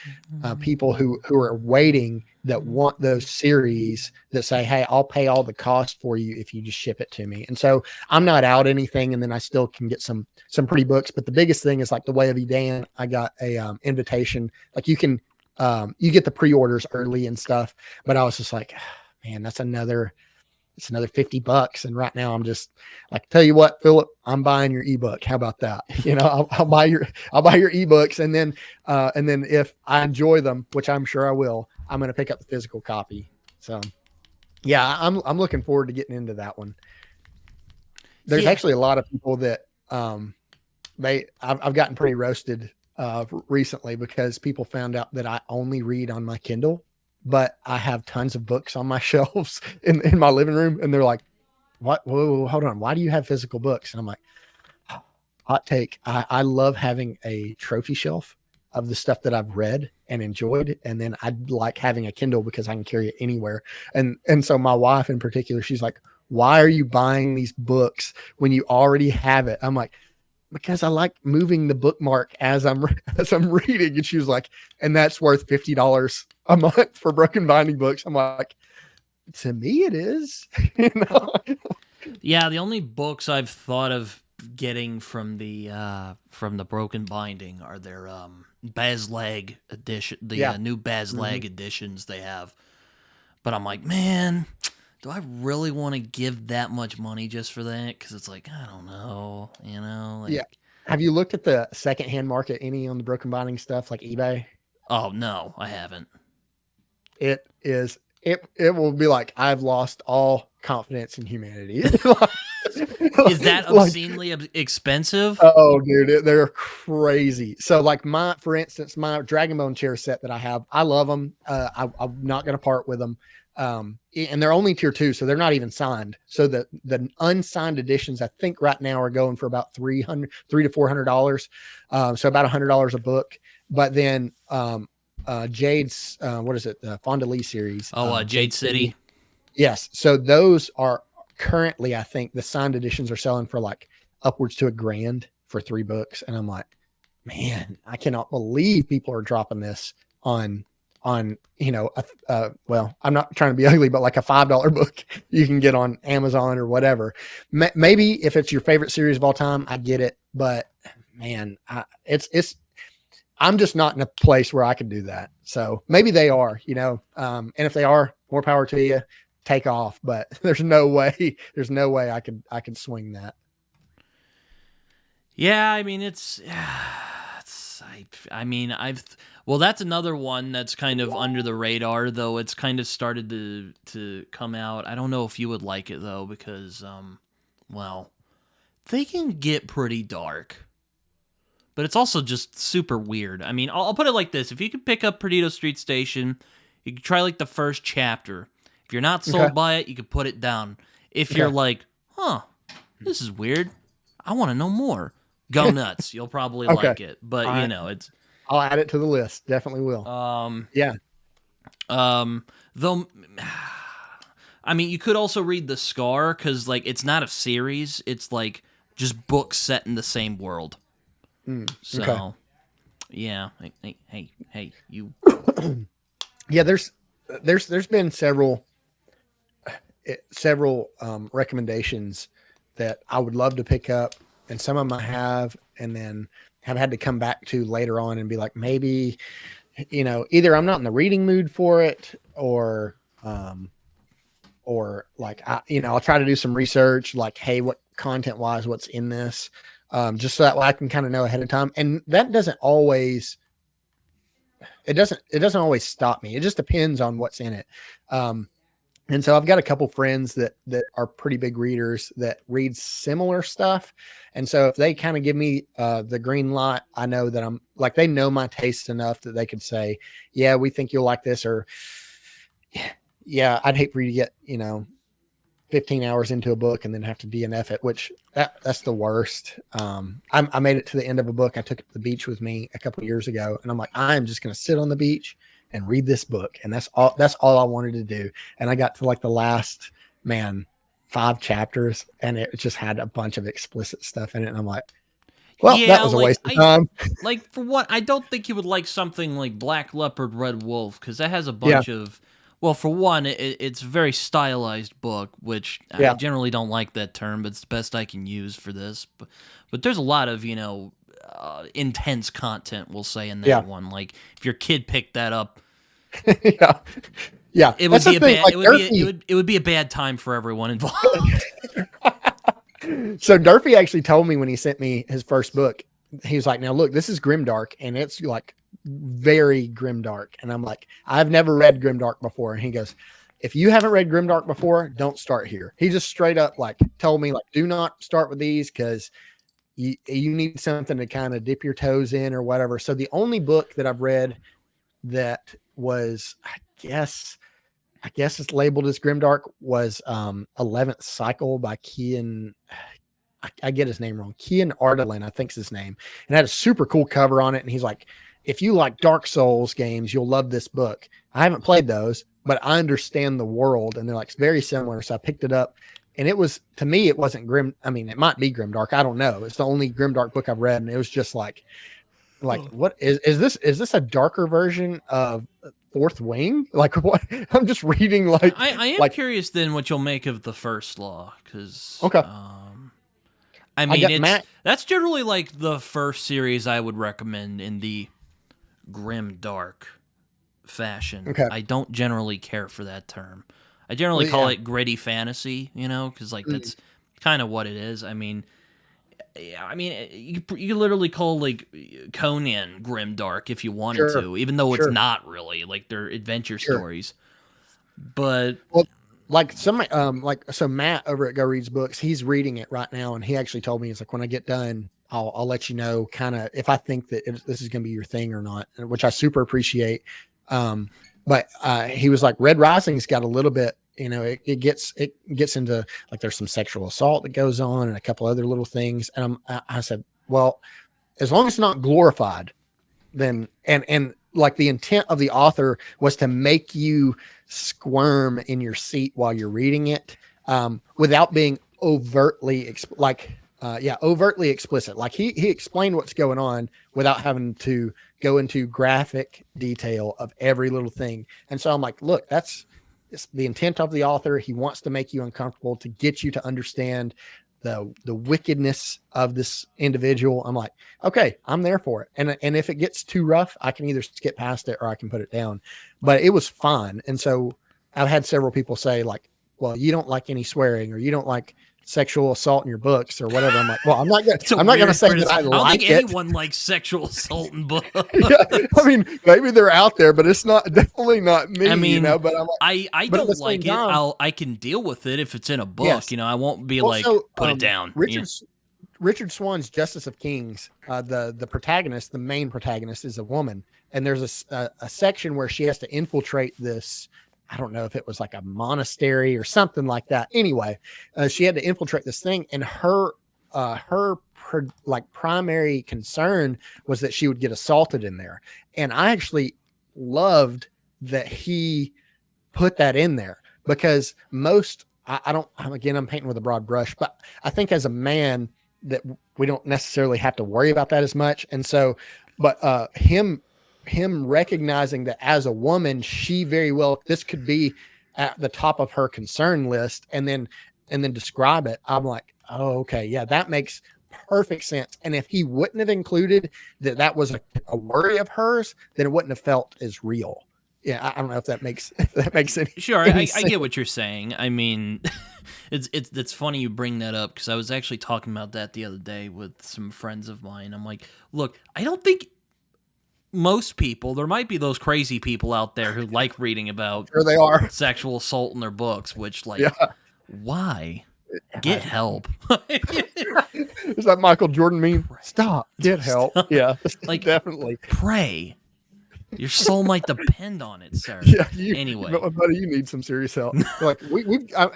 people who are waiting that want those series that say, hey, I'll pay all the cost for you if you just ship it to me. And so I'm not out anything, and then I still can get some pretty books. But the biggest thing is like The Way of Edan. I got a invitation. Like you can you get the pre-orders early and stuff. But I was just like, man, it's another $50. And right now I'm just like, tell you what, Philip, I'm buying your ebook. How about that? I'll buy your ebooks. And then if I enjoy them, which I'm sure I will, I'm going to pick up the physical copy. So yeah, I'm looking forward to getting into that one. There's actually a lot of people that, I've gotten pretty roasted, recently because people found out that I only read on my Kindle, but I have tons of books on my shelves in my living room. And they're like, what? Whoa, hold on. Why do you have physical books? And I'm like, hot take. I love having a trophy shelf of the stuff that I've read and enjoyed. And then I like having a Kindle because I can carry it anywhere. And so my wife in particular, she's like, why are you buying these books when you already have it? I'm like, because I like moving the bookmark as I'm reading. And she was like, and that's worth $50 a month for Broken Binding books. I'm like, to me it is. Yeah, the only books I've thought of getting from the Broken Binding are their Baz Leg edition, new Baz Leg editions they have. But I'm like, man, do I really want to give that much money just for that? Because it's like, I don't know, yeah. Have you looked at the secondhand market any on the Broken Binding stuff like eBay? Oh no, I haven't. It will be like, I've lost all confidence in humanity. Is that obscenely expensive? Oh, dude, they're crazy. So like for instance, my Dragon Bone Chair set that I have, I love them. I'm not going to part with them. And they're only tier 2, so they're not even signed. So the unsigned editions, I think right now are going for about $300 to $400. So about $100 a book. But then, Jade's, what is it? The Fond Lee series. Jade City. Yes. So those are currently, I think the signed editions are selling for like upwards to $1,000 for 3 books. And I'm like, man, I cannot believe people are dropping this on, well, I'm not trying to be ugly, but like a $5 book you can get on Amazon or whatever. Maybe if it's your favorite series of all time, I get it. But man, I'm just not in a place where I can do that. So maybe they are, and if they are, more power to you. take off, but there's no way I could swing that. Yeah, I mean well, that's another one that's kind of under the radar, though. It's kind of started to come out. I don't know if you would like it though, because well, they can get pretty dark, but it's also just super weird. I mean, I'll put it like this: if you could pick up Perdido Street Station, you could try like the first chapter. If you're not sold by it, you could put it down. If you're like, huh, this is weird, I want to know more, go nuts. You'll probably like it. But right. you know, I'll add it to the list. Definitely will. Though, I mean, you could also read The Scar, because like it's not a series; it's like just books set in the same world. So, yeah. Hey, you. Yeah, there's been several recommendations that I would love to pick up, and some of them I have, and then have had to come back to later on and be like, maybe, either I'm not in the reading mood for it, or like I'll try to do some research, like, hey, what content wise, what's in this, just so that way I can kind of know ahead of time. And that doesn't always stop me. It just depends on what's in it. And so I've got a couple friends that are pretty big readers that read similar stuff. And so if they kind of give me the green light, I know that I'm like, they know my taste enough that they could say, yeah, we think you'll like this, or yeah, I'd hate for you to get, 15 hours into a book and then have to DNF it, which that's the worst. I made it to the end of a book. I took it to the beach with me a couple of years ago, and I'm like, I'm just going to sit on the beach and read this book. And that's all I wanted to do. And I got to like the last 5 chapters, and it just had a bunch of explicit stuff in it. And I'm like, well, that was a waste of time. Like, for what, I don't think you would like something like Black Leopard, Red Wolf, because that has a bunch of, well, for one, it's a very stylized book, which I generally don't like that term, but it's the best I can use for this. But there's a lot of, intense content, we'll say, in that one. Like, if your kid picked that up, yeah, it would be a bad, it would be a bad time for everyone involved. So Durfee actually told me when he sent me his first book, he was like, now look, this is grimdark, and it's like very grimdark. And I'm like, I've never read grimdark before. And he goes, if you haven't read grimdark before, don't start here. He just straight up like told me, like, do not start with these, because you need something to kind of dip your toes in or whatever. So the only book that I've read that was, I guess it's labeled as grimdark, was 11th Cycle by Kian. I get his name wrong. Kian Ardalin, I think's his name. And it had a super cool cover on it. And he's like, if you like Dark Souls games, you'll love this book. I haven't played those, but I understand the world, and they're like very similar. So I picked it up, and it was, to me, it wasn't grim. I mean, it might be grimdark. I don't know. It's the only grimdark book I've read. And it was just like, what is this? Is this a darker version of Fourth Wing? Like, what? I'm just reading like, I am curious then what you'll make of the First Law. Cause I mean, that's generally like the first series I would recommend in the grim dark fashion. I don't generally care for that term. I generally call it gritty fantasy, because like that's kind of what it is. I mean, you literally call like Conan grim dark if you wanted to, even though it's not really, like, they're adventure stories. But like some so Matt over at Go Reads Books, he's reading it right now, and he actually told me, he's like, when I get done, I'll let you know kind of if I think that this is going to be your thing or not, which I super appreciate. But he was like, Red Rising's got a little bit, it gets into, like, there's some sexual assault that goes on and a couple other little things. And I said, well, as long as it's not glorified, then, and like the intent of the author was to make you squirm in your seat while you're reading it, without being overtly overtly explicit. Like he explained what's going on without having to go into graphic detail of every little thing. And so I'm like, look, it's the intent of the author. He wants to make you uncomfortable, to get you to understand the wickedness of this individual. I'm like, okay, I'm there for it. And if it gets too rough, I can either skip past it or I can put it down. But it was fun. And so I've had several people say, like, well, you don't like any swearing, or you don't like sexual assault in your books, or whatever. I'm like, well, I'm not It's a going to weird say that criticism. I I don't like think it. anyone likes sexual assault in books. Yeah, I mean, maybe they're out there, but it's definitely not me. I mean, but I'm like, I but at the don't same like it. time, I can deal with it if it's in a book. yes. I won't be like Also, put it down. Richard Swann's Justice of Kings, the protagonist, the main protagonist, is a woman, and there's a section where she has to infiltrate this. I don't know if it was like a monastery or something like that. Anyway, she had to infiltrate this thing, and her primary concern was that she would get assaulted in there. And I actually loved that he put that in there, because I'm painting with a broad brush, but I think as a man that we don't necessarily have to worry about that as much. And so, but him recognizing that as a woman, she very well, this could be at the top of her concern list, and then describe it. I'm like, oh, okay. Yeah, that makes perfect sense. And if he wouldn't have included that was a worry of hers, then it wouldn't have felt as real. Yeah. I don't know if that makes any Sure, any I sense. get what you're saying. I mean, it's funny you bring that up, because I was actually talking about that the other day with some friends of mine. I'm like, look, I don't think most people, there might be those crazy people out there who like reading about Sure they are. sexual assault in their books, which, like, Yeah. why? Get help. Is that Michael Jordan meme? Stop. Get help. Stop. Yeah. Like, definitely. Pray. Your soul might depend on it, sir. Yeah. Anyway. Buddy, you need some serious help. Like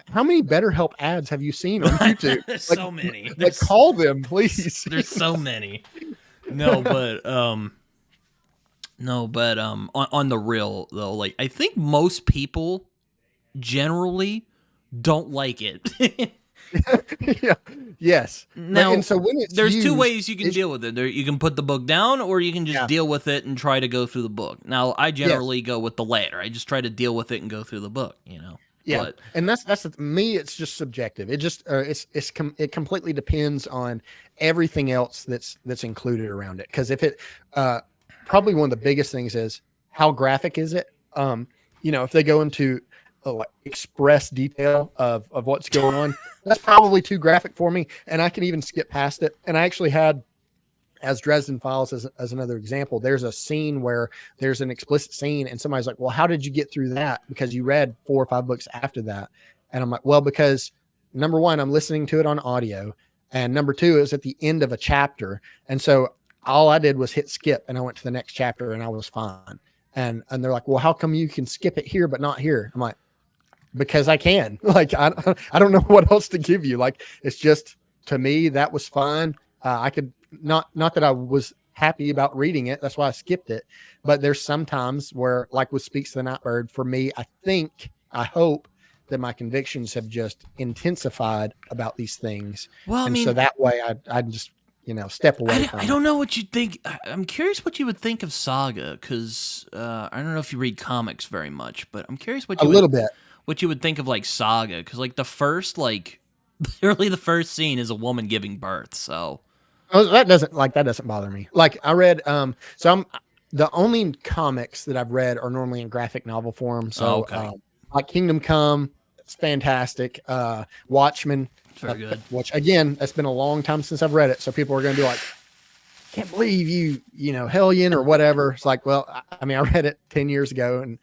how many BetterHelp ads have you seen on YouTube? There's Like, so many. Like, call them, please. There's so many. No, but on the real though, like, I think most people generally don't like it. Yeah. Yes. Now, and so when there's two used, ways you can deal with it. You can put the book down, or you can just deal with it and try to go through the book. Now, I generally go with the latter. I just try to deal with it and go through the book. Yeah, but, and that's me. It's just subjective. It just it completely depends on everything else that's included around it. Because if it probably one of the biggest things is how graphic is it. If they go into like express detail of what's going on, that's probably too graphic for me, and I can even skip past it. And I actually had, as Dresden Files as another example, there's a scene where there's an explicit scene, and somebody's like, well, how did you get through that? Because you read 4 or 5 books after that. And I'm like, well, because number one, I'm listening to it on audio, and number two, it was at the end of a chapter. And so all I did was hit skip, and I went to the next chapter, and I was fine. And they're like, well, how come you can skip it here, but not here? I'm like, because I can. Like, I don't know what else to give you. Like, it's just, to me, that was fine. I could not that I was happy about reading it. That's why I skipped it. But there's sometimes where, like with Speaks to the Nightbird, for me, I hope that my convictions have just intensified about these things. Well, I mean, so that way I just, step away from it. I don't know what you think. I'm curious what you would think of Saga, because I don't know if you read comics very much, but I'm curious what you would think of, like, Saga, because, like, the first scene is a woman giving birth. So that doesn't bother me. Like, I read the only comics that I've read are normally in graphic novel form. So like Kingdom Come, it's fantastic. Watchmen, it's very good. Which, again, it's been a long time since I've read it, so people are going to be like, can't believe you hellion or whatever. It's like, well, I mean, I read it 10 years ago and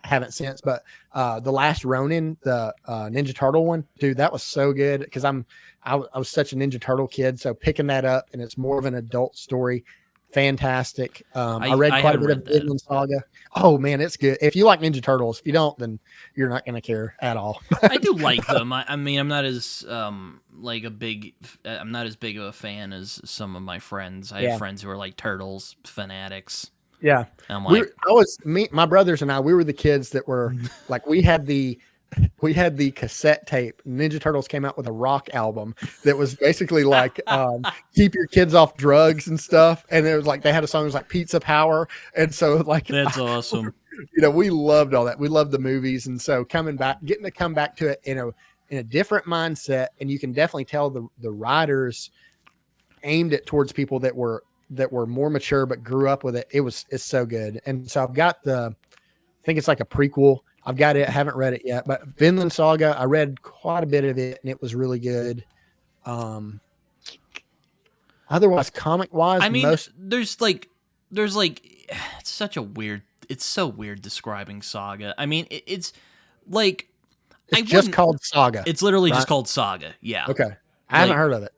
haven't since. But The Last Ronin, the Ninja Turtle one, dude, that was so good, because I was such a Ninja Turtle kid. So picking that up, and it's more of an adult story. Fantastic. I read quite a bit of Vinland Saga. Oh man, it's good. If you like Ninja Turtles, if you don't, then you're not going to care at all. I do like them. I mean, I'm not as big of a fan as some of my friends. I have friends who are like Turtles fanatics. Yeah, I'm like, my brothers and I, we were the kids that were like, we had the cassette tape. Ninja Turtles came out with a rock album that was basically like, keep your kids off drugs and stuff. And it was like, they had a song that was like Pizza Power. And so, like, that's awesome. We loved all that. We loved the movies. And so getting to come back to it in a different mindset. And you can definitely tell the writers aimed it towards people that were more mature, but grew up with it. It's so good. And so I've got I think it's like a prequel. I've got it. I haven't read it yet, but Vinland Saga, I read quite a bit of it and it was really good. Otherwise, comic wise, I mean, there's like, it's so weird describing Saga. I mean, it's like, it's just called Saga. It's literally right? just called Saga. Yeah. Okay. I haven't heard of it.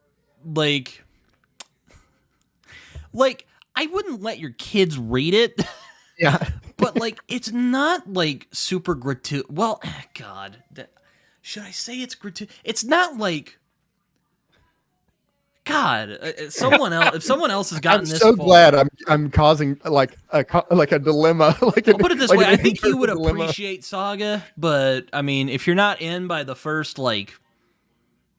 Like, I wouldn't let your kids read it. Yeah. But, like, it's not, like, super gratuitous. Well, God. Should I say it's gratuitous? It's not, like... God, if someone else has gotten this far... I'm so glad I'm causing, like a dilemma. I'll put it this way. I think you would appreciate Saga, but, I mean, if you're not in by the first, like,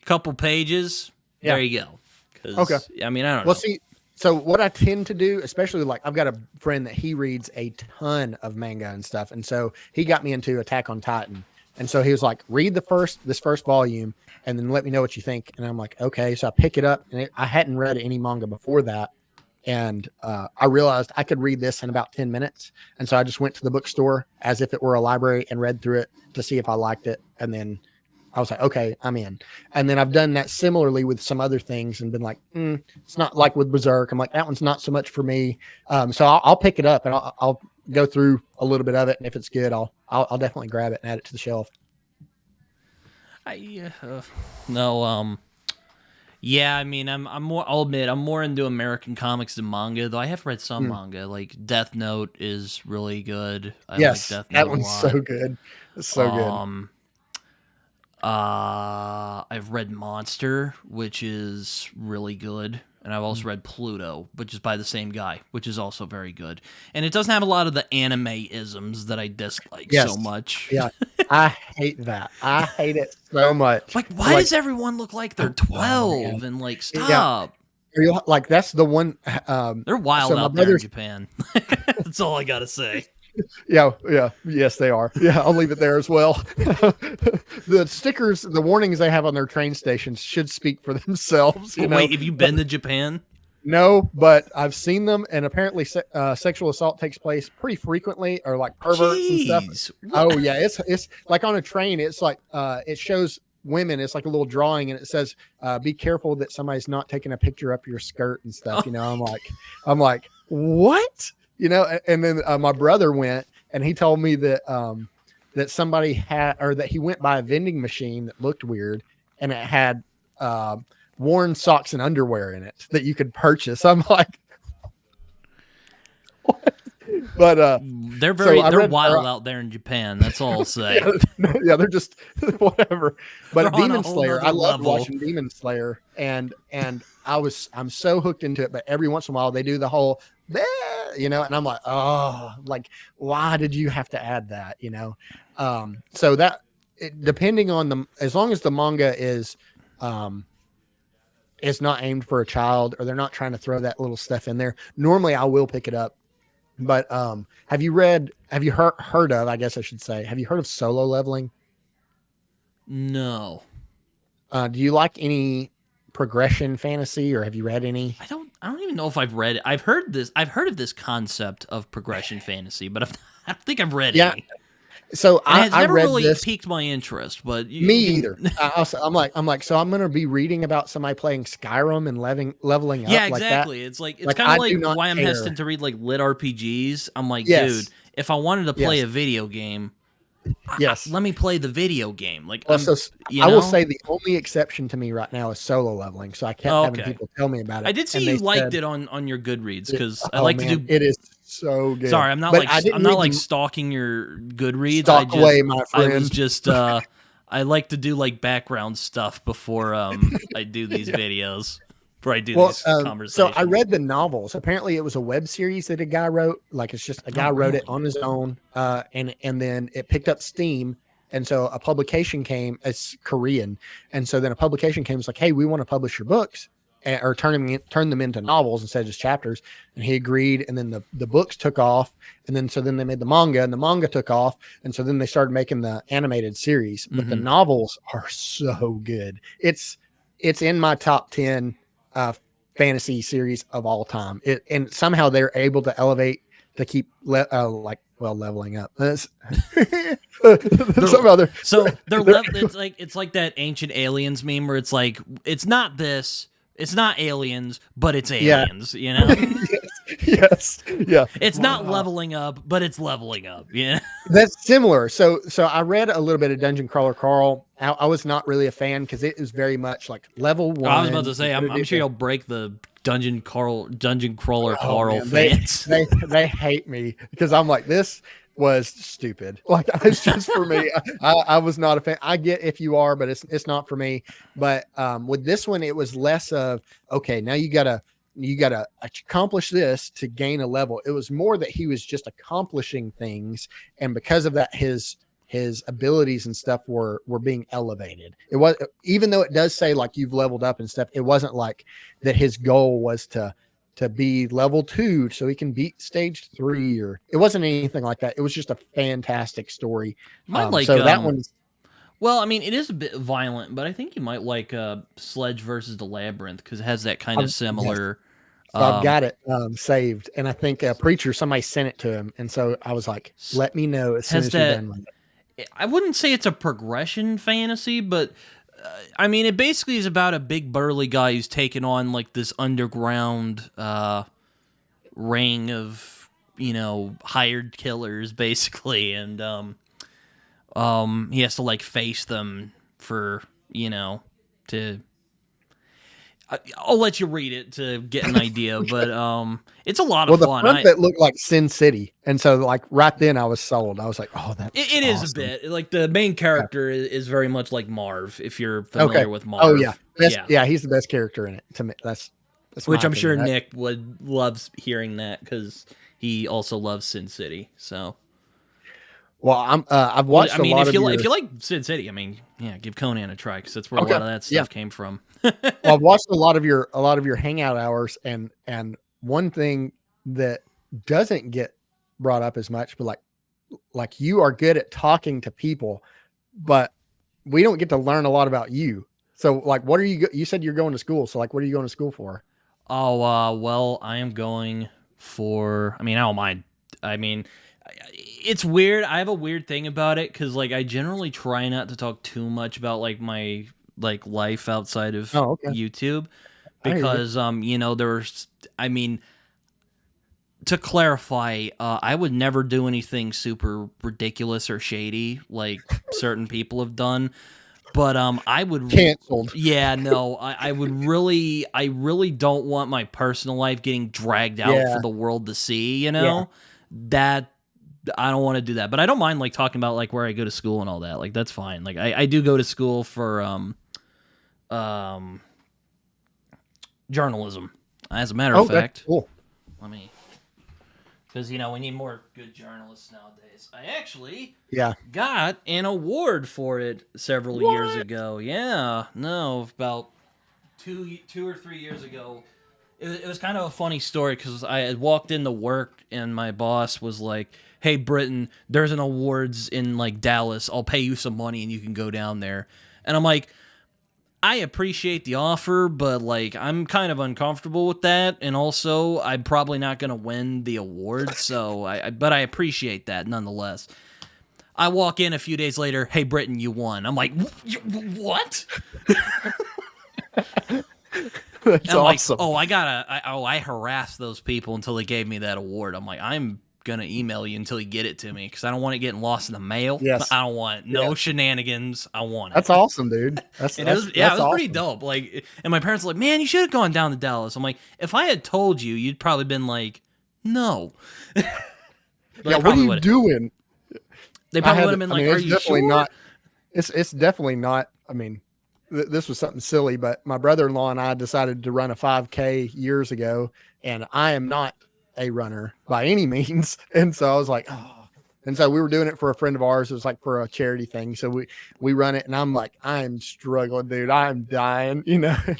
couple pages, there you go. Okay. I mean, I don't know. Well, see... So what I tend to do, especially like I've got a friend that he reads a ton of manga and stuff. And so he got me into Attack on Titan. And so he was like, read this first volume and then let me know what you think. And I'm like, okay. So I pick it up and I hadn't read any manga before that. And I realized I could read this in about 10 minutes. And so I just went to the bookstore as if it were a library and read through it to see if I liked it. And then I was like, okay, I'm in. And then I've done that similarly with some other things and been like, it's not like with Berserk. I'm like, that one's not so much for me. So I'll pick it up and I'll go through a little bit of it. And if it's good, I'll definitely grab it and add it to the shelf. Yeah, I mean, I'll admit, I'm more into American comics than manga, though I have read some manga. Like, Death Note is really good. I like Death Note that one's so good. It's so good. I've read Monster, which is really good. And I've also read Pluto, which is by the same guy, which is also very good. And it doesn't have a lot of the anime-isms that I dislike so much. Yeah, I hate that. I hate it so much. Like, why does everyone look like they're 12 and, like, stop? Yeah. Like, that's the one. They're wild out there in Japan. That's all I got to say. Yeah. Yes, they are. Yeah, I'll leave it there as well. The stickers, the warnings they have on their train stations should speak for themselves. Wait, have you been to Japan? No, but I've seen them, and apparently sexual assault takes place pretty frequently, or like perverts and stuff. What? Oh yeah, it's like on a train. It's like it shows women. It's like a little drawing, and it says, "Be careful that somebody's not taking a picture up your skirt and stuff." I'm like, what? And then my brother went and he told me that that somebody had, or that he went by a vending machine that looked weird and it had worn socks and underwear in it that you could purchase. I'm like, what? But they're they're wild out there in Japan. That's all I'll say. Yeah, they're just whatever. But Demon Slayer, I love watching Demon Slayer, and I'm so hooked into it. But every once in a while, they do the whole, and I'm like, oh, like, why did you have to add that? So that depending on them, as long as the manga is not aimed for a child, or they're not trying to throw that little stuff in there, normally I will pick it up. But have you heard of, I guess I should say, have you heard of Solo Leveling? No. Do you like any progression fantasy, or have you read any? I don't even know if I've read it. I've heard of this concept of progression fantasy, but I don't think I've read any. So I never read really this. piqued my interest, but me either. I'm like, so I'm going to be reading about somebody playing Skyrim and leveling up. Yeah, exactly. Like it's kind of like why I'm hesitant to read like lit RPGs. I'm like, dude, if I wanted to play a video game, let me play the video game. Like, I will say the only exception to me right now is Solo Leveling. So I kept having people tell me about it. I did see you liked it on your Goodreads, because I like to do. It is so good. Sorry, I'm not like stalking your Goodreads. Stalk away, my friend. I was just I like to do like background stuff before I do these videos. Before I do these conversations. So I read the novels. Apparently, it was a web series that a guy wrote. Like, it's just a guy wrote it on his own, and then it picked up steam. And so a publication came. It's Korean, and so then a publication came. It's like, hey, we want to publish your books, or turn them into novels instead of just chapters. And he agreed. And then the books took off. And then they made the manga, and the manga took off. And so then they started making the animated series. But the novels are so good. It's in my top 10 fantasy series of all time. And somehow they're able to elevate keep leveling up. Some They're- other So it's like that ancient aliens meme where it's like it's not this, it's not aliens, but it's Yeah. aliens. You know, yes, yeah. it's not leveling up, but it's leveling up. Yeah. That's similar. So I read a little bit of Dungeon Crawler Carl. I was not really a fan because it is very much like level one. I was about to say, I'm sure you'll break the Dungeon Crawler Carl man, fans. They hate me because I'm like, this was stupid. Like, it's just for me. I was not a fan. I get if you are, but it's not for me. But with this one, it was less of, okay, now you gotta accomplish this to gain a level. It was more that he was just accomplishing things, and because of that, his abilities and stuff were being elevated. It was, even though it does say like you've leveled up and stuff, it wasn't like that his goal was to be level 2 so he can beat stage 3, or it wasn't anything like that. It was just a fantastic story. That one's, well, I mean, it is a bit violent, but I think you might like Sledge versus the Labyrinth because it has that kind of similar. So I've got it saved, and I think somebody sent it to him, and so I was like, let me know as soon as you're done with it. I wouldn't say it's a progression fantasy, but I mean, it basically is about a big burly guy who's taken on like this underground ring of, hired killers, basically, and he has to like face them for, to. I'll let you read it to get an idea, but it's a lot of fun. The front that looked like Sin City, and so like right then I was sold. I was like, oh, that. It is a bit like the main character is very much like Marv. If you're familiar with Marv, oh yeah, he's the best character in it to me. That's which I'm sure Nick would love hearing that because he also loves Sin City. So. Well, I've watched. If you like Sin City, I mean, yeah, give Conan a try because that's where a lot of that stuff came from. Well, I've watched a lot of your hangout hours, and one thing that doesn't get brought up as much, but like you are good at talking to people, but we don't get to learn a lot about you. So like, what are you? You said you're going to school, so like, what are you going to school for? Oh, well, I am going for. I mean, I don't mind. I mean. It's weird. I have a weird thing about it because, like, I generally try not to talk too much about like my life outside of YouTube because, there's. I mean, to clarify, I would never do anything super ridiculous or shady like certain people have done. But I would canceled. Yeah, no, I really don't want my personal life getting dragged out for the world to see. That. I don't want to do that, but I don't mind like talking about like where I go to school and all that. Like that's fine. Like I do go to school for journalism. As a matter of fact, cool. Let me, because we need more good journalists nowadays. I actually got an award for it several years ago. Yeah, no, about two or 3 years ago. It was kind of a funny story because I had walked into work and my boss was like, "Hey, Britton, there's an awards in like Dallas. I'll pay you some money and you can go down there." And I'm like, I appreciate the offer, but like I'm kind of uncomfortable with that, and also I'm probably not going to win the award. So but I appreciate that nonetheless. I walk in a few days later. "Hey, Britton, you won." I'm like, "What?" That's awesome. Like, I harassed those people until they gave me that award. I'm like, I'm going to email you until you get it to me because I don't want it getting lost in the mail. Yes. I don't want no shenanigans. I want it. That's awesome, dude. It was pretty dope. Like, and my parents were like, "Man, you should have gone down to Dallas." I'm like, if I had told you, you'd probably been like, "No." What are you doing? They probably would have been like, "Are you sure?" Not, it's definitely not. I mean, this was something silly, but my brother-in-law and I decided to run a 5K years ago, and I am not a runner by any means. And so I was like, oh, and so we were doing it for a friend of ours. It was like for a charity thing. So we run it, and I'm like, I'm struggling, dude. I'm dying,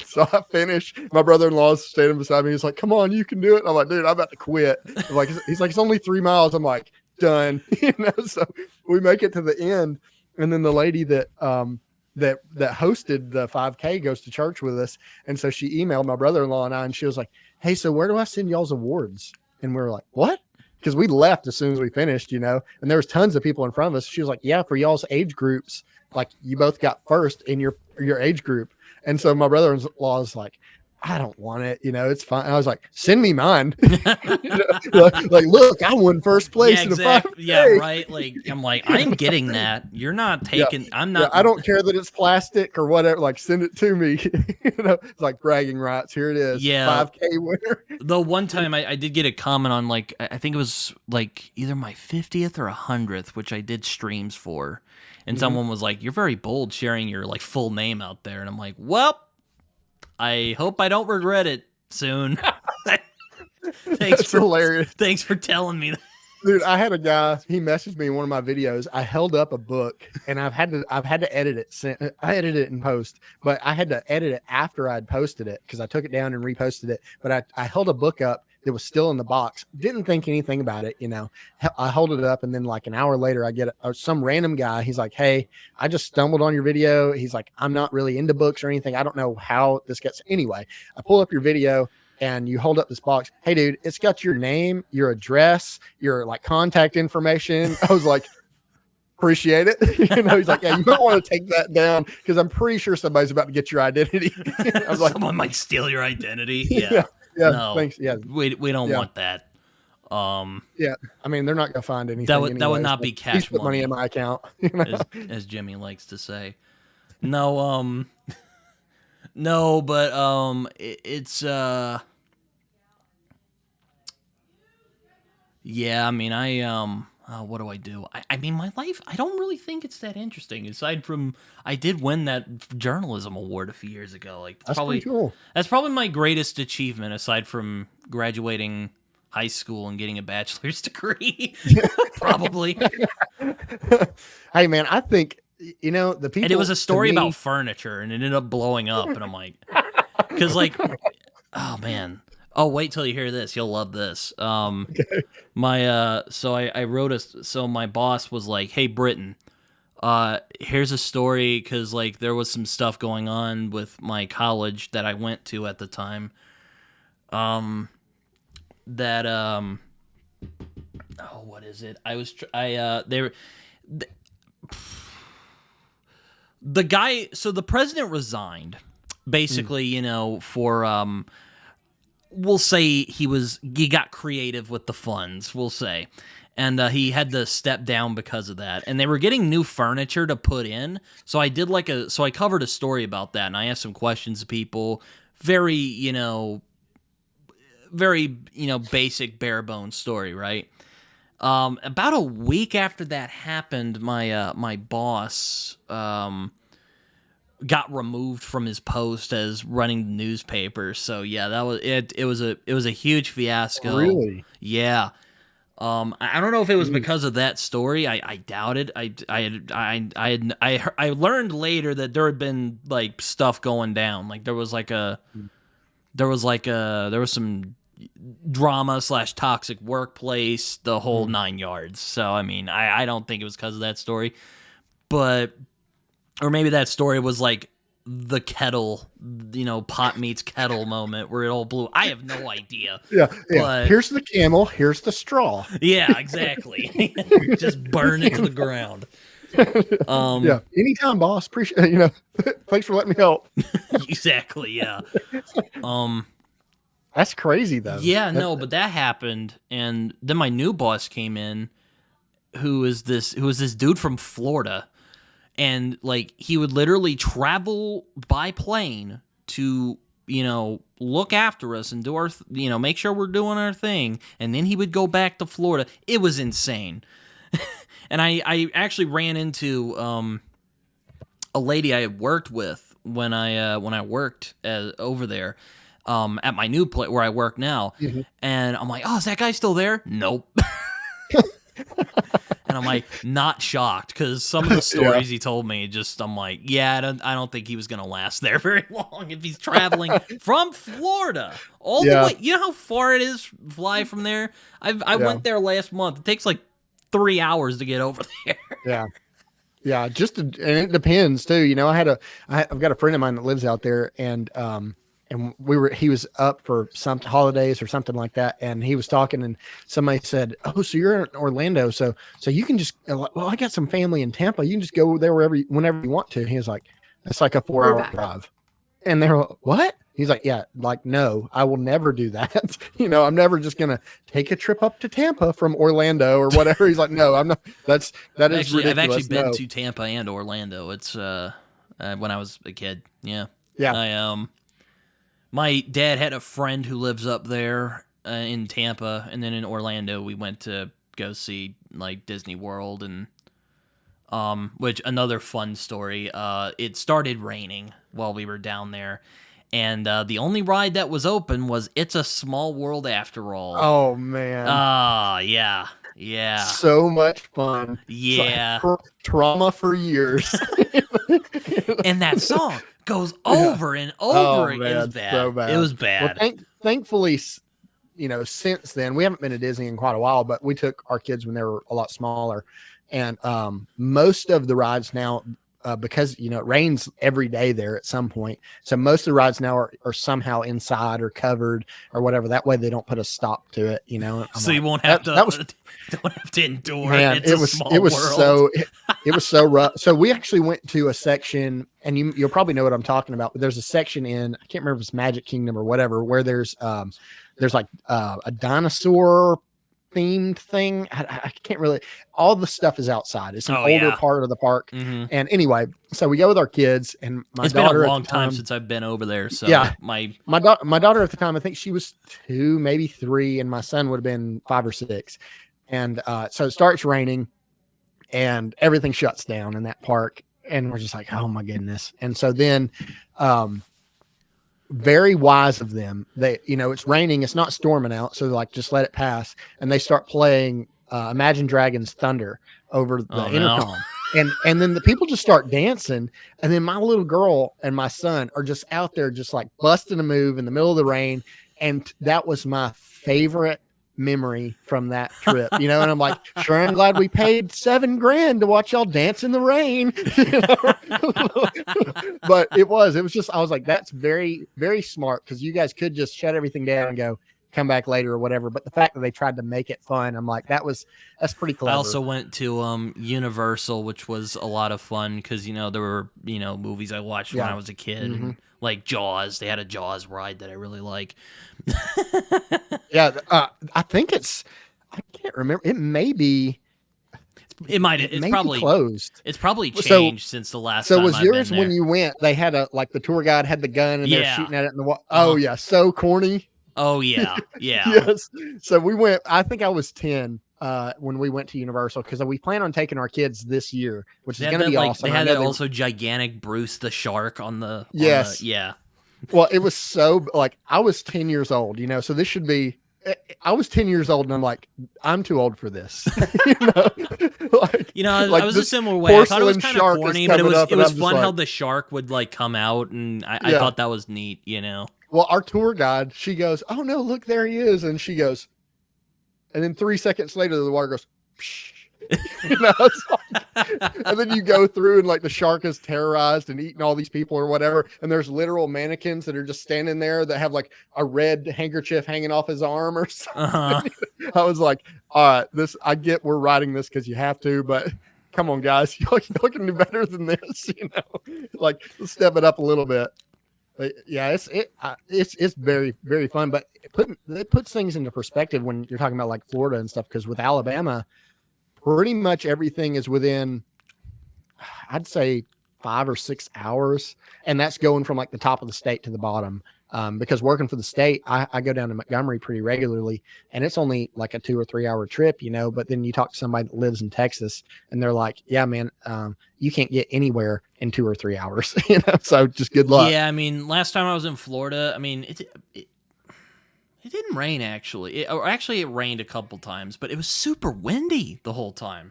So I finished. My brother-in-law's standing beside me. He's like, "Come on, you can do it." I'm like, "Dude, I'm about to quit." He's like, "It's only 3 miles." I'm like, done. So we make it to the end, and then the lady that hosted the 5K goes to church with us. And so she emailed my brother-in-law and I, and she was like, "Hey, so where do I send y'all's awards?" And we were like, "What?" because we left as soon as we finished, and there was tons of people in front of us. She was like, yeah, for y'all's age groups, like you both got first in your age group. And so my brother-in-law was like, I don't want it, it's fine. And I was like, send me mine. Like, look, I won first place in a 5K. Yeah, right. Like, I'm like, I'm getting that. You're not taking. I'm not. I don't care that it's plastic or whatever. Like, send it to me. It's like bragging rights. Here it is. Yeah, 5K winner. The one time I did get a comment on, like, I think it was like either my 50th or 100th, which I did streams for, and someone was like, "You're very bold sharing your like full name out there," and I'm like, "Well, I hope I don't regret it soon." That's hilarious. Thanks for telling me that. Dude, I had a guy, he messaged me in one of my videos. I held up a book and I've had to edit it. I edited it in post, but I had to edit it after I'd posted it because I took it down and reposted it. But I held a book up that was still in the box. Didn't think anything about it, I held it up and then like an hour later I get some random guy. He's like, "Hey, I just stumbled on your video." He's like, "I'm not really into books or anything. I don't know how this gets." Anyway, I pull up your video and you hold up this box. "Hey dude, it's got your name, your address, your like contact information." I was like, "Appreciate it." He's like, "Yeah, you might want to take that down because I'm pretty sure somebody's about to get your identity." I was like, someone might steal your identity. Yeah. No, thanks. Yeah. We don't want that. Yeah. I mean, they're not gonna find anything. That would not be cash money in my account. As Jimmy likes to say. No, no, but it's yeah, I mean, what do I do? I mean, my life, I don't really think it's that interesting. Aside from, I did win that journalism award a few years ago. Like, that's probably pretty cool. That's probably my greatest achievement, aside from graduating high school and getting a bachelor's degree. Probably. Hey, man, I think, the people. And it was a story about furniture, and it ended up blowing up. And I'm like, because like, oh man. Oh, wait till you hear this. You'll love this. Okay. I wrote so my boss was like, "Hey, Britton, here's a story," because like there was some stuff going on with my college that I went to at the time. Oh, what is it? The guy, so the president resigned, basically, for we'll say he got creative with the funds, we'll say. And he had to step down because of that. And they were getting new furniture to put in. So I did so I covered a story about that, and I asked some questions to people. Very, basic bare bones story, right? About a week after that happened, my boss got removed from his post as running the newspaper. So yeah, that was it. It was a huge fiasco. Really? Yeah. I don't know if it was because of that story. I doubt it. I learned later that there had been like stuff going down. Like there was some drama / toxic workplace, the whole 9 yards. So I mean, I don't think it was because of that story, or maybe that story was like the kettle, pot meets kettle moment where it all blew. I have no idea. Yeah. But here's the camel. Here's the straw. Yeah, exactly. Just burn it to the ground. Yeah. Anytime, boss. Appreciate. Thanks for letting me help. Exactly. Yeah. That's crazy though. Yeah. No, but that happened, and then my new boss came in, who was this dude from Florida. And, like, he would literally travel by plane to, look after us and do our, make sure we're doing our thing. And then he would go back to Florida. It was insane. And I actually ran into a lady I had worked with when I worked over there at my new place where I work now. Mm-hmm. And I'm like, "Oh, is that guy still there?" Nope. And I'm like, not shocked, because some of the stories he told me, I'm like, yeah, I don't think he was going to last there very long if he's traveling from Florida all the way. You know how far it is fly from there? I went there last month. It takes like 3 hours to get over there. Yeah. Yeah. And it depends too. I've got a friend of mine that lives out there, and and he was up for some holidays or something like that, and he was talking, and somebody said, "Oh, so you're in Orlando, so you can just well, I got some family in Tampa. You can just go there whenever you want to." He was like, "That's like a 4-hour drive," and they're like, "What?" He's like, "Yeah, like no, I will never do that. I'm never just gonna take a trip up to Tampa from Orlando or whatever." He's like, "No, I'm not. That is ridiculous." I've actually been to Tampa and Orlando. It's when I was a kid. Yeah. Yeah. My dad had a friend who lives up there in Tampa, and then in Orlando we went to go see like Disney World, and which another fun story. It started raining while we were down there, and the only ride that was open was It's a Small World After All. Oh man. Yeah. So much fun. Yeah. Trauma for years. And that song goes over and over. It was bad. So bad. It was bad. Well, thankfully, since then, we haven't been to Disney in quite a while, but we took our kids when they were a lot smaller. And most of the rides now, because, it rains every day there at some point. So most of the rides now are somehow inside or covered or whatever. That way they don't put a stop to it, So you won't have don't have to endure. Man, it was so rough. So we actually went to a section, and you'll probably know what I'm talking about, but there's a section in, I can't remember if it's Magic Kingdom or whatever, where there's like a dinosaur themed thing. I can't really, all the stuff is outside. It's an older part of the park. Mm-hmm. And anyway, so we go with our kids, and it's daughter, been a long time since I've been over there. So yeah, my daughter at the time, I think she was 2, maybe 3, and my son would have been 5 or 6. And so it starts raining and everything shuts down in that park. And we're just like, oh my goodness. And so then, very wise of them, they, it's raining, it's not storming out, so like just let it pass, and they start playing Imagine Dragons Thunder over the intercom. And then the people just start dancing, and then my little girl and my son are just out there just like busting a move in the middle of the rain. And that was my favorite memory from that trip, and I'm like, sure, I'm glad we paid $7,000 to watch y'all dance in the rain. But it was just, I was like, that's very, very smart, because you guys could just shut everything down and go come back later or whatever. But the fact that they tried to make it fun, I'm like, that's pretty clever. I also went to Universal, which was a lot of fun, because there were movies I watched when I was a kid. Mm-hmm. And, like Jaws, they had a Jaws ride that I really like. Yeah, I think I can't remember. It may be. It's probably closed. It's probably changed since the last time. So was yours when you went? They had the tour guide had the gun, and they're shooting at it in the wall. Oh yeah, so corny. Oh yeah. Yes. So we went. I think I was 10 when we went to Universal, because we plan on taking our kids this year, which is going to be awesome. They had that also gigantic Bruce the Shark on the. Yes. Yeah. Well, it was so I was 10 years old, so this should be. I was 10 years old, and I'm like, I'm too old for this. I was a similar way. I thought it was kind of corny, but it was fun how the shark would come out, and I thought that was neat. Well, our tour guide, she goes, "Oh no, look, there he is," and she goes, and then 3 seconds later, the water goes. Psh. And then you go through, and the shark is terrorized and eating all these people or whatever, and there's literal mannequins that are just standing there that have a red handkerchief hanging off his arm or something. Uh-huh. I was like, all right, I get we're writing this because you have to, but come on, guys, you can do better than this. Let's step it up a little bit. But yeah, it's very, very fun, but it puts things into perspective when you're talking about Florida and stuff, because with Alabama, pretty much everything is within, I'd say, 5 or 6 hours. And that's going from the top of the state to the bottom. Because working for the state, I go down to Montgomery pretty regularly, and it's only a 2 or 3 hour trip, but then you talk to somebody that lives in Texas, and they're like, yeah, man, you can't get anywhere in 2 or 3 hours, so just good luck. Yeah. I mean, last time I was in Florida, I mean, it didn't rain, actually. It rained a couple times, but it was super windy the whole time.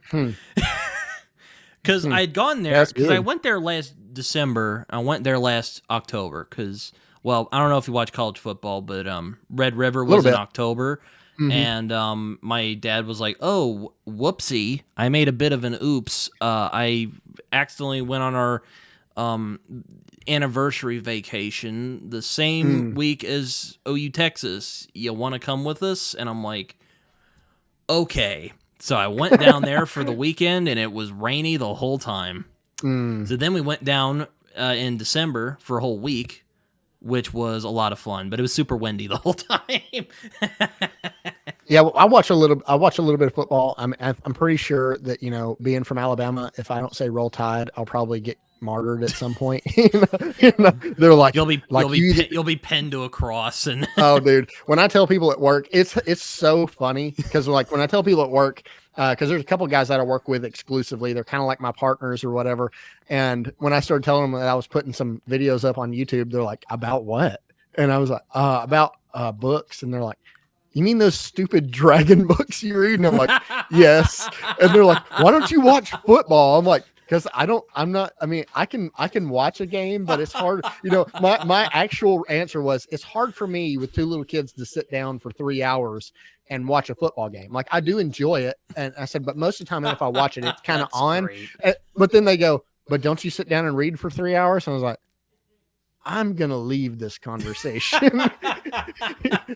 Because I had gone there, because I went there last December. I went there last October, because, well, I don't know if you watch college football, but Red River was in October. Mm-hmm. And my dad was like, oh, whoopsie, I made a bit of an oops. I accidentally went on our anniversary vacation the same week as OU Texas. You want to come with us? And I'm like, okay. So I went down there for the weekend, and it was rainy the whole time. So then we went down in December for a whole week, which was a lot of fun, but it was super windy the whole time. Yeah, well, I watch a little bit of football. I'm pretty sure that, you know, being from Alabama, if I don't say Roll Tide, I'll probably get martyred at some point. They're like, you'll be pinned to a cross. And oh, dude, when I tell people at work, it's so funny because like when I tell people at work, because there's a couple of guys that I work with exclusively, they're kind of like my partners or whatever. And when I started telling them that I was putting some videos up on YouTube, they're like, about what? And I was like, about books. And they're like, you mean those stupid dragon books you read? And I'm like, yes. And they're like, why don't you watch football? I'm like, because I can watch a game, but it's hard. You know, my actual answer was, it's hard for me with two little kids to sit down for 3 hours and watch a football game. Like, I do enjoy it. And I said, but most of the time, if I watch it, it's kind of on. But then they go, but don't you sit down and read for 3 hours? And I was like, I'm going to leave this conversation.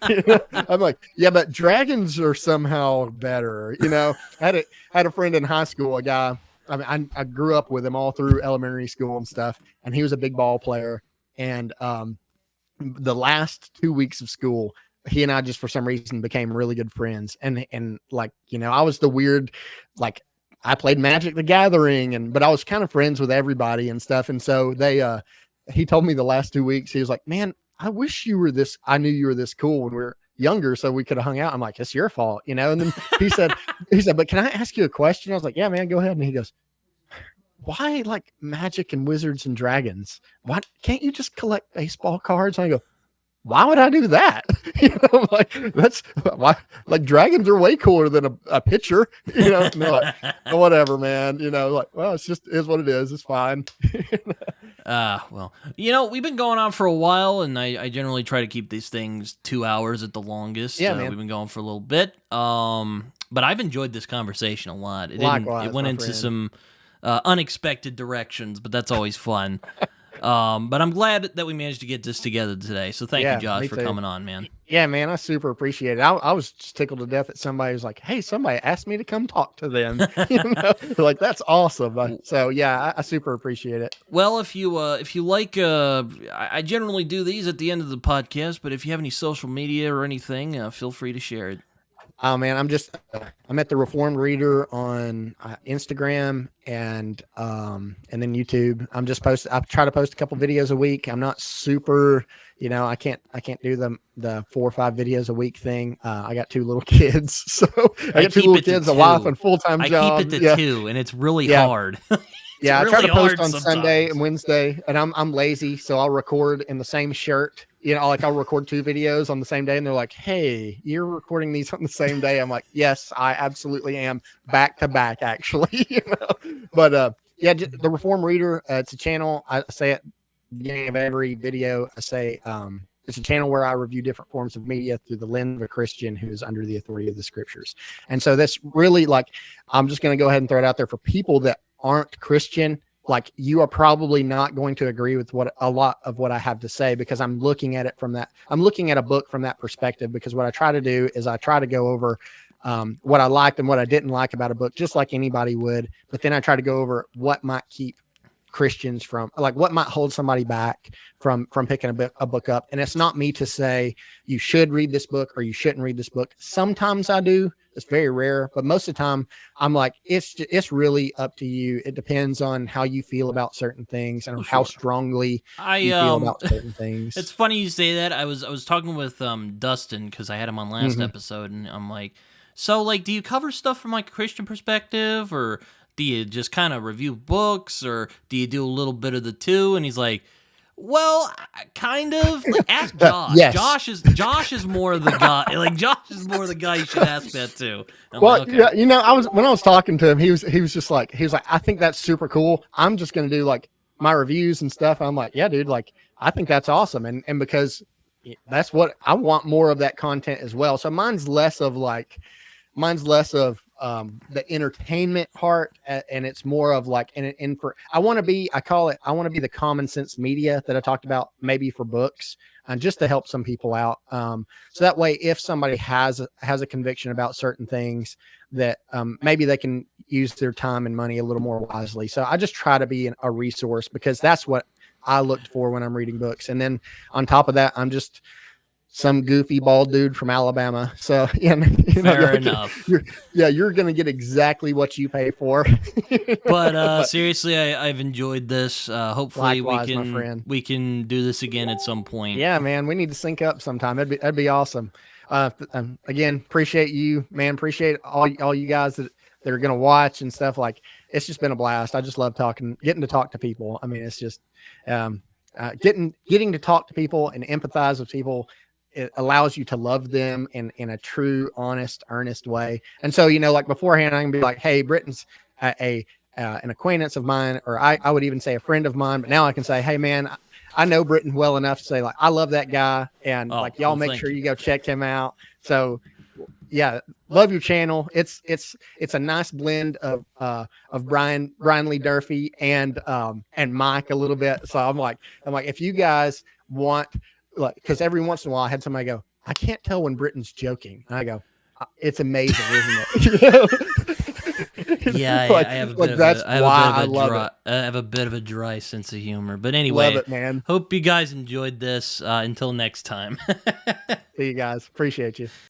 You know? I'm like, yeah, but dragons are somehow better. You know, I had a friend in high school, a guy, I grew up with him all through elementary school and stuff. And he was a big ball player. And the last 2 weeks of school, he and I just for some reason became really good friends. And like, you know, I was the weird, like, I played Magic the Gathering, but I was kind of friends with everybody and stuff. And so he told me the last 2 weeks, he was like, man, I wish I knew you were this cool when we were younger so we could have hung out. I'm like, it's your fault, you know? And then he said, but can I ask you a question? I was like, yeah, man, go ahead. And he goes, why like magic and wizards and dragons? Why can't you just collect baseball cards? And I go, why would I do that? You know, like, that's why, like, dragons are way cooler than a pitcher, you know? And they're like, oh, whatever, man. You know, like, well, it's what it is. It's fine. Well, you know, we've been going on for a while, and I generally try to keep these things 2 hours at the longest. Yeah, man. We've been going for a little bit. But I've enjoyed this conversation a lot. It went into some unexpected directions, but that's always fun. But I'm glad that we managed to get this together today. So thank you, Josh, for coming on, man. Yeah, man, I super appreciate it. I was just tickled to death that somebody was like, hey, somebody asked me to come talk to them. You know, like, that's awesome. So yeah, I super appreciate it. Well, if you like, I generally do these at the end of the podcast, but if you have any social media or anything, feel free to share it. Oh man, I'm at the Reformed Reader on Instagram and then YouTube. I try to post a couple videos a week. I'm not super, you know, I can't do the 4 or 5 videos a week thing. I got 2 little kids, so I got 2 little kids, a wife, and full-time job. I keep it to 2, and it's really hard. Yeah, really I try to post on sometimes. Sunday and Wednesday, and I'm lazy, so I'll record in the same shirt. You know, like, I'll record 2 videos on the same day, and they're like, hey, you're recording these on the same day. I'm like, yes, I absolutely am, back to back, actually. You know? But yeah, the Reformed Reader, it's a channel. I say at the beginning of every video, I say it's a channel where I review different forms of media through the lens of a Christian who is under the authority of the scriptures. And so that's really, like, I'm just going to go ahead and throw it out there for people that aren't Christian. Like, you are probably not going to agree with a lot of what I have to say, because I'm looking at a book from that perspective, because what I try to do is I try to go over what I liked and what I didn't like about a book, just like anybody would. But then I try to go over what might keep Christians from, like, what might hold somebody back from picking a book up. And it's not me to say you should read this book or you shouldn't read this book. Sometimes I do. It's very rare, but most of the time I'm like, it's really up to you. It depends on how you feel about certain things and how strongly you feel about certain things. It's funny you say that. I was talking with Dustin, because I had him on last episode, and I'm like, so, like, do you cover stuff from, like, a Christian perspective, or do you just kind of review books, or do you do a little bit of the two? And he's like, well, kind of. Like, ask Josh. Yes. Josh is more the guy. Like, Josh is more the guy you should ask that to. Well, okay. Yeah, you know, when I was talking to him, he was just like, I think that's super cool. I'm just going to do, like, my reviews and stuff. I'm like, yeah, dude, like, I think that's awesome. And because that's what I want, more of that content as well. So mine's less of the entertainment part, and it's more of like, and for I want to be, I want to be the common sense media that I talked about, maybe for books, and just to help some people out. So that way, if somebody has a conviction about certain things, that maybe they can use their time and money a little more wisely. So I just try to be a resource, because that's what I looked for when I'm reading books. And then on top of that, I'm just some goofy bald dude from Alabama. So Fair enough. You're going to get exactly what you pay for. But seriously, I've enjoyed this. Hopefully Likewise, my friend. we can do this again at some point. Yeah, man, we need to sync up sometime. That'd be awesome. Again, appreciate you, man. Appreciate all you guys that are going to watch and stuff. Like, it's just been a blast. I just love getting to talk to people. I mean, it's just getting to talk to people and empathize with people. It allows you to love them in a true, honest, earnest way. And so, like beforehand, I can be like, hey, Britton's an acquaintance of mine, or I would even say a friend of mine. But now I can say, hey, man, I know Britton well enough to say, like, I love that guy, and y'all make sure you go check him out. So yeah, love your channel. It's a nice blend of Brian Lee Durfee and Mike a little bit. So I'm like, if you guys want, like, because every once in a while I had somebody go, I can't tell when Britton's joking, and I go, it's amazing, isn't it? Yeah, like, I have a like bit that's of a, why I love dry, it. I have a bit of a dry sense of humor. But anyway, Love it, man. Hope you guys enjoyed this. Until next time. See you guys. Appreciate you.